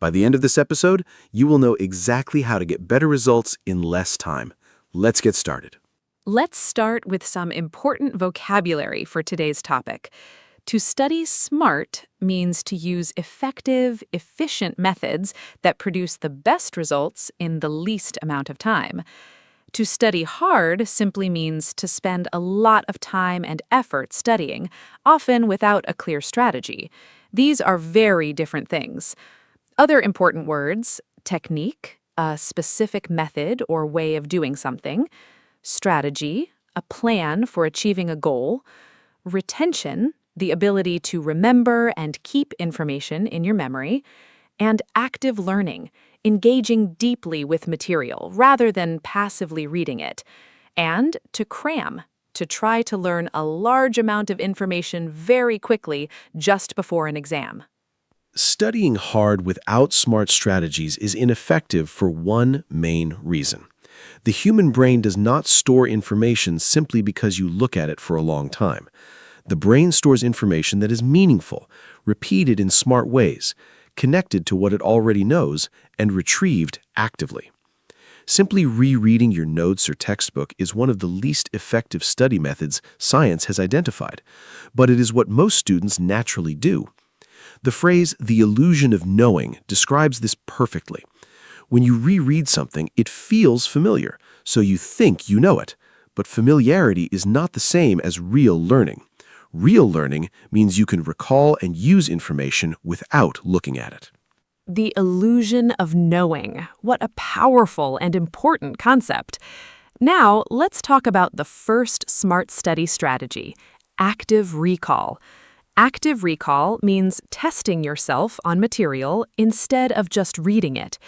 By the end of this episode, you will know exactly how to get better results in less time. Let's get started. Let's start with some important vocabulary for today's topic. To study smart means to use effective, efficient methods that produce the best results in the least amount of time. To study hard simply means to spend a lot of time and effort studying, often without a clear strategy. These are very different things. Other important words: technique, a specific method or way of doing something; strategy, a plan for achieving a goal; retention, the ability to remember and keep information in your memory; and active learning, engaging deeply with material rather than passively reading it; and to cram, to try to learn a large amount of information very quickly just before an exam. Studying hard without smart strategies is ineffective for one main reason. The human brain does not store information simply because you look at it for a long time. The brain stores information that is meaningful, repeated in smart ways, connected to what it already knows, and retrieved actively. Simply rereading your notes or textbook is one of the least effective study methods science has identified, but it is what most students naturally do. The phrase, the illusion of knowing, describes this perfectly. When you reread something, it feels familiar, so you think you know it. But familiarity is not the same as real learning. Real learning means you can recall and use information without looking at it. The illusion of knowing. What a powerful and important concept. Now, let's talk about the first smart study strategy, active recall. Active recall means testing yourself on material instead of just reading it.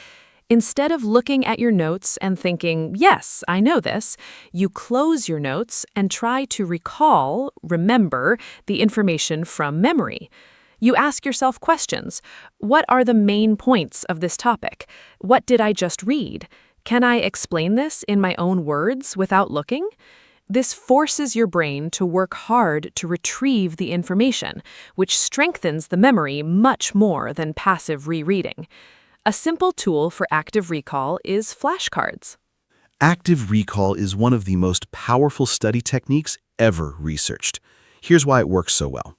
Instead of looking at your notes and thinking, yes, I know this, you close your notes and try to remember the information from memory. You ask yourself questions. What are the main points of this topic? What did I just read? Can I explain this in my own words without looking? This forces your brain to work hard to retrieve the information, which strengthens the memory much more than passive rereading. A simple tool for active recall is flashcards. Active recall is one of the most powerful study techniques ever researched. Here's why it works so well.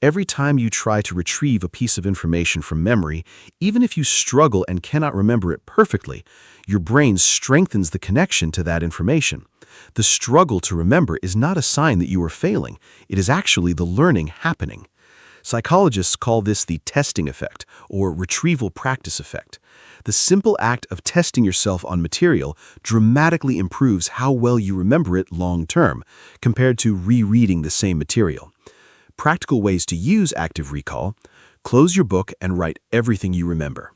Every time you try to retrieve a piece of information from memory, even if you struggle and cannot remember it perfectly, your brain strengthens the connection to that information. The struggle to remember is not a sign that you are failing. It is actually the learning happening. Psychologists call this the testing effect, or retrieval practice effect. The simple act of testing yourself on material dramatically improves how well you remember it long-term, compared to rereading the same material. Practical ways to use active recall: close your book and write everything you remember.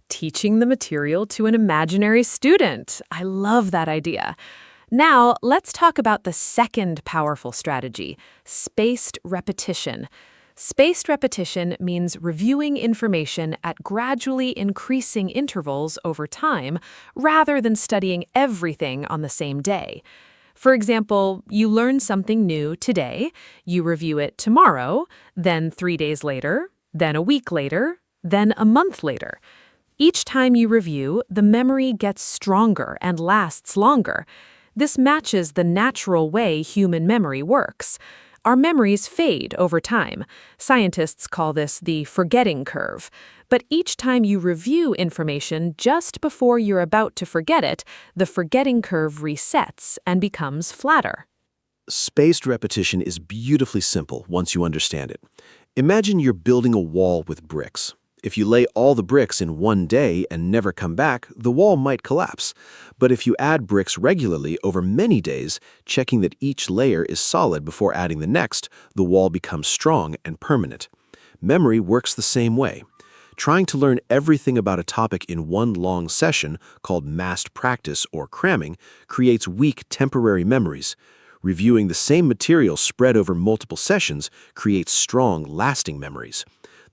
Teaching the material to an imaginary student. I love that idea. Now, let's talk about the second powerful strategy, spaced repetition. Spaced repetition means reviewing information at gradually increasing intervals over time, rather than studying everything on the same day. For example, you learn something new today, you review it tomorrow, then 3 days later, then a week later, then a month later. Each time you review, the memory gets stronger and lasts longer. This matches the natural way human memory works. Our memories fade over time. Scientists call this the forgetting curve. But each time you review information just before you're about to forget it, the forgetting curve resets and becomes flatter. Spaced repetition is beautifully simple once you understand it. Imagine you're building a wall with bricks. If you lay all the bricks in one day and never come back, the wall might collapse. But if you add bricks regularly over many days, checking that each layer is solid before adding the next, the wall becomes strong and permanent. Memory works the same way. Trying to learn everything about a topic in one long session, called massed practice or cramming, creates weak temporary memories. Reviewing the same material spread over multiple sessions creates strong, lasting memories.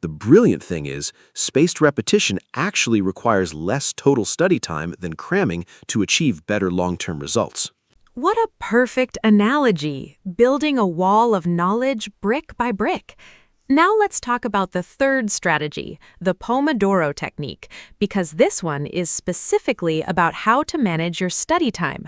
The brilliant thing is, spaced repetition actually requires less total study time than cramming to achieve better long-term results. What a perfect analogy, building a wall of knowledge brick by brick. Now let's talk about the third strategy, the Pomodoro technique, because this one is specifically about how to manage your study time.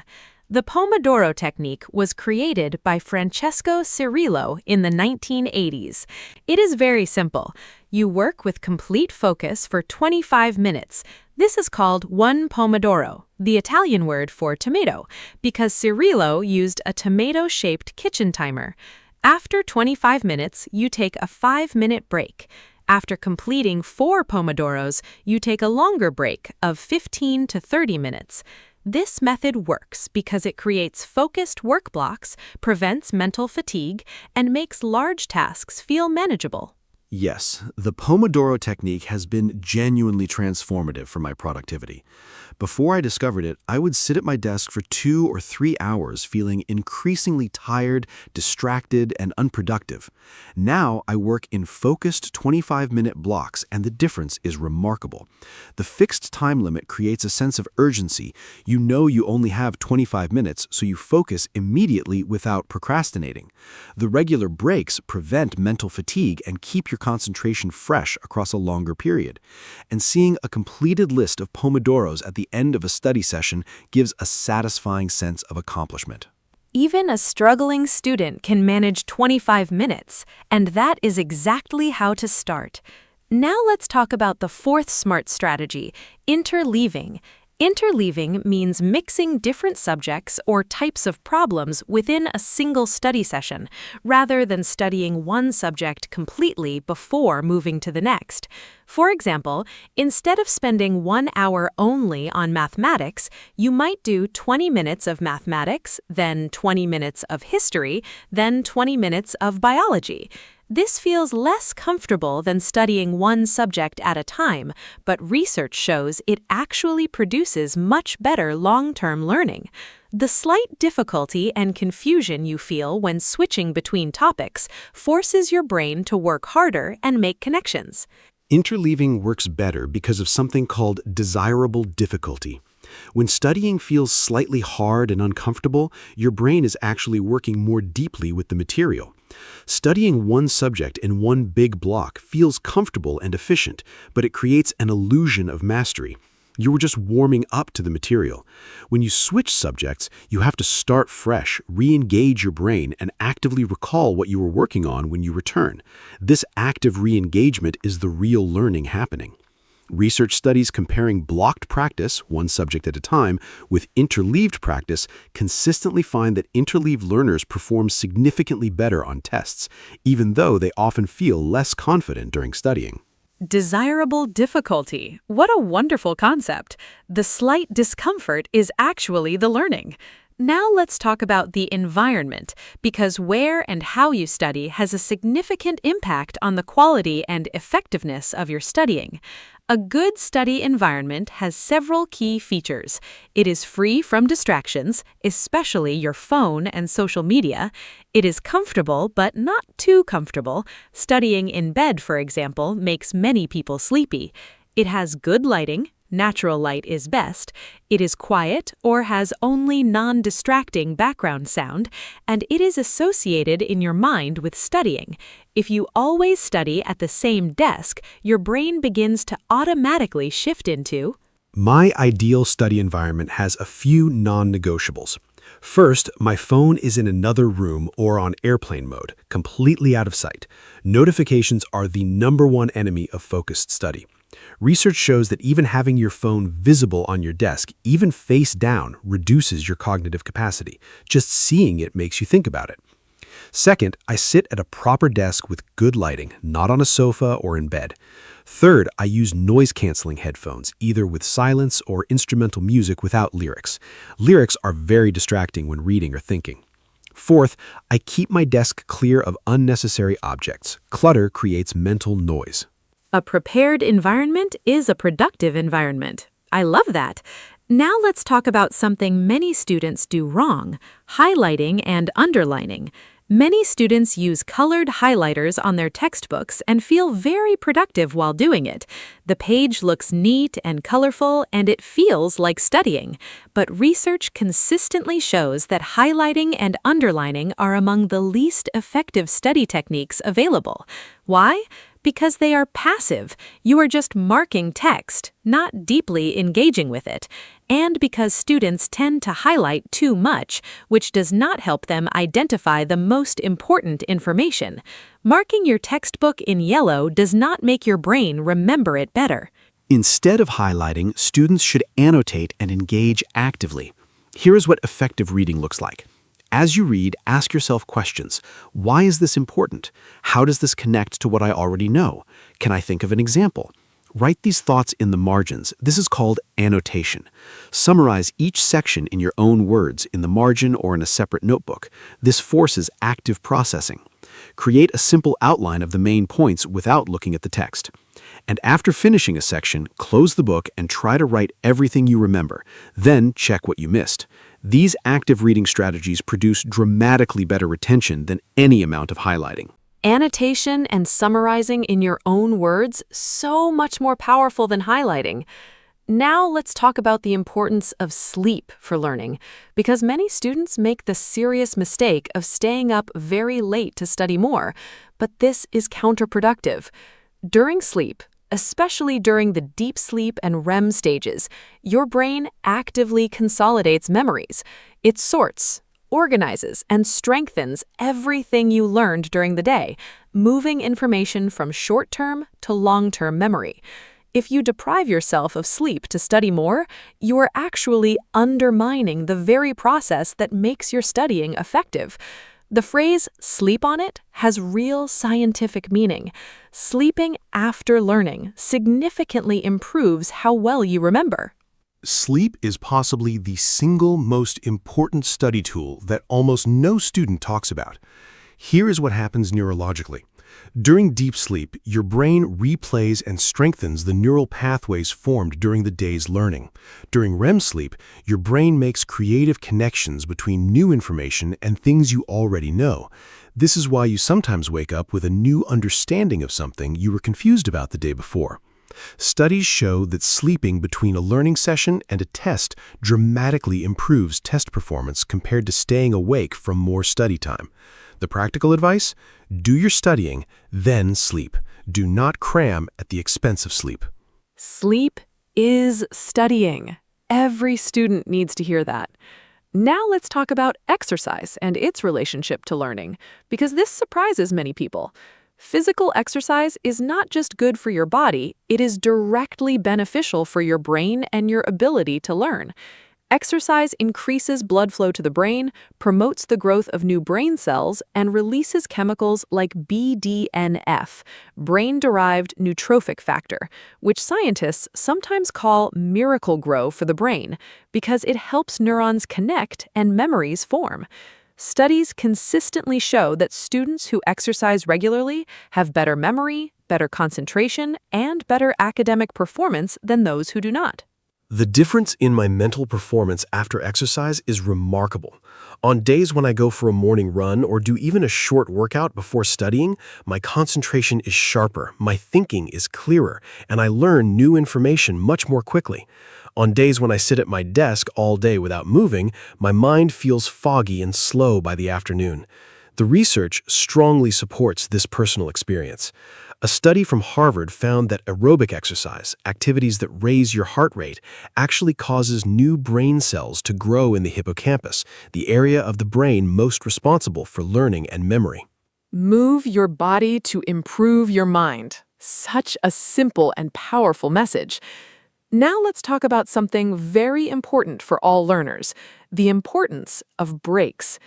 The Pomodoro technique was created by Francesco Cirillo in the 1980s. It is very simple. You work with complete focus for 25 minutes. This is called one pomodoro, the Italian word for tomato, because Cirillo used a tomato-shaped kitchen timer. After 25 minutes, you take a 5-minute break. After completing 4 pomodoros, you take a longer break of 15 to 30 minutes. This method works because it creates focused work blocks, prevents mental fatigue, and makes large tasks feel manageable. Yes, the Pomodoro technique has been genuinely transformative for my productivity. Before I discovered it, I would sit at my desk for 2 or 3 hours feeling increasingly tired, distracted, and unproductive. Now I work in focused 25-minute blocks, and the difference is remarkable. The fixed time limit creates a sense of urgency. You know you only have 25 minutes, so you focus immediately without procrastinating. The regular breaks prevent mental fatigue and keep your concentration fresh across a longer period. And seeing a completed list of pomodoros at the end of a study session gives a satisfying sense of accomplishment. Even a struggling student can manage 25 minutes, and that is exactly how to start. Now let's talk about the fourth SMART strategy, interleaving. Interleaving means mixing different subjects or types of problems within a single study session, rather than studying one subject completely before moving to the next. For example, instead of spending 1 hour only on mathematics, you might do 20 minutes of mathematics, then 20 minutes of history, then 20 minutes of biology. This feels less comfortable than studying one subject at a time, but research shows it actually produces much better long-term learning. The slight difficulty and confusion you feel when switching between topics forces your brain to work harder and make connections. Interleaving works better because of something called desirable difficulty. When studying feels slightly hard and uncomfortable, your brain is actually working more deeply with the material. Studying one subject in one big block feels comfortable and efficient, but it creates an illusion of mastery. You were just warming up to the material. When you switch subjects, you have to start fresh, re-engage your brain, and actively recall what you were working on when you return. This active re-engagement is the real learning happening. Research studies comparing blocked practice, one subject at a time, with interleaved practice consistently find that interleaved learners perform significantly better on tests, even though they often feel less confident during studying. Desirable difficulty. What a wonderful concept. The slight discomfort is actually the learning. Now let's talk about the environment, because where and how you study has a significant impact on the quality and effectiveness of your studying. A good study environment has several key features. It is free from distractions, especially your phone and social media. It is comfortable, but not too comfortable. Studying in bed, for example, makes many people sleepy. It has good lighting. Natural light is best. It is quiet or has only non-distracting background sound, and it is associated in your mind with studying. If you always study at the same desk, your brain begins to automatically shift into. My ideal study environment has a few non-negotiables. First, my phone is in another room or on airplane mode, completely out of sight. Notifications are the #1 enemy of focused study. Research shows that even having your phone visible on your desk, even face down, reduces your cognitive capacity. Just seeing it makes you think about it. Second, I sit at a proper desk with good lighting, not on a sofa or in bed. Third, I use noise-canceling headphones, either with silence or instrumental music without lyrics. Lyrics are very distracting when reading or thinking. Fourth, I keep my desk clear of unnecessary objects. Clutter creates mental noise. A prepared environment is a productive environment. I love that. Now let's talk about something many students do wrong, highlighting and underlining. Many students use colored highlighters on their textbooks and feel very productive while doing it. The page looks neat and colorful, and it feels like studying. But research consistently shows that highlighting and underlining are among the least effective study techniques available. Why? Because they are passive. You are just marking text, not deeply engaging with it. And because students tend to highlight too much, which does not help them identify the most important information. Marking your textbook in yellow does not make your brain remember it better. Instead of highlighting, students should annotate and engage actively. Here is what effective reading looks like. As you read, ask yourself questions. Why is this important? How does this connect to what I already know? Can I think of an example? Write these thoughts in the margins. This is called annotation. Summarize each section in your own words in the margin or in a separate notebook. This forces active processing. Create a simple outline of the main points without looking at the text. And after finishing a section, close the book and try to write everything you remember. Then check what you missed. These active reading strategies produce dramatically better retention than any amount of highlighting. Annotation and summarizing in your own words, so much more powerful than highlighting. Now let's talk about the importance of sleep for learning, because many students make the serious mistake of staying up very late to study more, but this is counterproductive. During sleep, especially during the deep sleep and REM stages, your brain actively consolidates memories. It sorts, organizes, and strengthens everything you learned during the day, moving information from short-term to long-term memory. If you deprive yourself of sleep to study more, you are actually undermining the very process that makes your studying effective. The phrase "sleep on it" has real scientific meaning. Sleeping after learning significantly improves how well you remember. Sleep is possibly the single most important study tool that almost no student talks about. Here is what happens neurologically. During deep sleep, your brain replays and strengthens the neural pathways formed during the day's learning. During REM sleep, your brain makes creative connections between new information and things you already know. This is why you sometimes wake up with a new understanding of something you were confused about the day before. Studies show that sleeping between a learning session and a test dramatically improves test performance compared to staying awake from more study time. The practical advice? Do your studying, then sleep. Do not cram at the expense of sleep. Sleep is studying. Every student needs to hear that. Now let's talk about exercise and its relationship to learning, because this surprises many people. Physical exercise is not just good for your body, it is directly beneficial for your brain and your ability to learn. Exercise increases blood flow to the brain, promotes the growth of new brain cells, and releases chemicals like BDNF, brain-derived neurotrophic factor, which scientists sometimes call miracle grow for the brain because it helps neurons connect and memories form. Studies consistently show that students who exercise regularly have better memory, better concentration, and better academic performance than those who do not. The difference in my mental performance after exercise is remarkable. On days when I go for a morning run or do even a short workout before studying, my concentration is sharper, my thinking is clearer, and I learn new information much more quickly. On days when I sit at my desk all day without moving, my mind feels foggy and slow by the afternoon. The research strongly supports this personal experience. A study from Harvard found that aerobic exercise, activities that raise your heart rate, actually causes new brain cells to grow in the hippocampus, the area of the brain most responsible for learning and memory. Move your body to improve your mind. Such a simple and powerful message. Now let's talk about something very important for all learners, the importance of breaks.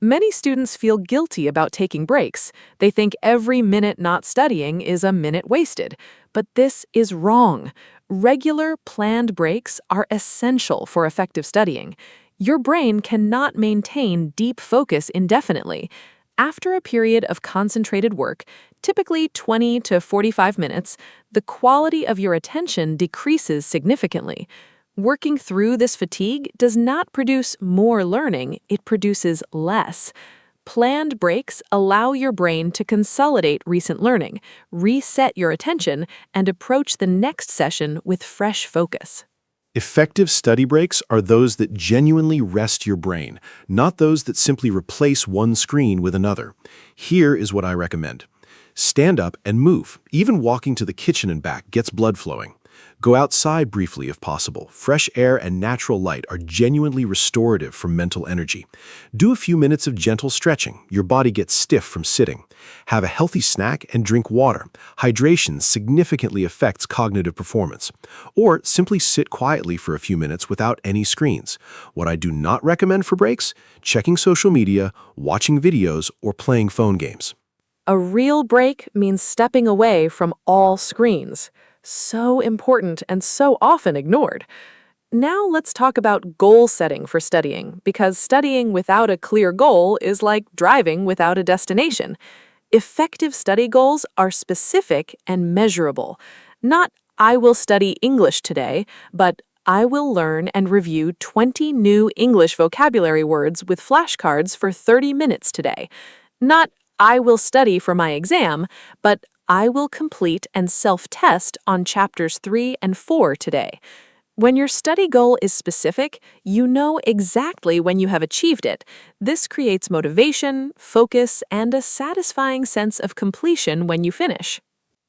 Many students feel guilty about taking breaks. They think every minute not studying is a minute wasted. But this is wrong. Regular, planned breaks are essential for effective studying. Your brain cannot maintain deep focus indefinitely. After a period of concentrated work, typically 20 to 45 minutes, the quality of your attention decreases significantly. Working through this fatigue does not produce more learning, it produces less. Planned breaks allow your brain to consolidate recent learning, reset your attention, and approach the next session with fresh focus. Effective study breaks are those that genuinely rest your brain, not those that simply replace one screen with another. Here is what I recommend. Stand up and move. Even walking to the kitchen and back gets blood flowing. Go outside briefly if possible. Fresh air and natural light are genuinely restorative for mental energy. Do a few minutes of gentle stretching. Your body gets stiff from sitting. Have a healthy snack and drink water. Hydration significantly affects cognitive performance. Or simply sit quietly for a few minutes without any screens. What I do not recommend for breaks: checking social media, watching videos, or playing phone games. A real break means stepping away from all screens. So important and so often ignored. Now let's talk about goal setting for studying, because studying without a clear goal is like driving without a destination. Effective study goals are specific and measurable. Not, "I will study English today," but "I will learn and review 20 new English vocabulary words with flashcards for 30 minutes today." Not, "I will study for my exam," but "I will complete and self-test on chapters 3 and 4 today." When your study goal is specific, you know exactly when you have achieved it. This creates motivation, focus, and a satisfying sense of completion when you finish.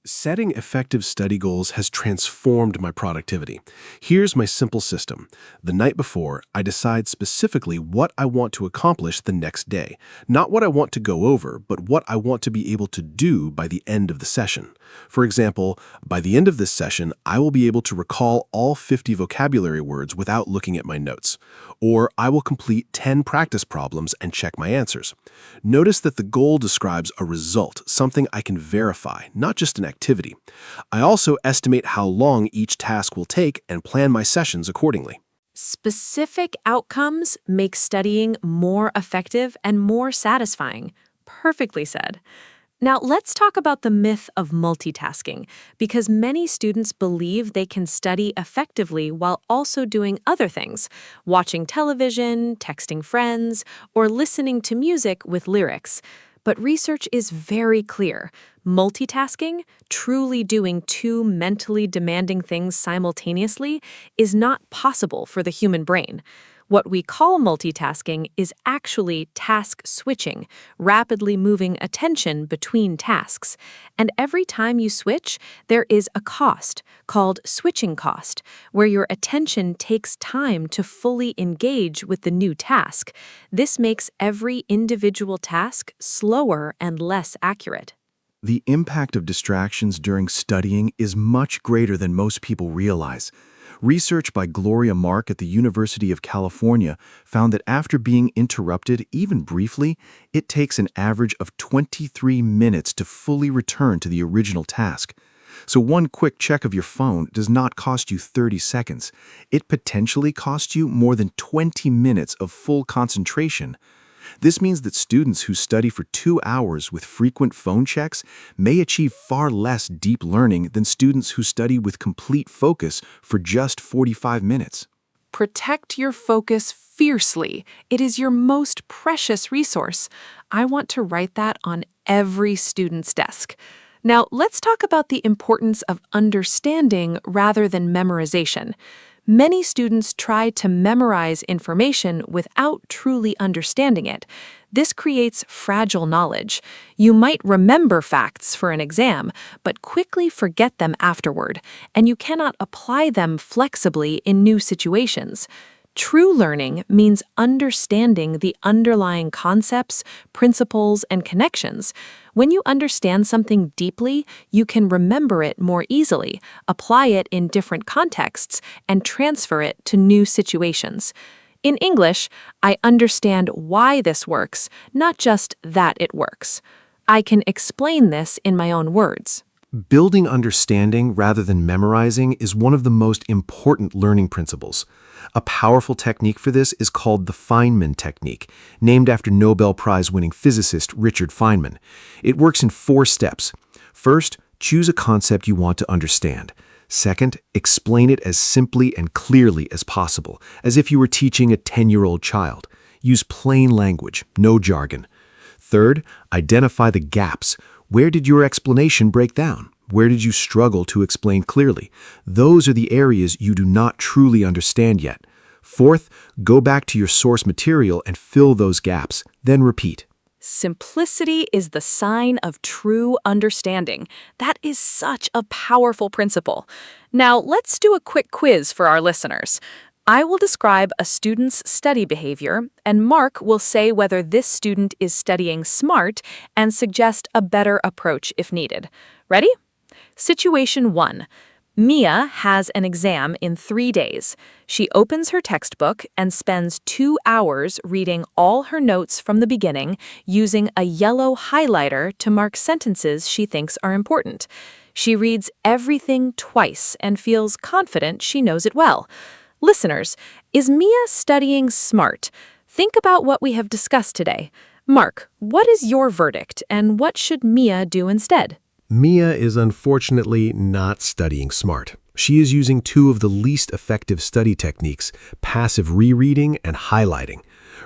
Setting effective study goals has transformed my productivity. Here's my simple system. The night before, I decide specifically what I want to accomplish the next day. Not what I want to go over, but what I want to be able to do by the end of the session. For example, by the end of this session, I will be able to recall all 50 vocabulary words without looking at my notes. Or I will complete 10 practice problems and check my answers. Notice that the goal describes a result, something I can verify, not just an activity. I also estimate how long each task will take and plan my sessions accordingly. Specific outcomes make studying more effective and more satisfying. Perfectly said. Now, let's talk about the myth of multitasking, because many students believe they can study effectively while also doing other things, watching television, texting friends, or listening to music with lyrics. But research is very clear. Multitasking, truly doing two mentally demanding things simultaneously, is not possible for the human brain. What we call multitasking is actually task switching, rapidly moving attention between tasks. And every time you switch, there is a cost, called switching cost, where your attention takes time to fully engage with the new task. This makes every individual task slower and less accurate. The impact of distractions during studying is much greater than most people realize. Research by Gloria Mark at the University of California found that after being interrupted, even briefly, it takes an average of 23 minutes to fully return to the original task. So one quick check of your phone does not cost you 30 seconds. It potentially costs you more than 20 minutes of full concentration. This means that students who study for 2 hours with frequent phone checks may achieve far less deep learning than students who study with complete focus for just 45 minutes. Protect your focus fiercely. It is your most precious resource. I want to write that on every student's desk. Now, let's talk about the importance of understanding rather than memorization. Many students try to memorize information without truly understanding it. This creates fragile knowledge. You might remember facts for an exam, but quickly forget them afterward, and you cannot apply them flexibly in new situations. True learning means understanding the underlying concepts, principles, and connections. When you understand something deeply, you can remember it more easily, apply it in different contexts, and transfer it to new situations. In English, I understand why this works, not just that it works. I can explain this in my own words. Building understanding rather than memorizing is one of the most important learning principles. A powerful technique for this is called the Feynman technique, named after Nobel Prize-winning physicist Richard Feynman. It works in 4 steps. First, choose a concept you want to understand. Second, explain it as simply and clearly as possible, as if you were teaching a 10-year-old child. Use plain language, no jargon. Third, identify the gaps. Where did your explanation break down? Where did you struggle to explain clearly? Those are the areas you do not truly understand yet. Fourth, go back to your source material and fill those gaps, then repeat. Simplicity is the sign of true understanding. That is such a powerful principle. Now, let's do a quick quiz for our listeners. I will describe a student's study behavior, and Mark will say whether this student is studying smart and suggest a better approach if needed. Ready? Situation 1. Mia has an exam in 3 days. She opens her textbook and spends 2 hours reading all her notes from the beginning, using a yellow highlighter to mark sentences she thinks are important. She reads everything twice and feels confident she knows it well. Listeners, is Mia studying smart? Think about what we have discussed today. Mark, what is your verdict, and what should Mia do instead? Mia is unfortunately not studying smart. She is using 2 of the least effective study techniques, passive rereading and highlighting.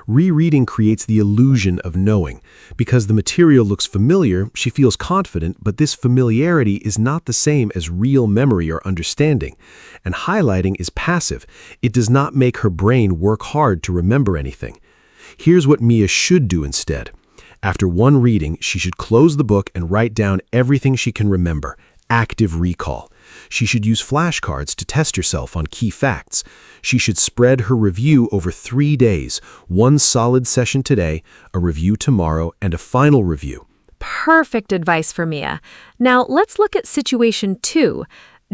Rereading creates the illusion of knowing. Because the material looks familiar, she feels confident, but this familiarity is not the same as real memory or understanding. And highlighting is passive. It does not make her brain work hard to remember anything. Here's what Mia should do instead. After one reading, she should close the book and write down everything she can remember. Active recall. She should use flashcards to test herself on key facts. She should spread her review over 3 days, one solid session today, a review tomorrow, and a final review. Perfect advice for Mia. Now let's look at situation 2.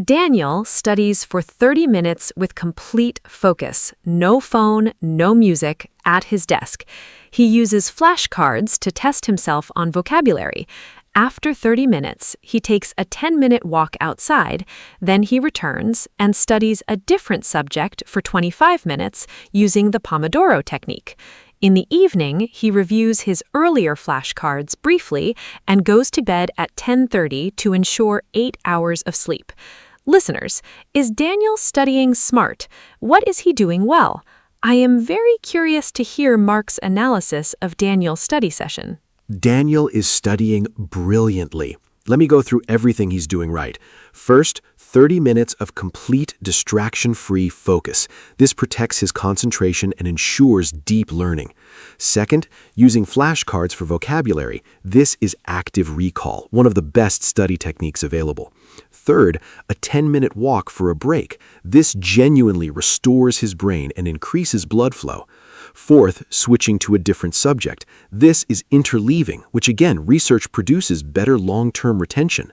Daniel studies for 30 minutes with complete focus, no phone, no music, at his desk. He uses flashcards to test himself on vocabulary. After 30 minutes, he takes a 10-minute walk outside, then he returns and studies a different subject for 25 minutes using the Pomodoro technique. In the evening, he reviews his earlier flashcards briefly and goes to bed at 10:30 to ensure 8 hours of sleep. Listeners, is Daniel studying smart? What is he doing well? I am very curious to hear Mark's analysis of Daniel's study session. Daniel is studying brilliantly. Let me go through everything he's doing right. First, 30 minutes of complete distraction-free focus. This protects his concentration and ensures deep learning. Second, using flashcards for vocabulary. This is active recall, one of the best study techniques available. Third, a 10-minute walk for a break. This genuinely restores his brain and increases blood flow. Fourth, switching to a different subject. This is interleaving, which again, research produces better long-term retention.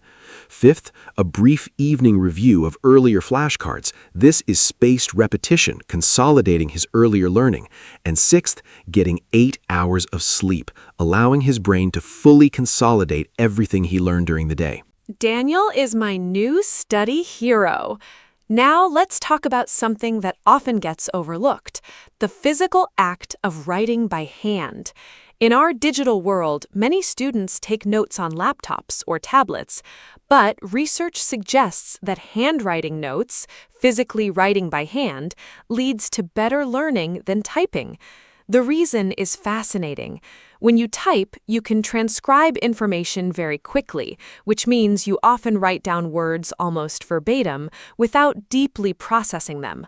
Fifth, a brief evening review of earlier flashcards. This is spaced repetition, consolidating his earlier learning. And sixth, getting 8 hours of sleep, allowing his brain to fully consolidate everything he learned during the day. Daniel is my new study hero. Now let's talk about something that often gets overlooked, the physical act of writing by hand. In our digital world, many students take notes on laptops or tablets, but research suggests that handwriting notes, physically writing by hand, leads to better learning than typing. The reason is fascinating. When you type, you can transcribe information very quickly, which means you often write down words almost verbatim without deeply processing them.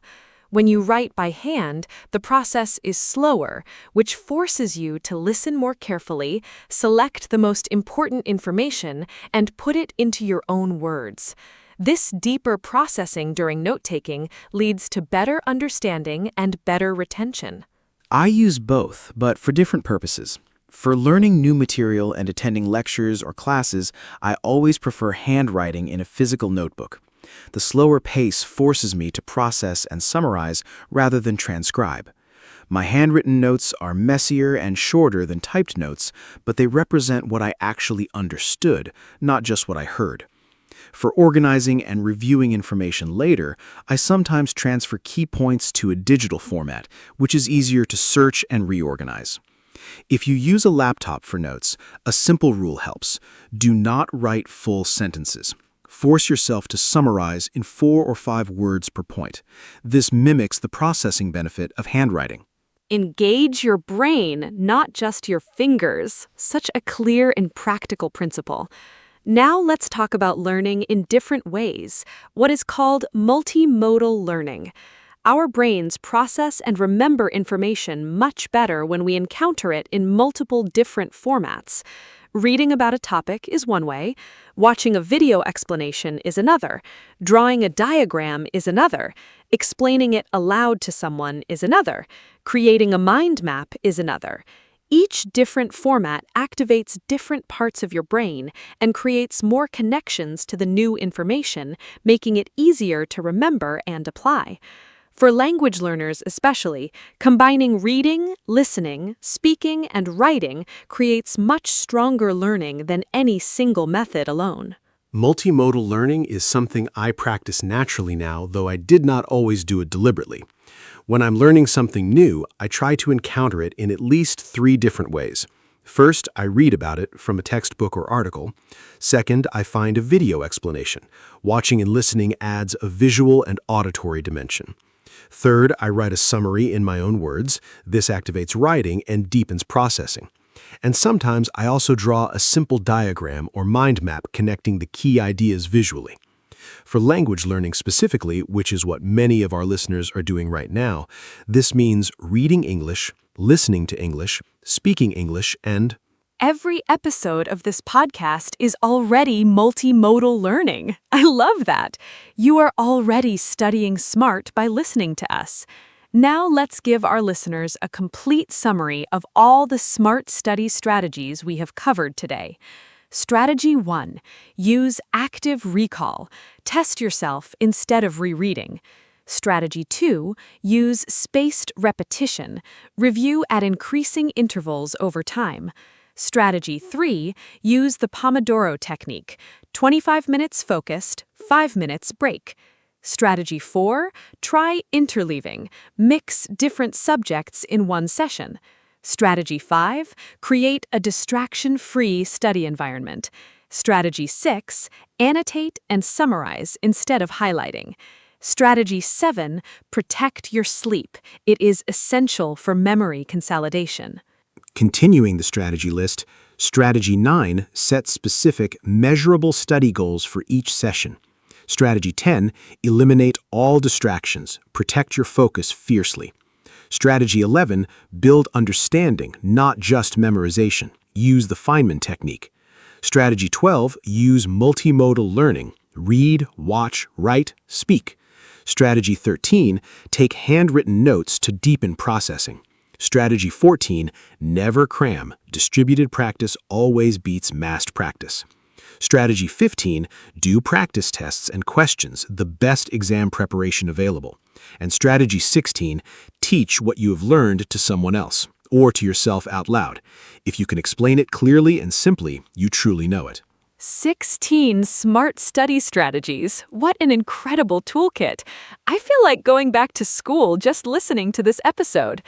When you write by hand, the process is slower, which forces you to listen more carefully, select the most important information, and put it into your own words. This deeper processing during note-taking leads to better understanding and better retention. I use both, but for different purposes. For learning new material and attending lectures or classes, I always prefer handwriting in a physical notebook. The slower pace forces me to process and summarize rather than transcribe. My handwritten notes are messier and shorter than typed notes, but they represent what I actually understood, not just what I heard. For organizing and reviewing information later, I sometimes transfer key points to a digital format, which is easier to search and reorganize. If you use a laptop for notes, a simple rule helps. Do not write full sentences. Force yourself to summarize in 4 or 5 words per point. This mimics the processing benefit of handwriting. Engage your brain, not just your fingers. Such a clear and practical principle. Now let's talk about learning in different ways, what is called multimodal learning. Our brains process and remember information much better when we encounter it in multiple different formats. Reading about a topic is one way, watching a video explanation is another, drawing a diagram is another, explaining it aloud to someone is another, creating a mind map is another. Each different format activates different parts of your brain and creates more connections to the new information, making it easier to remember and apply. For language learners especially, combining reading, listening, speaking, and writing creates much stronger learning than any single method alone. Multimodal learning is something I practice naturally now, though I did not always do it deliberately. When I'm learning something new, I try to encounter it in at least 3 different ways. First, I read about it from a textbook or article. Second, I find a video explanation. Watching and listening adds a visual and auditory dimension. Third, I write a summary in my own words. This activates writing and deepens processing. And sometimes I also draw a simple diagram or mind map connecting the key ideas visually. For language learning specifically, which is what many of our listeners are doing right now, this means reading English, listening to English, speaking English, and Every episode of this podcast is already multimodal learning. I love that. You are already studying smart by listening to us. Now let's give our listeners a complete summary of all the smart study strategies we have covered today. Strategy 1. Use active recall. Test yourself instead of rereading. Strategy 2. Use spaced repetition. Review at increasing intervals over time. Strategy 3. Use the Pomodoro technique. 25 minutes focused, 5 minutes break. Strategy 4. Try interleaving. Mix different subjects in one session. Strategy 5. Create a distraction-free study environment. Strategy 6. Annotate and summarize instead of highlighting. Strategy 7. Protect your sleep. It is essential for memory consolidation. continuing the strategy list, Strategy 9 sets specific, measurable study goals for each session. Strategy 10, eliminate all distractions, protect your focus fiercely. Strategy 11, build understanding, not just memorization. Use the Feynman technique. Strategy 12, use multimodal learning. Read, watch, write, speak. Strategy 13, take handwritten notes to deepen processing. Strategy 14, never cram. Distributed practice always beats massed practice. Strategy 15, do practice tests and questions, the best exam preparation available. And Strategy 16, teach what you have learned to someone else, or to yourself out loud. If you can explain it clearly and simply, you truly know it. 16 smart study strategies. What an incredible toolkit. I feel like going back to school just listening to this episode.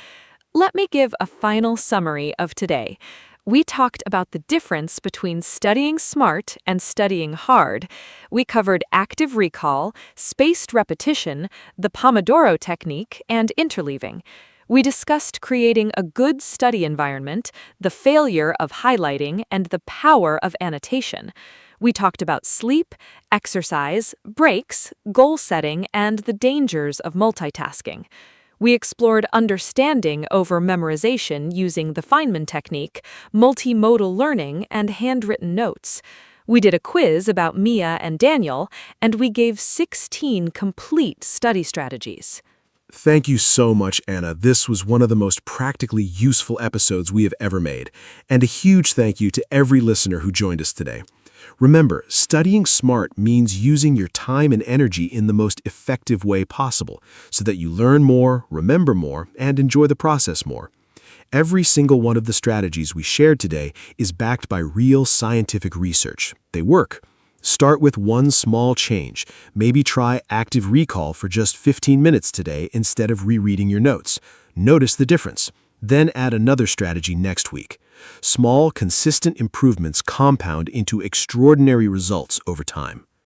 Let me give a final summary of today. We talked about the difference between studying smart and studying hard. We covered active recall, spaced repetition, the Pomodoro technique, and interleaving. We discussed creating a good study environment, the failure of highlighting, and the power of annotation. We talked about sleep, exercise, breaks, goal setting, and the dangers of multitasking. We explored understanding over memorization using the Feynman technique, multimodal learning, and handwritten notes. We did a quiz about Mia and Daniel, and we gave 16 complete study strategies. Thank you so much, Anna. This was one of the most practically useful episodes we have ever made. And a huge thank you to every listener who joined us today. Remember, studying smart means using your time and energy in the most effective way possible so that you learn more, remember more, and enjoy the process more. Every single one of the strategies we shared today is backed by real scientific research. They work. Start with one small change. Maybe try active recall for just 15 minutes today instead of rereading your notes. Notice the difference. Then add another strategy next week. Small, consistent improvements compound into extraordinary results over time.